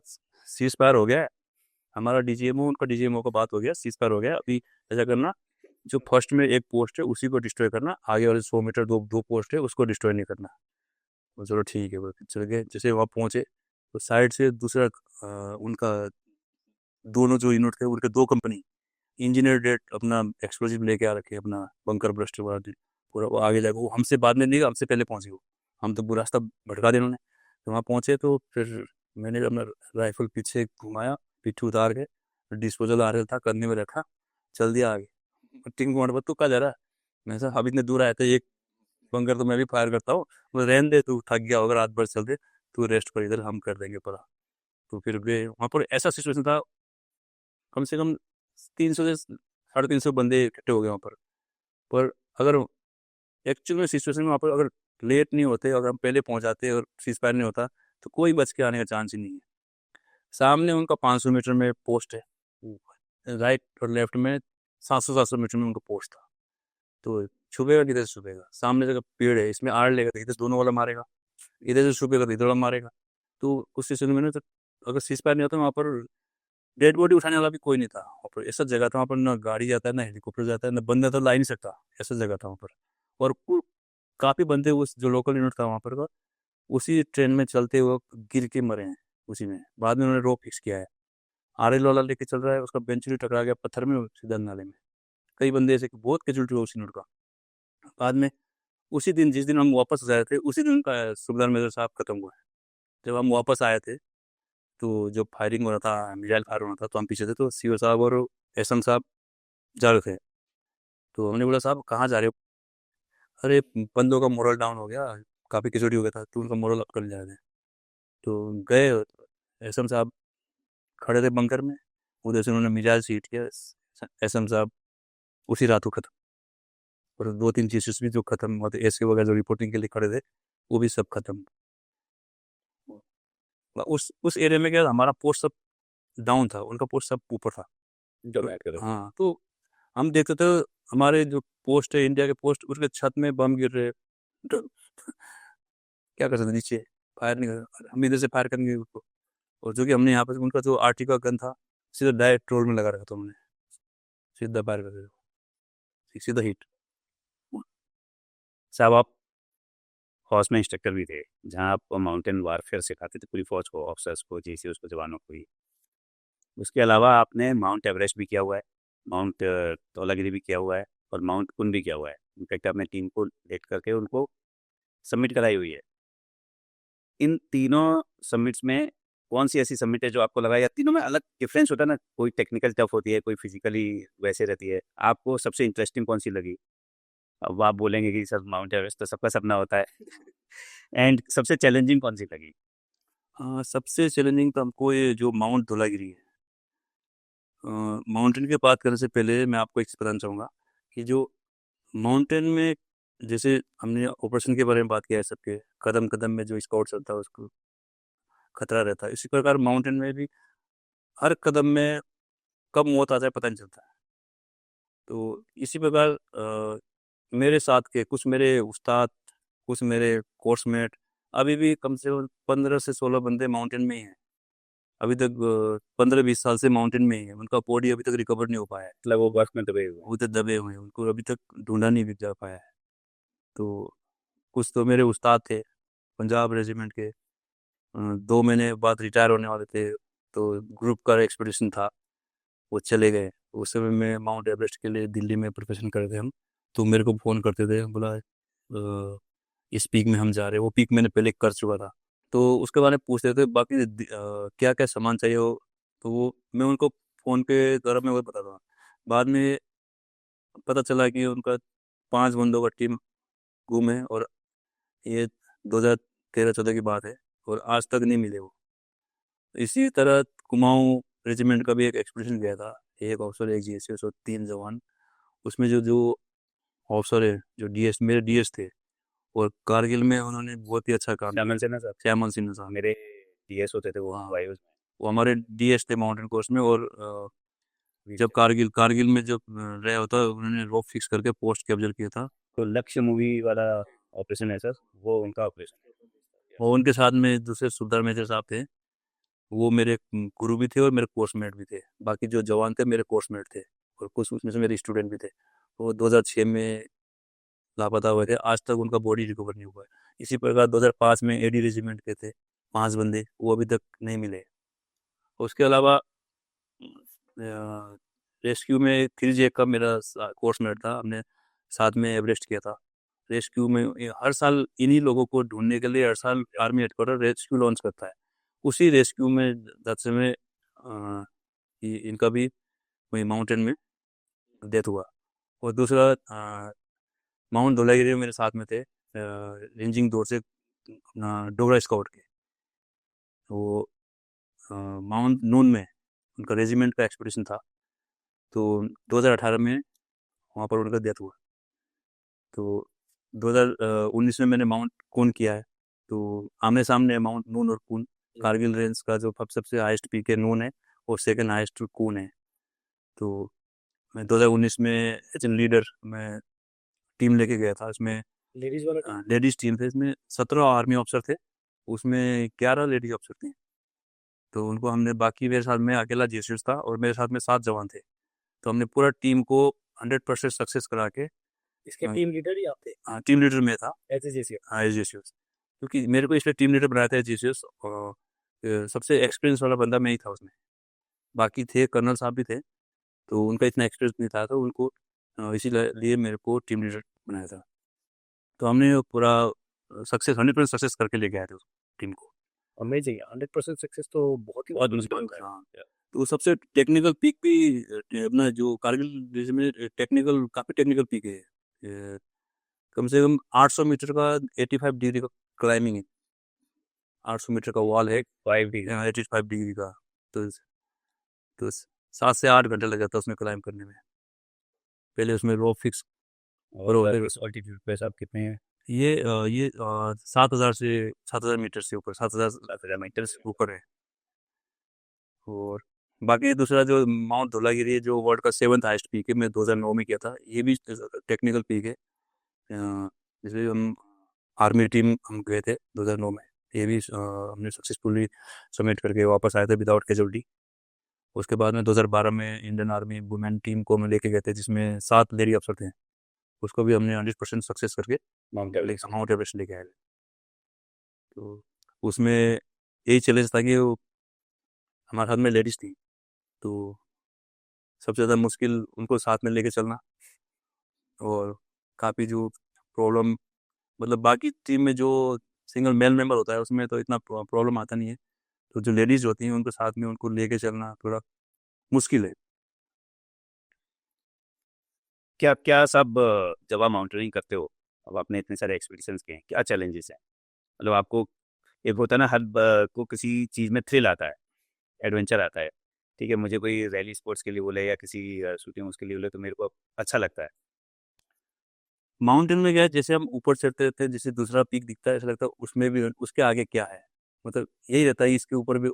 सीज फायर हो गया है, हमारा डीजीएमओ उनका डीजीएमओ का बात हो गया, सीज फायर हो गया। अभी ऐसा करना, जो फर्स्ट में एक पोस्ट है उसी को डिस्ट्रॉय करना, आगे वाले 100 मीटर दो पोस्ट है उसको डिस्ट्रॉय नहीं करना। तो चलो ठीक है, बोल के चल गए। जैसे वहाँ पहुँचे तो साइड से दूसरा उनका दोनों जो यूनिट थे उनके 2 कंपनी इंजीनियर डेट अपना एक्सप्लोजिव लेके आ रखे, अपना बंकर ब्रस्टर वाला पूरा। वो आगे जाके वो हमसे बाद में नहीं, हमसे पहले पहुँचे वो, हम तो पूरा रास्ता भटका दिया उन्होंने। तो वहाँ पहुँचे तो फिर मैंने अपना राइफल पीछे घुमाया, पीछे उतार के डिस्पोजल आ रहा था कंधे में रखा, चल दिया आगे। टिंग कमांड पर तू कहाँ जा रहा है? मैं सर अब इतने दूर आया था, एक बंकर तो मैं भी फायर करता हूँ, वो रहने दे, तू थक गया होगा रात भर चल दे, तू रेस्ट कर इधर, हम कर देंगे पड़ा। तो फिर वे वहाँ पर ऐसा सिचुएशन था, कम से कम 300 से 350 बंदे इकट्ठे हो गए वहाँ पर अगर एक्चुअल में सिचुएशन में वहाँ पर अगर लेट नहीं होते, अगर हम पहले पहुँच जाते और सीज फायर नहीं होता तो कोई बच के आने का चांस ही नहीं है। सामने उनका 500 मीटर में पोस्ट है, राइट और लेफ्ट में 700 मीटर में उनका पोस्ट था। तो छुपेगा किधर से छुपेगा? सामने जगह पेड़ है, इसमें आड़ लेगा तो इधर से दोनों वाला मारेगा, इधर से छुपेगा तो इधर वाला मारेगा। तो उस सिचुएशन में ना, तो अगर सीज फायर नहीं होता वहाँ पर डेड बॉडी उठाने वाला भी कोई नहीं था वहाँ पर। ऐसा जगह था वहाँ पर, ना गाड़ी जाता है ना हेलीकॉप्टर जाता है, ना बंदा तो ला ही नहीं सकता, ऐसा जगह था वहाँ पर। और काफ़ी बंदे उस जो लोकल यूनिट था वहाँ पर का, उसी ट्रेन में चलते हुए गिर के मरे हैं उसी में। बाद में उन्होंने रोप फिक्स किया है, आरएल वाला लेके चल रहा है, उसका बेंचुरी टकरा गया पत्थर में सीधा नाले में। कई बंदे ऐसे बहुत कैजुअलिटी हुआ उस यूनिट का। बाद में उसी दिन जिस दिन हम वापस जा रहे थे उसी दिन का सुबेदार मेजर साहब खत्म हुआ है। जब हम वापस आए थे तो जो फायरिंग हो रहा था, मिसाइल फायर हो रहा था, तो हम पीछे थे, तो सीओ साहब और एसएम साहब जा रहे थे। तो हमने बोला साहब कहाँ जा रहे हो? अरे बंदों का मोरल डाउन हो गया, काफ़ी खिचड़ी हो गया था, तो उनका मोरल अप कर जा रहे थे। तो गए, एसएम साहब खड़े थे बंकर में, उधर से उन्होंने मिसाइल सीट किया। एसएम साहब उसी रात को खत्म। और 2-3 चीजेस भी जो खत्म हुआ थे एसके वगैरह जो रिपोर्टिंग के लिए खड़े थे वो भी सब खत्म। उस एरिया में क्या, हमारा पोस्ट सब डाउन था, उनका पोस्ट सब ऊपर था। हाँ, तो हम देखते थे हमारे जो पोस्ट है इंडिया के पोस्ट, उसके छत में बम गिर रहे, तो क्या कर सकते, नीचे फायर नहीं कर, हम इधर से फायर करेंगे उसको। और जो कि हमने यहाँ पे उनका जो आरटी का गन था सीधा डायरेक्ट रोड में लगा रखा था उन्होंने, सीधा फायर कर रहे थे, सीधा हिट। साहब आप फौज में इंस्ट्रक्टर भी थे, जहाँ आप माउंटेन वारफेयर सिखाते थे पूरी फौज को, ऑफिसर्स को, जेसीओस को, जवानों को ही। उसके अलावा आपने माउंट एवरेस्ट भी किया हुआ है, माउंट धौलागिरी भी किया हुआ है, और माउंट कुन भी किया हुआ है। इनफैक्ट आपने टीम को लेट करके उनको सबमिट कराई हुई है। इन तीनों सबमिट्स में कौन सी ऐसी सबमिट है जो आपको लगा, या तीनों में अलग डिफरेंस होता है ना, कोई टेक्निकल टफ होती है, कोई फिजिकली वैसे रहती है, आपको सबसे इंटरेस्टिंग कौन सी लगी? अब आप बोलेंगे कि सर माउंट एवरेस्ट तो सबका सपना होता है एंड सबसे चैलेंजिंग कौन सी लगी? सबसे चैलेंजिंग तो हमको ये जो माउंट धौलागिरी है। माउंटेन की बात करने से पहले मैं आपको एक चीज़ बताना चाहूँगा कि जो माउंटेन में, जैसे हमने ऑपरेशन के बारे में बात किया है, सबके कदम कदम में जो स्काउट चलता है उसको खतरा रहता है, इसी प्रकार माउंटेन में भी हर कदम में कब मौत आ जाए पता नहीं चलता है। तो इसी प्रकार मेरे साथ के कुछ मेरे उस्ताद, कुछ मेरे कोर्समेट अभी भी कम से कम 15 से 16 बंदे माउंटेन में ही हैं। अभी तक 15-20 साल से माउंटेन में ही है, उनका बॉडी अभी तक रिकवर नहीं हो पाया है, मतलब वो बर्फ में दबे हुए हैं। वो तो दबे हुए हैं, उनको अभी तक ढूंढा नहीं भी जा पाया है। तो कुछ तो मेरे उस्ताद थे पंजाब रेजिमेंट के, 2 महीने बाद रिटायर होने वाले थे, तो ग्रुप का एक्सपीडिशन था, वो चले गए। उस समय मैं माउंट एवरेस्ट के लिए दिल्ली में प्रिपरेशन कर रहे थे हम, तो मेरे को फ़ोन करते थे, बोला इस पीक में हम जा रहे हैं। वो पीक मैंने पहले कर चुका था, तो उसके बारे में पूछते थे बाकी क्या क्या सामान चाहिए हो, तो वो मैं उनको फ़ोन के द्वारा मैं वो बताता था। बाद में पता चला कि उनका 5 बंदों का टीम गुम है, और ये 2013-14 की बात है, और आज तक नहीं मिले वो। इसी तरह कुमाऊं रेजिमेंट का भी एक एक्सपीडिशन गया था, एक ऑफिसर, एक जीएसएस और 3 जवान। उसमें जो जो ऑफिसर है, जो डीएस मेरे डीएस थे, और कारगिल में उन्होंने बहुत ही अच्छा काम श्यामल किया। सिन्हा साहब श्यामल सिन्हा साहब, मेरे डीएस होते थे वो हाँ, वायुस में। वो हमारे डीएस थे माउंटेन कोर्स में। और जब कारगिल में जब रहे होता, उन्होंने रोप फिक्स करके पोस्ट कैप्चर किया था। तो लक्ष्य मूवी वाला ऑपरेशन है सर, वो उनका ऑपरेशन। और उनके साथ में दूसरे सुबेदार मेजर साहब थे, वो मेरे गुरु भी थे और मेरे कोर्समेट भी थे। बाकी जो जवान थे मेरे कोर्समेट थे, और कुछ उसमें से मेरे स्टूडेंट भी थे। वो 2006 में लापता हुए थे, आज तक उनका बॉडी रिकवर नहीं हुआ है। इसी प्रकार 2005 में एडी रेजिमेंट के थे 5 बंदे, वो अभी तक नहीं मिले। उसके अलावा रेस्क्यू में थ्री जे का मेरा कोर्समेट था, हमने साथ में एवरेस्ट किया था। रेस्क्यू में हर साल इन्हीं लोगों को ढूंढने के लिए हर साल आर्मी हेडक्वार्टर रेस्क्यू लॉन्च करता है। उसी रेस्क्यू में दस में इनका भी वही माउंटेन में डेथ हुआ। और दूसरा माउंट धौलागिरी में मेरे साथ में थे रेंजिंग दौर से अपना डोगरा स्काउट के, वो माउंट नून में उनका रेजिमेंट का एक्सपीडिशन था, तो 2018 में वहाँ पर उनका डेथ हुआ। तो 2019 में मैंने माउंट कून किया है, तो आमने सामने माउंट नून और कून। कारगिल रेंज का जो सबसे हाईएस्ट पीक है नून है, और सेकंड हाईएस्ट कून है। तो मैं 2019 में एज एन लीडर मैं टीम लेके गया था। इसमें लेडीज वाला लेडीज़ टीम थे, इसमें 17 आर्मी ऑफिसर थे, उसमें 11 लेडीज ऑफिसर थे। तो उनको हमने, बाकी मेरे साथ में अकेला जीएसएस था, और मेरे साथ में 7 जवान थे। तो हमने पूरा टीम को 100% सक्सेस करा के, इसके हाँ। टीम लीडर ही आप थे टीम लीडर में था, ऐसे जैसे हाँ, एस जीएसएस। क्योंकि मेरे को इसलिए टीम लीडर बनाया था जीएसएस, और सबसे एक्सपीरियंस वाला बंदा मैं ही था उसमें। बाकी थे कर्नल साहब भी थे, तो उनका इतना एक्सपीरियंस नहीं था, तो उनको इसीलिए मेरे को टीम लीडर बनाया था। तो हमने पूरा सक्सेस 100% सक्सेस करके लेके आए थे उस टीम को। अमेजिंग 100% सक्सेस तो बहुत ही बहुत मुश्किल मुश्किल होता है। हाँ, तो सबसे टेक्निकल पीक भी अपना जो कारगिल जैसे में टेक्निकल, काफ़ी टेक्निकल पीक है। कम से कम 800 मीटर का 85 डिग्री का क्लाइंबिंग है। 800 मीटर का वॉल है, 85 डिग्री का। तो 7 से 8 घंटे लग जाता है उसमें क्लाइंब करने में। पहले उसमें रोप फिक्स और करो, सर इस ऑल्टीट्यूड पे साहब कितने हैं? ये 7,000 मीटर से ऊपर, 7,000 मीटर से ऊपर है। और बाकी दूसरा जो माउंट धौलागिरी है, जो वर्ल्ड का 7th हाईएस्ट पीक है, मैं 2009 में किया था। ये भी टेक्निकल पीक है। जैसे हम आर्मी टीम हम गए थे 2009 में, ये भी हमने सक्सेसफुली सबमिट करके वापस आए थे विदाउट कैजुअल्टी। उसके बाद में 2012 में इंडियन आर्मी वुमेन टीम को हम लेके गए थे, जिसमें 7 लेडी अफसर थे। उसको भी हमने 100% सक्सेस करके माउंट एवरेस्ट। माउंट एवरेस्ट लेके आए थे। तो उसमें यही चैलेंज था कि हमारे साथ में लेडीज़ थी, तो सबसे ज़्यादा मुश्किल उनको साथ में लेके चलना। और काफ़ी जो प्रॉब्लम, मतलब बाकी टीम में जो सिंगल मेल मेंबर होता है उसमें तो इतना प्रॉब्लम आता नहीं है, तो जो लेडीज़ होती हैं उनके साथ में उनको लेके चलना थोड़ा मुश्किल है। क्या क्या सब जब आप माउंटेनिंग करते हो, अब आपने इतने सारे एक्सपीडिशंस किए हैं, क्या चैलेंजेस हैं? मतलब आपको एक होता है ना, हर को किसी चीज़ में थ्रिल आता है, एडवेंचर आता है। ठीक है, मुझे कोई रैली स्पोर्ट्स के लिए बोले या किसी शूटिंग उसके लिए बोले तो मेरे को अच्छा लगता है। माउंटेन में क्या है, जैसे हम ऊपर चढ़ते रहते हैं, जैसे दूसरा पीक दिखता है, ऐसा लगता है उसमें भी उसके आगे क्या है, मतलब यही रहता है, इसके ऊपर भी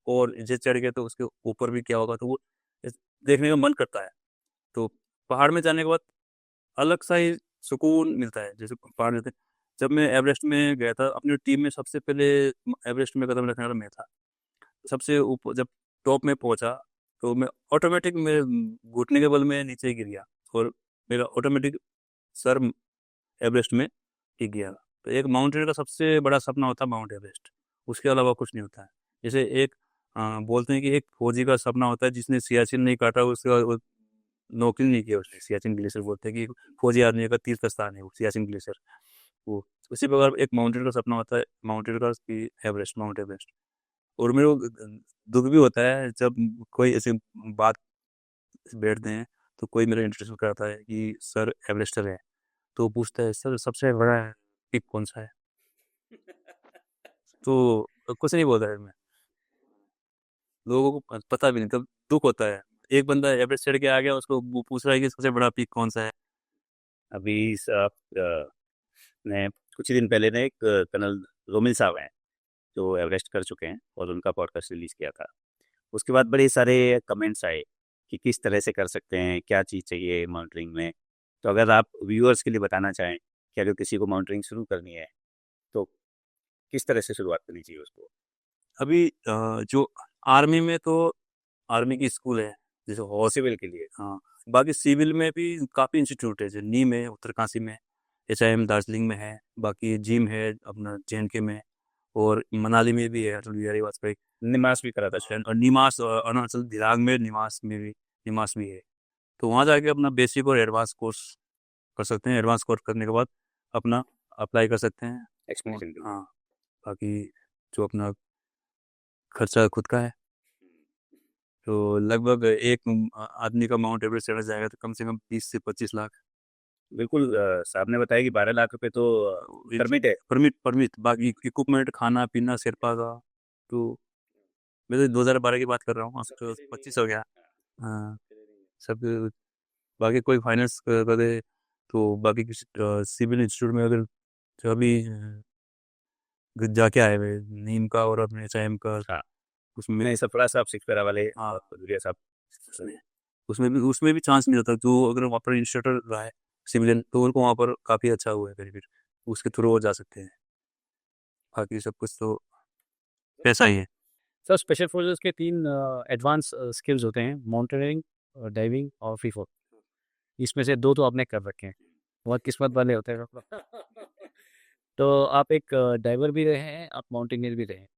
और जैसे चढ़ गए तो उसके ऊपर भी क्या होगा, तो वो देखने का मन करता है। तो पहाड़ में जाने के बाद अलग सा ही सुकून मिलता है। जैसे पहाड़ रहते, जब मैं एवरेस्ट में गया था अपनी टीम में, सबसे पहले एवरेस्ट में कदम रखने वाला मैं था। सबसे ऊपर जब टॉप में पहुंचा तो मैं ऑटोमेटिक मेरे घुटने के बल में नीचे गिर गया और मेरा ऑटोमेटिक सर एवरेस्ट में टिक गया। तो एक माउंटेन का सबसे बड़ा सपना होता है माउंट एवरेस्ट, उसके अलावा कुछ नहीं होता है। जैसे एक बोलते हैं कि एक फौजी का सपना होता है जिसने सियाचिन नहीं काटा, उसका वो नौकरी नहीं किया उसने। सियाचिन ग्लेशियर बोलते हैं कि फौजी आदमी का तीर्थ स्थान है वो सियाचिन ग्लेशियर। वो उसी प्रकार एक माउंटेन का सपना होता है माउंटेन का कि एवरेस्ट, माउंट एवरेस्ट। और मेरे को दुख भी होता है जब कोई ऐसे बात बैठते हैं तो कोई मेरा इंट्रोडक्शन कराता है कि सर एवरेस्टर है, तो वो पूछता है सर सबसे बड़ा पीक कौन सा है, तो कुछ नहीं बोलता है मैं। लोगों को पता भी नहीं, तब दुख होता है। एक बंदा एवरेस्ट चढ़ के आ गया, उसको वो पूछ रहा है कि सबसे बड़ा पीक कौन सा है। अभी ने कुछ ही दिन पहले ने एक कर्नल रोमिल साहब हैं जो एवरेस्ट कर चुके हैं और उनका पॉडकास्ट रिलीज़ किया था। उसके बाद बड़े सारे कमेंट्स आए कि किस तरह से कर सकते हैं, क्या चीज़ चाहिए माउंटेनिंग में। तो अगर आप व्यूअर्स के लिए बताना चाहें कि अगर किसी को माउंटेनिंग शुरू करनी है तो किस तरह से शुरुआत करनी चाहिए उसको? अभी जो आर्मी में तो आर्मी की स्कूल है जैसे हॉर्स, सिविल के लिए हाँ। बाकी सिविल में भी काफ़ी इंस्टीट्यूट है, जैसे नीम है उत्तरकाशी में, HIM दार्जिलिंग में है, बाकी जिम है अपना JNK में, और मनाली में भी है अटल बिहारी वाजपेयी। निमास भी करा था शायद। और निमास अरुणाचल दिरांग में निमास भी है। तो वहाँ जाके अपना बेसिक और एडवांस कोर्स कर सकते हैं। एडवांस कोर्स करने के बाद अपना अप्लाई कर सकते हैं। एक्सपीडिशन के लिए। हाँ, बाकी जो अपना खर्चा खुद का है, तो लगभग एक आदमी का माउंट एवरेस्ट चढ़ा जाएगा तो कम से कम 30 से 25 लाख बिल्कुल साहब ने बताया कि 12 लाख रुपए तो परमिट है। परमिट बाकी इक्विपमेंट, खाना पीना, शेरपा का। तो मैं तो 2012 की बात कर रहा हूँ, अब तो 25 हो गया। हाँ, सब बाकी कोई फाइनेंस करे तो बाकी किसी सिविल इंस्टीट्यूट में अगर जो अभी जाके आए हुए नीम का और अपने HIM का, हाँ। उसमें नहीं, सफरा साहब सिक्सपेरा वाले हाँ। दुरिया साहब। उसमें भी चांस मिल जाता है। जो अगर वहाँ पर इंस्ट्रक्टर रहा है सिविलियन तो उनको वहाँ पर काफ़ी अच्छा हुआ है बेनिफिट, उसके थ्रू वो जा सकते हैं। बाकी सब कुछ तो पैसा ही है। सर स्पेशल फोर्सेस के 3 एडवांस स्किल्स होते हैं, माउंटेनियरिंग, डाइविंग और फ्री फॉल। इसमें से 2 तो आपने कर रखे हैं, बहुत किस्मत वाले होते हैं। तो आप एक डाइवर भी रहे हैं, आप माउंटेनियर भी रहे हैं।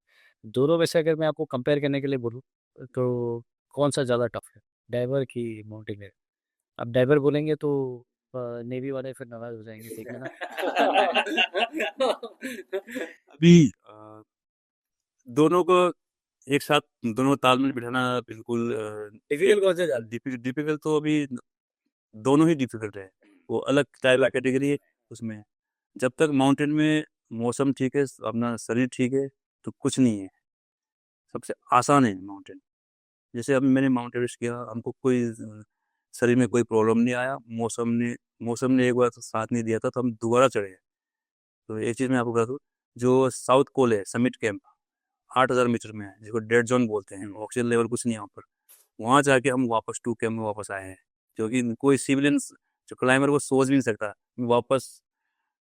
दोनों में से अगर मैं आपको कंपेयर करने के लिए बोलूँ तो कौन सा ज़्यादा टफ है, डाइवर की माउंटेनियर? आप डाइवर बोलेंगे तो नेवी वाले फिर नाराज हो जाएंगे, ठीक है ना? अभी दोनों को एक साथ दोनों तालमेल बिठाना बिल्कुल डिफिकल्ट कौन सा ज़्यादा? डिफिकल्ट तो अभी दोनों ही डिफिकल्ट है। वो अलग टाइप का कैटेगरी है उसमें। जब तक माउंटेन में मौसम ठीक है, अपना शरीर ठीक है, तो कुछ नहीं है। सबसे आसान है माउंटेन। जैसे अब मैंने माउंट एवरेस्ट किया, हमको कोई शरीर में कोई प्रॉब्लम नहीं आया। मौसम ने एक बार साथ नहीं दिया था तो हम दोबारा चढ़े। तो एक चीज़ मैं आपको बता दूँ, जो साउथ कोल है समिट कैंप 8,000 मीटर में है, जिसको डेड जोन बोलते हैं। ऑक्सीजन लेवल कुछ नहीं है वहाँ पर। वहाँ जाके हम वापस 2 कैंप में वापस आए हैं, क्योंकि कोई सिविलियन जो क्लाइंबर वो सोच भी नहीं सकता वापस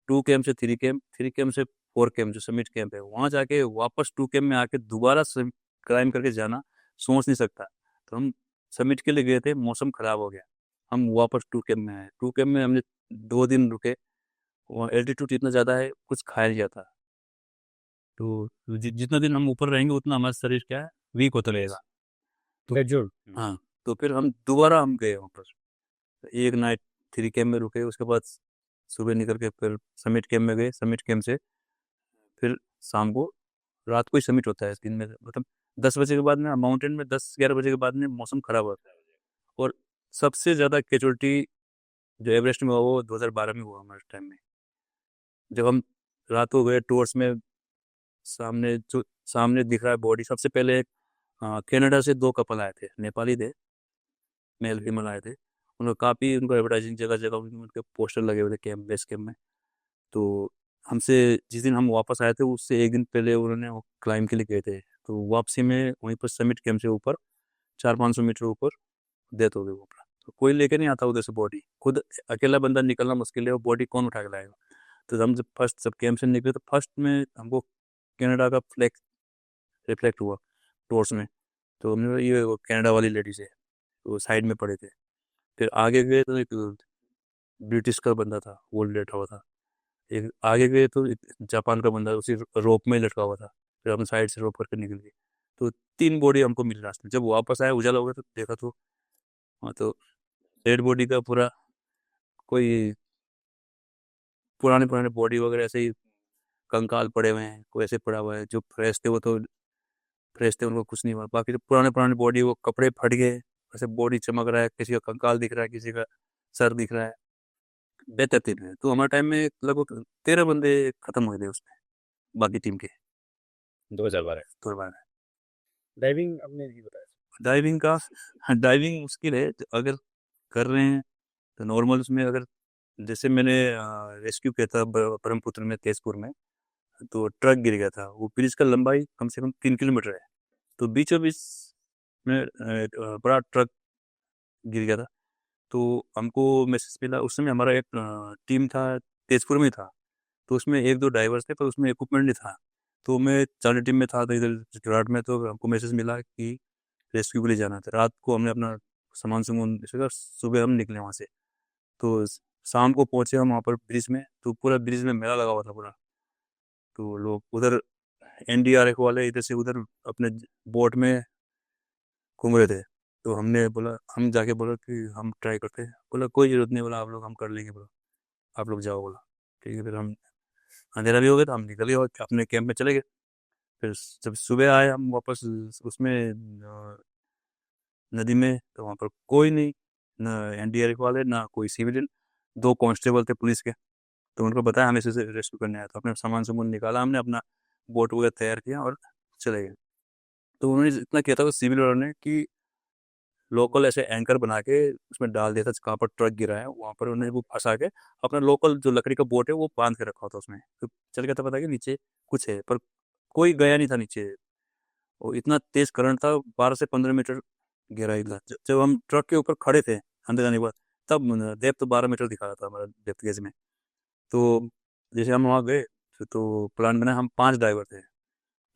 2 कैंप से 3 कैंप, 3 कैंप से 4 कैंप जो समिट कैंप है, वहाँ जाके वापस 2 कैंप में आके दोबारा क्लाइम करके जाना सोच नहीं सकता। तो हम समिट के लिए गए थे, मौसम ख़राब हो गया, हम वापस 2 कैंप में आए। 2 कैंप में हमने 2 दिन रुके। वहाँ एल्टीट्यूड इतना ज़्यादा है, कुछ खाया नहीं जाता। तो जितना दिन हम ऊपर रहेंगे उतना हमारा शरीर क्या है, वीक होता रहेगा। ग्रेजुअल। हाँ, तो फिर हम दोबारा हम गए वहाँ पर। एक नाइट 3 कैंप में रुके, उसके बाद सुबह निकल के फिर समिट कैंप में गए। समिट कैंप से फिर शाम को, रात को ही समिट होता है दिन में, मतलब 10 बजे के बाद में माउंटेन में 10-11 बजे के बाद में मौसम ख़राब होता है। और सबसे ज़्यादा कैजुअलिटी जो एवरेस्ट में हुआ वो 2012 में हुआ हमारे टाइम में। जब हम रात को गए टूर्स में, सामने दिख रहा है बॉडी। सबसे पहले कनाडा से 2 कपल आए थे, नेपाली थे, मेल फीमेल आए थे। उनको काफ़ी उनको एडवर्टाइजिंग जगह जगह उनके पोस्टर लगे हुए थे कैंप, बेस कैंप में। तो हमसे जिस दिन हम वापस आए थे उससे एक दिन पहले उन्होंने वो क्लाइम के लिए गए थे। तो वापसी में वहीं पर समिट कैंप से ऊपर 400-500 मीटर ऊपर डेथ हो गई वो। तो कोई लेके नहीं आता उधर से बॉडी, खुद अकेला बंदा निकलना मुश्किल है, वो बॉडी कौन उठा के लाएगा। तो हम जब कैंप से निकले तो फर्स्ट में हमको कनाडा का फ्लैग रिफ्लेक्ट हुआ। टोर्स में। तो हमने बोला ये वो कनाडा वाली लेडीज है, तो साइड में पड़े थे। फिर आगे गए तो एक ब्रिटिश का बंदा था, वो लेटा हुआ था। एक आगे गए तो एक जापान का बंदा उसी रोप में लटका हुआ था। फिर हम साइड से रोप करके निकल गए। तो 3 बॉडी हमको मिली रास्ते में। जब वापस आया उजाला हो गया तो देखा तो हाँ, तो डेड बॉडी का पूरा कोई पुराने पुराने बॉडी वगैरह ऐसे ही कंकाल पड़े हुए हैं, कोई ऐसे पड़ा हुआ है। जो फ्रेश थे वो तो फ्रेश थे, उनको कुछ नहीं हुआ। बाकी जो पुराने पुराने बॉडी, वो कपड़े फट गए, ऐसे बॉडी चमक रहा है, किसी का कंकाल दिख रहा है, किसी का सर दिख रहा है, बेतरतीब है। तो हमारे टाइम में लगभग 13 बंदे खत्म हुए थे उसमें, बाकी टीम के। 2012 तो बार डाइविंग आपने नहीं बताया। डाइविंग का डाइविंग मुश्किल है। अगर कर रहे हैं तो नॉर्मल उसमें, अगर जैसे मैंने रेस्क्यू किया था ब्रह्मपुत्र में, तेजपुर में, तो ट्रक गिर गया था। वो ब्रिज का लंबाई कम से कम 3 किलोमीटर है। तो बीचों बीच में बड़ा ट्रक गिर गया था। तो हमको मैसेज मिला। उस समय हमारा एक टीम था, तेजपुर में था। तो उसमें 1-2 ड्राइवर्स थे, पर उसमें इक्विपमेंट नहीं था। तो मैं चार्ली टीम में था, तो इधर गुजरात में। तो हमको मैसेज मिला कि रेस्क्यू के लिए जाना था। रात को हमने अपना सामान सुमान इसका, सुबह हम निकले वहाँ से। तो शाम को पहुँचे हम वहाँ पर ब्रिज में। तो पूरा ब्रिज में मेला लगा हुआ था पूरा। तो लोग उधर एनडीआरएफ वाले इधर से उधर अपने बोट में घूम रहे थे। तो हमने बोला, हम जाके बोला कि हम ट्राई करते हैं। बोला कोई ज़रूरत नहीं, बोला आप लोग हम कर लेंगे, बोला आप लोग जाओ, बोला ठीक है। फिर हम अंधेरा भी हो गया तो हम निकल गए और अपने कैंप में चले गए। फिर जब सुबह आए हम वापस उसमें नदी में, तो वहाँ पर कोई नहीं, ना एनडीआरएफ वाले ना कोई सिविलियन। 2 कांस्टेबल थे पुलिस के। तो उनको बताया हमें इसे रेस्क्यू करने आया। तो अपने सामान सुमान निकाला हमने, अपना बोट वगैरह तैयार किया और चले गए। तो उन्होंने इतना किया था उस सिविल वालों ने कि लोकल ऐसे एंकर बना के उसमें डाल दिया था, कहाँ पर ट्रक गिरा है वहाँ पर उन्हें वो फंसा के अपना लोकल जो लकड़ी का बोट है वो बांध के रखा था उसमें। तो चल गया था पता कि नीचे कुछ है, पर कोई गया नहीं था नीचे। और इतना तेज करंट था, 12 से 15 मीटर गहराई था। जब हम ट्रक के ऊपर खड़े थे अंदर जाने के बाद, तब डेप्थ 12 मीटर दिखा रहा था हमारा डेप्थ गेज में। तो जैसे हम वहाँ गए, तो प्लान बना, हम 5 ड्राइवर थे।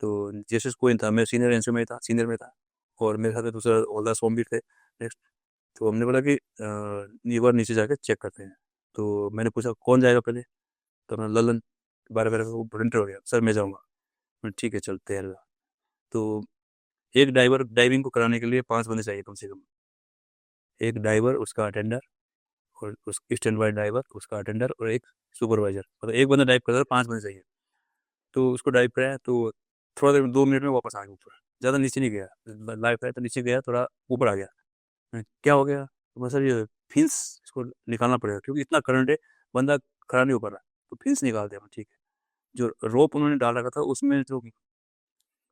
तो जैसे कोई नहीं था, मैं सीनियर एनसीओ में था, सीनियर में था, और मेरे साथ दूसरा ओला सोमवीर थे नेक्स्ट। तो हमने बोला कि एक बार नीचे जाकर चेक करते हैं। तो मैंने पूछा कौन जाएगा पहले। तो अपना ललन 12 वो वॉलंटियर हो गया, सर मैं जाऊँगा। मैंने ठीक है चलते हैं। तो एक ड्राइवर, डाइविंग को कराने के लिए 5 बंदे चाहिए कम से कम। एक ड्राइवर, उसका अटेंडर, और उस स्टैंड बाय ड्राइवर, उसका अटेंडर, और एक सुपरवाइजर। मतलब एक बंदा ड्राइव करता है, 5 बंदे चाहिए। तो उसको ड्राइव कराया। तो थोड़ा देर 2 मिनट में वापस आ गया ऊपर। ज़्यादा नीचे नहीं गया, लाइव कराया तो नीचे गया, थोड़ा ऊपर आ गया। क्या हो गया? तो बस सर ये फिंस इसको निकालना पड़ेगा, क्योंकि इतना करंट है, बंदा खड़ा नहीं हो पा रहा। तो फिंस निकाल दिया। ठीक है। जो रोप उन्होंने डाल रखा था उसमें, जो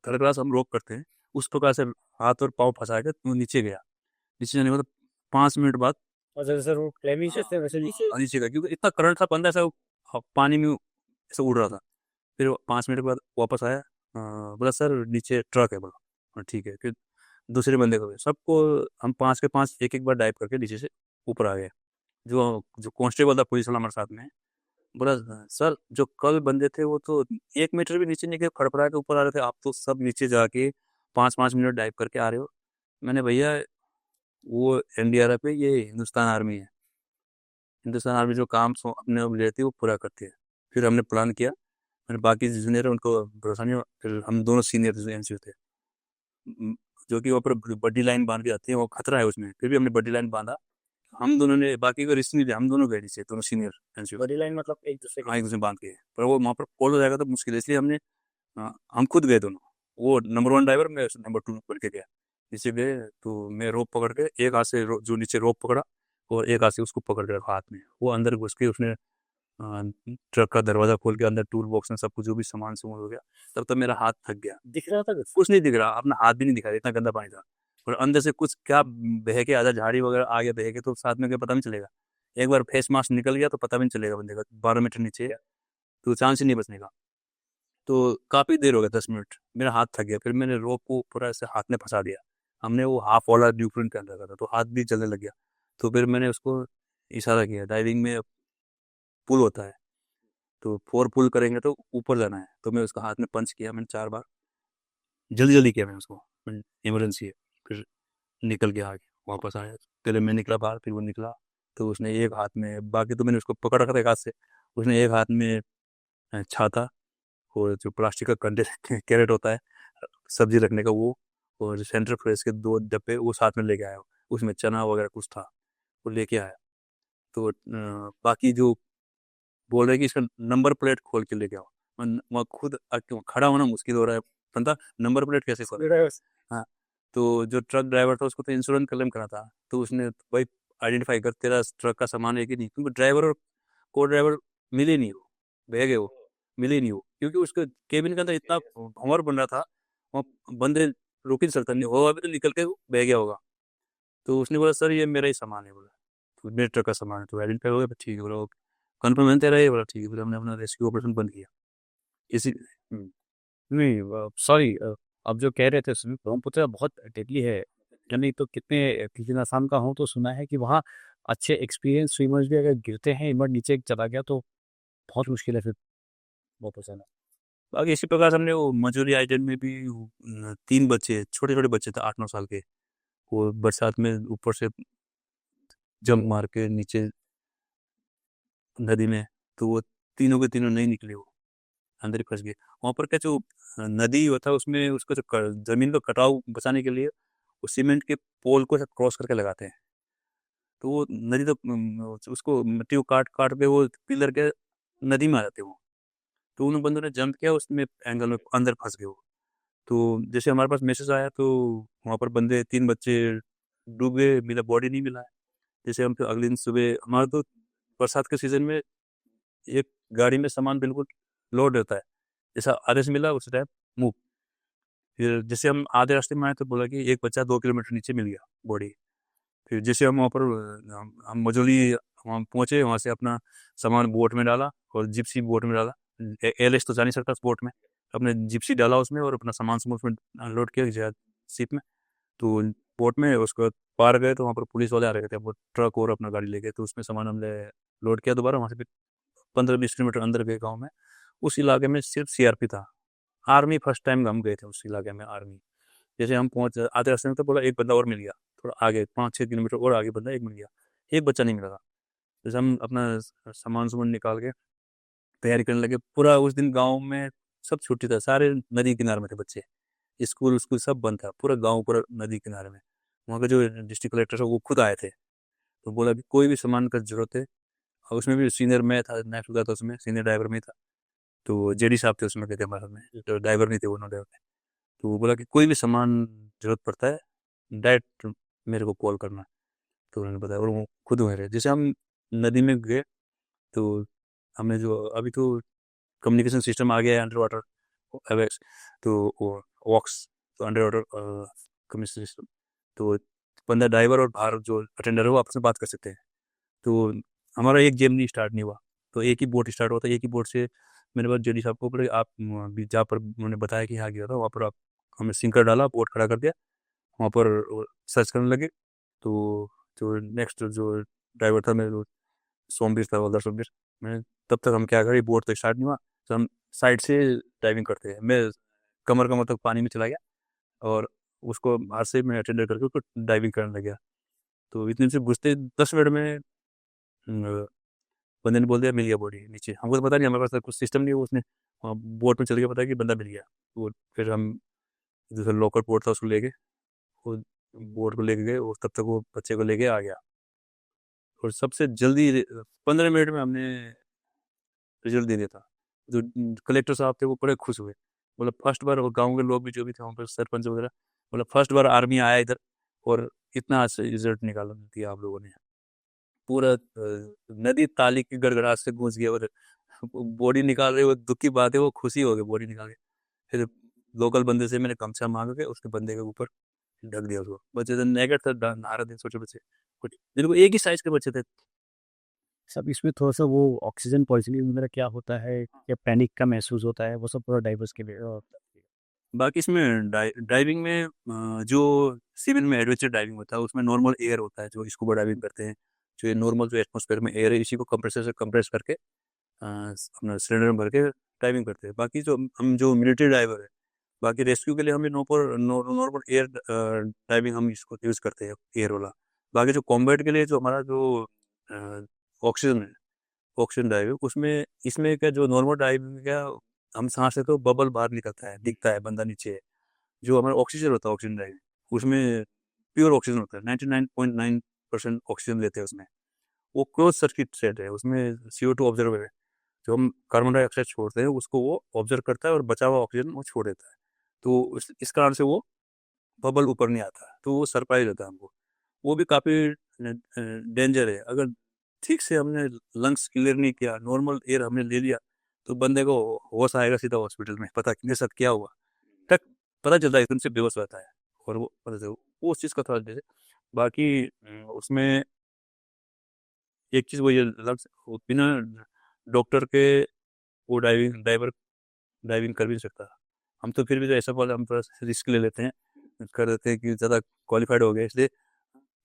थर्ड क्लास हम रोप करते हैं, उस प्रकार से हाथ और पाँव फंसा के वो नीचे गया। नीचे जाने के बाद 5 मिनट बाद और जैसे वो क्लेमिशेस थे वैसे नीचे नीचे गया, क्योंकि इतना करंट था, बंदा ऐसा पानी में ऐसे उड़ रहा था। फिर 5 मिनट के बाद वापस आया। बोला सर नीचे ट्रक है, बोला हाँ, ठीक है। फिर दूसरे बंदे को, सबको हम 5 के 5 एक एक बार डाइव करके नीचे से ऊपर आ गए। जो जो कांस्टेबल था पुलिस वाला हमारे साथ में, बोला सर जो कल बंदे थे वो तो 1 मीटर भी नीचे नहीं गए, फड़फड़ा के ऊपर आ रहे थे, आप तो सब नीचे जाके 5-5 मिनट डाइव करके आ रहे हो। मैंने भैया वो एनडीआरएफ है, ये हिंदुस्तान आर्मी है। हिंदुस्तान आर्मी जो काम अपने अब लेती है वो पूरा करती है। फिर हमने प्लान किया। मैंने बाकी जूनियर है उनको भरोसा नहीं हुआ। फिर हम दोनों सीनियर एनसीओ थे, म, जो कि वहाँ पर बड्डी लाइन बांध के आती है, वो खतरा है उसमें, फिर भी हमने बड्डी लाइन बांधा। हम दोनों ने, बाकी को रिस्क नहीं लिया, हम दोनों गए नीचे, दोनों सीनियर एनसीओ। बॉडी लाइन मतलब एक दूसरे हाँ, एक दूसरे बांध के। पर वो वहाँ पर कॉल हो जाएगा तो मुश्किल है, इसलिए हमने हम खुद गए दोनों। वो नंबर 1 ड्राइवर, मैं नंबर 2 बन के गया। नीचे गए तो मैं रोप पकड़ के, एक हाथ से जो नीचे रोप पकड़ा, और एक हाथ से उसको पकड़ के रखा हाथ में। वो अंदर घुस के उसने ट्रक का दरवाजा खोल के अंदर टूल बॉक्स में सब कुछ जो भी सामान सुमान हो गया। तब तक मेरा हाथ थक गया, दिख रहा था कुछ। कुछ नहीं दिख रहा, अपना हाथ भी नहीं दिखा रहा, इतना गंदा पानी था। और अंदर से कुछ क्या बह के आधा झाड़ी वगैरह आ गया बह के, तो साथ में क्या पता नहीं चलेगा। एक बार फेस मास्क निकल गया तो पता भी नहीं चलेगा बंदे का, 12 मीटर नीचे है, तो चांस ही नहीं बचने का। तो काफ़ी देर हो गया, 10 मिनट, मेरा हाथ थक गया। फिर मैंने रोप को पूरा ऐसे हाथ में फंसा दिया। हमने वो हाफ वाला न्यूट्रन पहन रखा था, तो हाथ भी चलने लग गया। तो फिर मैंने उसको इशारा किया, डाइविंग में पुल होता है, तो 4 पुल करेंगे तो ऊपर जाना है। तो मैं उसका हाथ में पंच किया, मैंने 4 बार, जल्दी जल्दी किया मैंने उसको। इमरजेंसी है। फिर निकल के आगे वापस आया, पहले मैं निकला बाहर, फिर वो निकला, तो उसने एक हाथ में, बाकी तो मैंने उसको पकड़ रखा था एक हाथ से, उसने एक हाथ में छाता और जो प्लास्टिक का कंटेनर कैरेट होता है सब्जी रखने का वो, और सेंटर फ्रेश के 2 डब्बे वो साथ में लेके आया, उसमें चना वगैरह कुछ था वो लेके आया। तो बाकी जो बोल रहे कि इसका नंबर प्लेट खोल के लेके आओ, मैं वहाँ खुद खड़ा होना मुश्किल हो रहा है, बंदा नंबर प्लेट कैसे खोल। हाँ, तो जो ट्रक ड्राइवर था उसको तो इंश्योरेंस क्लेम करा था, तो उसने भाई आइडेंटिफाई कर तेरा ट्रक का सामान है कि नहीं, क्योंकि ड्राइवर और को ड्राइवर मिले नहीं, वो बह गए, वो मिले नहीं, वो क्योंकि उसके केबिन के अंदर इतना भंवर बन रहा था, वहाँ बंदे रुक ही नहीं सकता, नहीं हो अभी तो निकल के बह गया होगा। तो उसने बोला सर ये मेरा ही सामान है, बोला तो मेरे ट्रक का सामान है, तो आइडेंटिफाई हो गया, ठीक है, बोला कन्फर्म है तेरा, ये बोला ठीक है, फिर हमने अपना रेस्क्यू ऑपरेशन बंद किया इसी। नहीं, सॉरी, आप जो कह रहे थे उसमें ब्रह्मपुत्र बहुत डेडली है, यानी तो कितने आसाम का हूँ तो सुना है कि वहाँ अच्छे एक्सपीरियंस स्विमर्स भी अगर गिरते हैं, एक बार नीचे चला गया तो बहुत मुश्किल है फिर वापस आना। बाकी इसी प्रकार से हमने वो मजूरी आइलैंड में भी 3 बच्चे, छोटे छोटे बच्चे थे 8-9 साल के, वो बरसात में ऊपर से जंप मार के नीचे नदी में, तो वो तीनों के तीनों नहीं निकले, वो अंदर ही फंस गए। वहाँ पर क्या जो नदी होता है उसमें उसका जो जमीन का कटाव बचाने के लिए वो सीमेंट के पोल को क्रॉस करके लगाते हैं, तो वो नदी तो उसको मिट्टी को काट काट के वो पिलर के नदी में आ जाते हैं वो, तो उन बंदों ने जंप किया उसमें एंगल में अंदर फंस गए वो। तो जैसे हमारे पास मैसेज आया तो वहाँ पर बंदे 3 बच्चे डूब गए, मिला बॉडी नहीं मिला है। जैसे हम फिर अगले दिन सुबह, हमारा तो बरसात के सीजन में एक गाड़ी में सामान बिल्कुल लोड रहता है, जैसा आदेश मिला उस टाइम मूव, फिर जैसे हम आधे रास्ते में आए तो बोला कि एक बच्चा 2 किलोमीटर नीचे मिल गया बॉडी। फिर जैसे हम वहाँ पर हम मजोली वहाँ पहुँचे, वहाँ से अपना सामान बोट में डाला और जिप्सी बोट में डाला, एयरलेस तो जा नहीं सकता उस बोट में, अपने जिप्सी डाला उसमें और अपना सामान सब उसमें लोड किया सीप में, तो बोट में उसके बाद पार गए तो वहाँ पर पुलिस वाले आ रहे थे, वो ट्रक और अपना गाड़ी लेके, तो उसमें सामान हमने लोड किया दोबारा, वहाँ से फिर 15-20 किलोमीटर अंदर गए गाँव में, उस इलाके में सिर्फ सीआरपी था, आर्मी फर्स्ट टाइम हम गए थे उस इलाके में, आर्मी। जैसे हम पहुँच आधे रास्ते में तो बोला एक बंदा और मिल गया, थोड़ा आगे 5-6 किलोमीटर और आगे बंदा एक मिल गया, एक बच्चा नहीं मिला था। जैसे हम अपना सामान निकाल के तैयारी करने लगे, पूरा उस दिन गाँव में सब छुट्टी था, सारे नदी किनारे में थे बच्चे, स्कूल स्कूल सब बंद था, पूरा गाँव पूरा नदी किनारे में। वहाँ का जो डिस्ट्रिक्ट कलेक्टर था वो खुद आए थे, तो बोला कि कोई भी सामान का जरूरत है, और उसमें भी सीनियर मैं था, नेक्स्ट था उसमें सीनियर ड्राइवर में था, तो जेडी साहब थे उसमें, कहते हमारे साथ में, तो ड्राइवर नहीं थे वो, नो ड्राइवर थे। तो वो बोला कि कोई भी सामान जरूरत पड़ता है डायरेक्ट मेरे को कॉल करना, तो उन्होंने बताया, और वो खुद वहीं रहे। जैसे हम नदी में गए तो हमने जो अभी तो कम्युनिकेशन सिस्टम आ गया है अंडर वाटर, एवेक्स, तो वो वॉक्स, तो अंडर वाटर कम्युनिकेशन सिस्टम, तो बंदा ड्राइवर और बाहर जो अटेंडर है वो आपस में बात कर सकते हैं। तो हमारा एक गेम नहीं स्टार्ट नहीं हुआ, तो एक ही बोट स्टार्ट हुआ था, एक ही बोट से मेरे पास जेडी साहब को बोले आप अभी जहाँ पर उन्होंने बताया कि यहाँ गया था वहाँ पर आप, हमने सिंकर डाला, बोट खड़ा कर दिया, वहाँ पर सर्च करने लगे। तो जो नेक्स्ट जो ड्राइवर था मेरे, सोमवीर था, वल्दर सोमवीर, मैं तब तक हम क्या करें, बोट तो स्टार्ट नहीं हुआ, तो हम साइड से ड्राइविंग करते हैं, मैं कमर कमर तक पानी में चला गया और उसको बाहर से मैं अटेंडर करके उसको ड्राइविंग करने लग गया। तो इतने से घुसते 10 मिनट में बंदे ने बोल दिया मिल गया बॉडी नीचे, हमको तो पता नहीं, हमारे पास कुछ सिस्टम नहीं है, उसने बोट में चल के पता कि बंदा मिल गया। वो फिर हम दूसरा लोकल बोट था उसको लेके, वो बोट को लेके गए और तब तक वो बच्चे को लेके आ गया, और सबसे जल्दी 15 मिनट में हमने रिजल्ट दे दिया था। जो कलेक्टर साहब थे वो बड़े खुश हुए, बोला फर्स्ट बार, और गाँव के लोग भी जो भी थे वहाँ पर सरपंच वगैरह, बोला फर्स्ट बार आर्मी आया इधर और इतना अच्छा रिजल्ट निकाला दिया आप लोगों ने। पूरा नदी ताली की गड़गड़ाहट से गूंज गया, और बॉडी निकाल रहे, वो दुख की बात है, वो खुशी हो गई बॉडी निकाल के। फिर लोकल बंदे से मैंने गमछा मांग के उसके बंदे के ऊपर ढक दिया उसको, बच्चे तो नेगेट था, नहा रहे थे छोटे बच्चे, कुछ जिनको एक ही साइज के बच्चे थे। सब इसमें थोड़ा-सा वो ऑक्सीजन पॉइज़निंग वगैरह क्या होता है? क्या पैनिक का महसूस होता है? वो सब पूरा डाइवर्स के लिए बाकी इसमें ड्राइविंग में जो सिविल में एडवेंचर ड्राइविंग होता है उसमें नॉर्मल एयर होता है, जो स्कूबा डाइविंग करते हैं, जो ये नॉर्मल जो एटमॉस्फेयर में एयर है इसी को कंप्रेसर से कंप्रेस करके अपना सिलेंडर में भर के ड्राइविंग करते हैं। बाकी जो हम जो मिलिट्री ड्राइवर है बाकी रेस्क्यू के लिए हम ये नॉर्मल एयर डाइविंग हम इसको यूज़ करते हैं, एयर वाला। बाकी जो कॉम्बैट के लिए जो हमारा जो ऑक्सीजन है, ऑक्सीजन डाइविंग, उसमें इसमें क्या जो नॉर्मल डाइविंग क्या, हम सांस लेते तो बबल बाहर निकलता है, दिखता है बंदा नीचे है। जो हमारा ऑक्सीजन होता है ऑक्सीजन डाइविंग, उसमें प्योर ऑक्सीजन होता है, 99.9% ऑक्सीजन लेते हैं उसमें। वो क्लोज सर्किट सेट है, उसमें CO2 ऑब्जर्वर है, जो हम कार्बन डाइऑक्साइड छोड़ते हैं उसको वो ऑब्जर्व करता है और बचा हुआ ऑक्सीजन वो छोड़ देता है। तो इस कारण से वो बबल ऊपर नहीं आता, तो वो सरप्राइज रहता है हमको। वो भी काफ़ी डेंजर है, अगर ठीक से हमने लंग्स क्लियर नहीं किया, नॉर्मल एयर हमने ले लिया, तो बंदे को होश आएगा सीधा हॉस्पिटल में, पता मेरे साथ क्या हुआ, तक पता चलता है, एकदम से बेहोश रहता है। और वो पता चल वो उस चीज़ का थोड़ा जैसे बाकी उसमें एक चीज़ वो ये बिना डॉक्टर के वो डाइविंग कर भी नहीं सकता। हम तो फिर भी जो ऐसा बोला, हम थोड़ा रिस्क ले लेते हैं, कर देते हैं कि ज़्यादा क्वालिफाइड हो गए इसलिए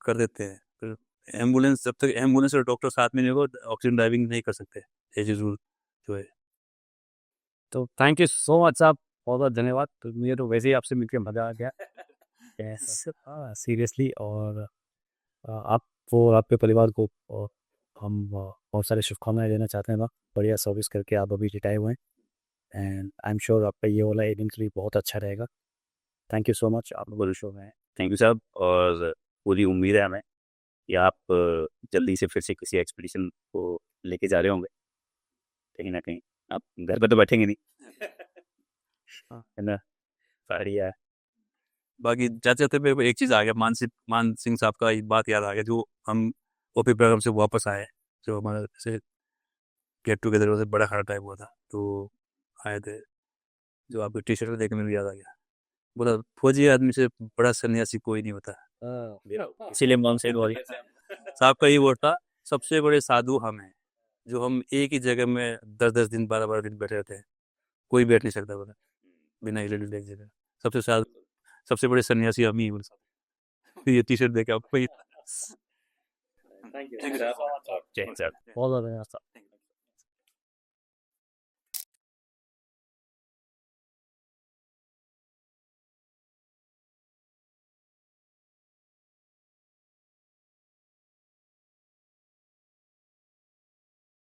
कर देते हैं। फिर एम्बुलेंस, जब तक एम्बुलेंस और डॉक्टर साथ में नहीं होगा ऑक्सीजन डाइविंग नहीं कर सकते, एज यूजुअल जो है। तो थैंक यू सो मच साहब, बहुत बहुत धन्यवाद। तो मुझे तो वैसे ही आपसे मिलकर मज़ा आ गया सीरियसली। और आपको और आपके परिवार को हम बहुत सारे शुभकामनाएं देना चाहते हैं ना। बढ़िया सर्विस करके आप अभी रिटायर हुए हैं एंड आई एम श्योर आपका ये वाला इनिंग्स भी बहुत अच्छा रहेगा। थैंक यू सो मच, आप बोल शो में। थैंक यू साहब, और पूरी उम्मीद है हमें कि आप जल्दी से फिर से किसी एक्सपीडिशन को लेके जा रहे होंगे कहीं ना कहीं। आप घर पर तो बैठेंगे नहीं है ना, बढ़िया। बाकी जाते जाते मेरे को एक चीज़ आ गया, मान सिंह साहब का एक बात याद आ गया, जो हम ओपी प्रोग्राम से वापस आए, जो हमारा जैसे गेट टुगेदर से बड़ा खड़ा टाइप हुआ था, तो आए थे, जो आपकी टी शर्ट देख के मेरे को याद आ गया। बोला फौजी आदमी से बड़ा सन्यासी कोई नहीं होता, इसीलिए मॉम से बोल साहब का ये वर्ड था, सबसे बड़े साधु हम हैं, जो हम एक ही जगह में 10-10 दिन 12-12 दिन बैठे रहते हैं, कोई बैठ नहीं सकता बोला बिना हिले एक जगह। सबसे बड़े सन्यासी हम ही हैं, बोले। ये टी शर्ट देखे आपको थैंक यू सर। बहुत धन्यवाद साहब।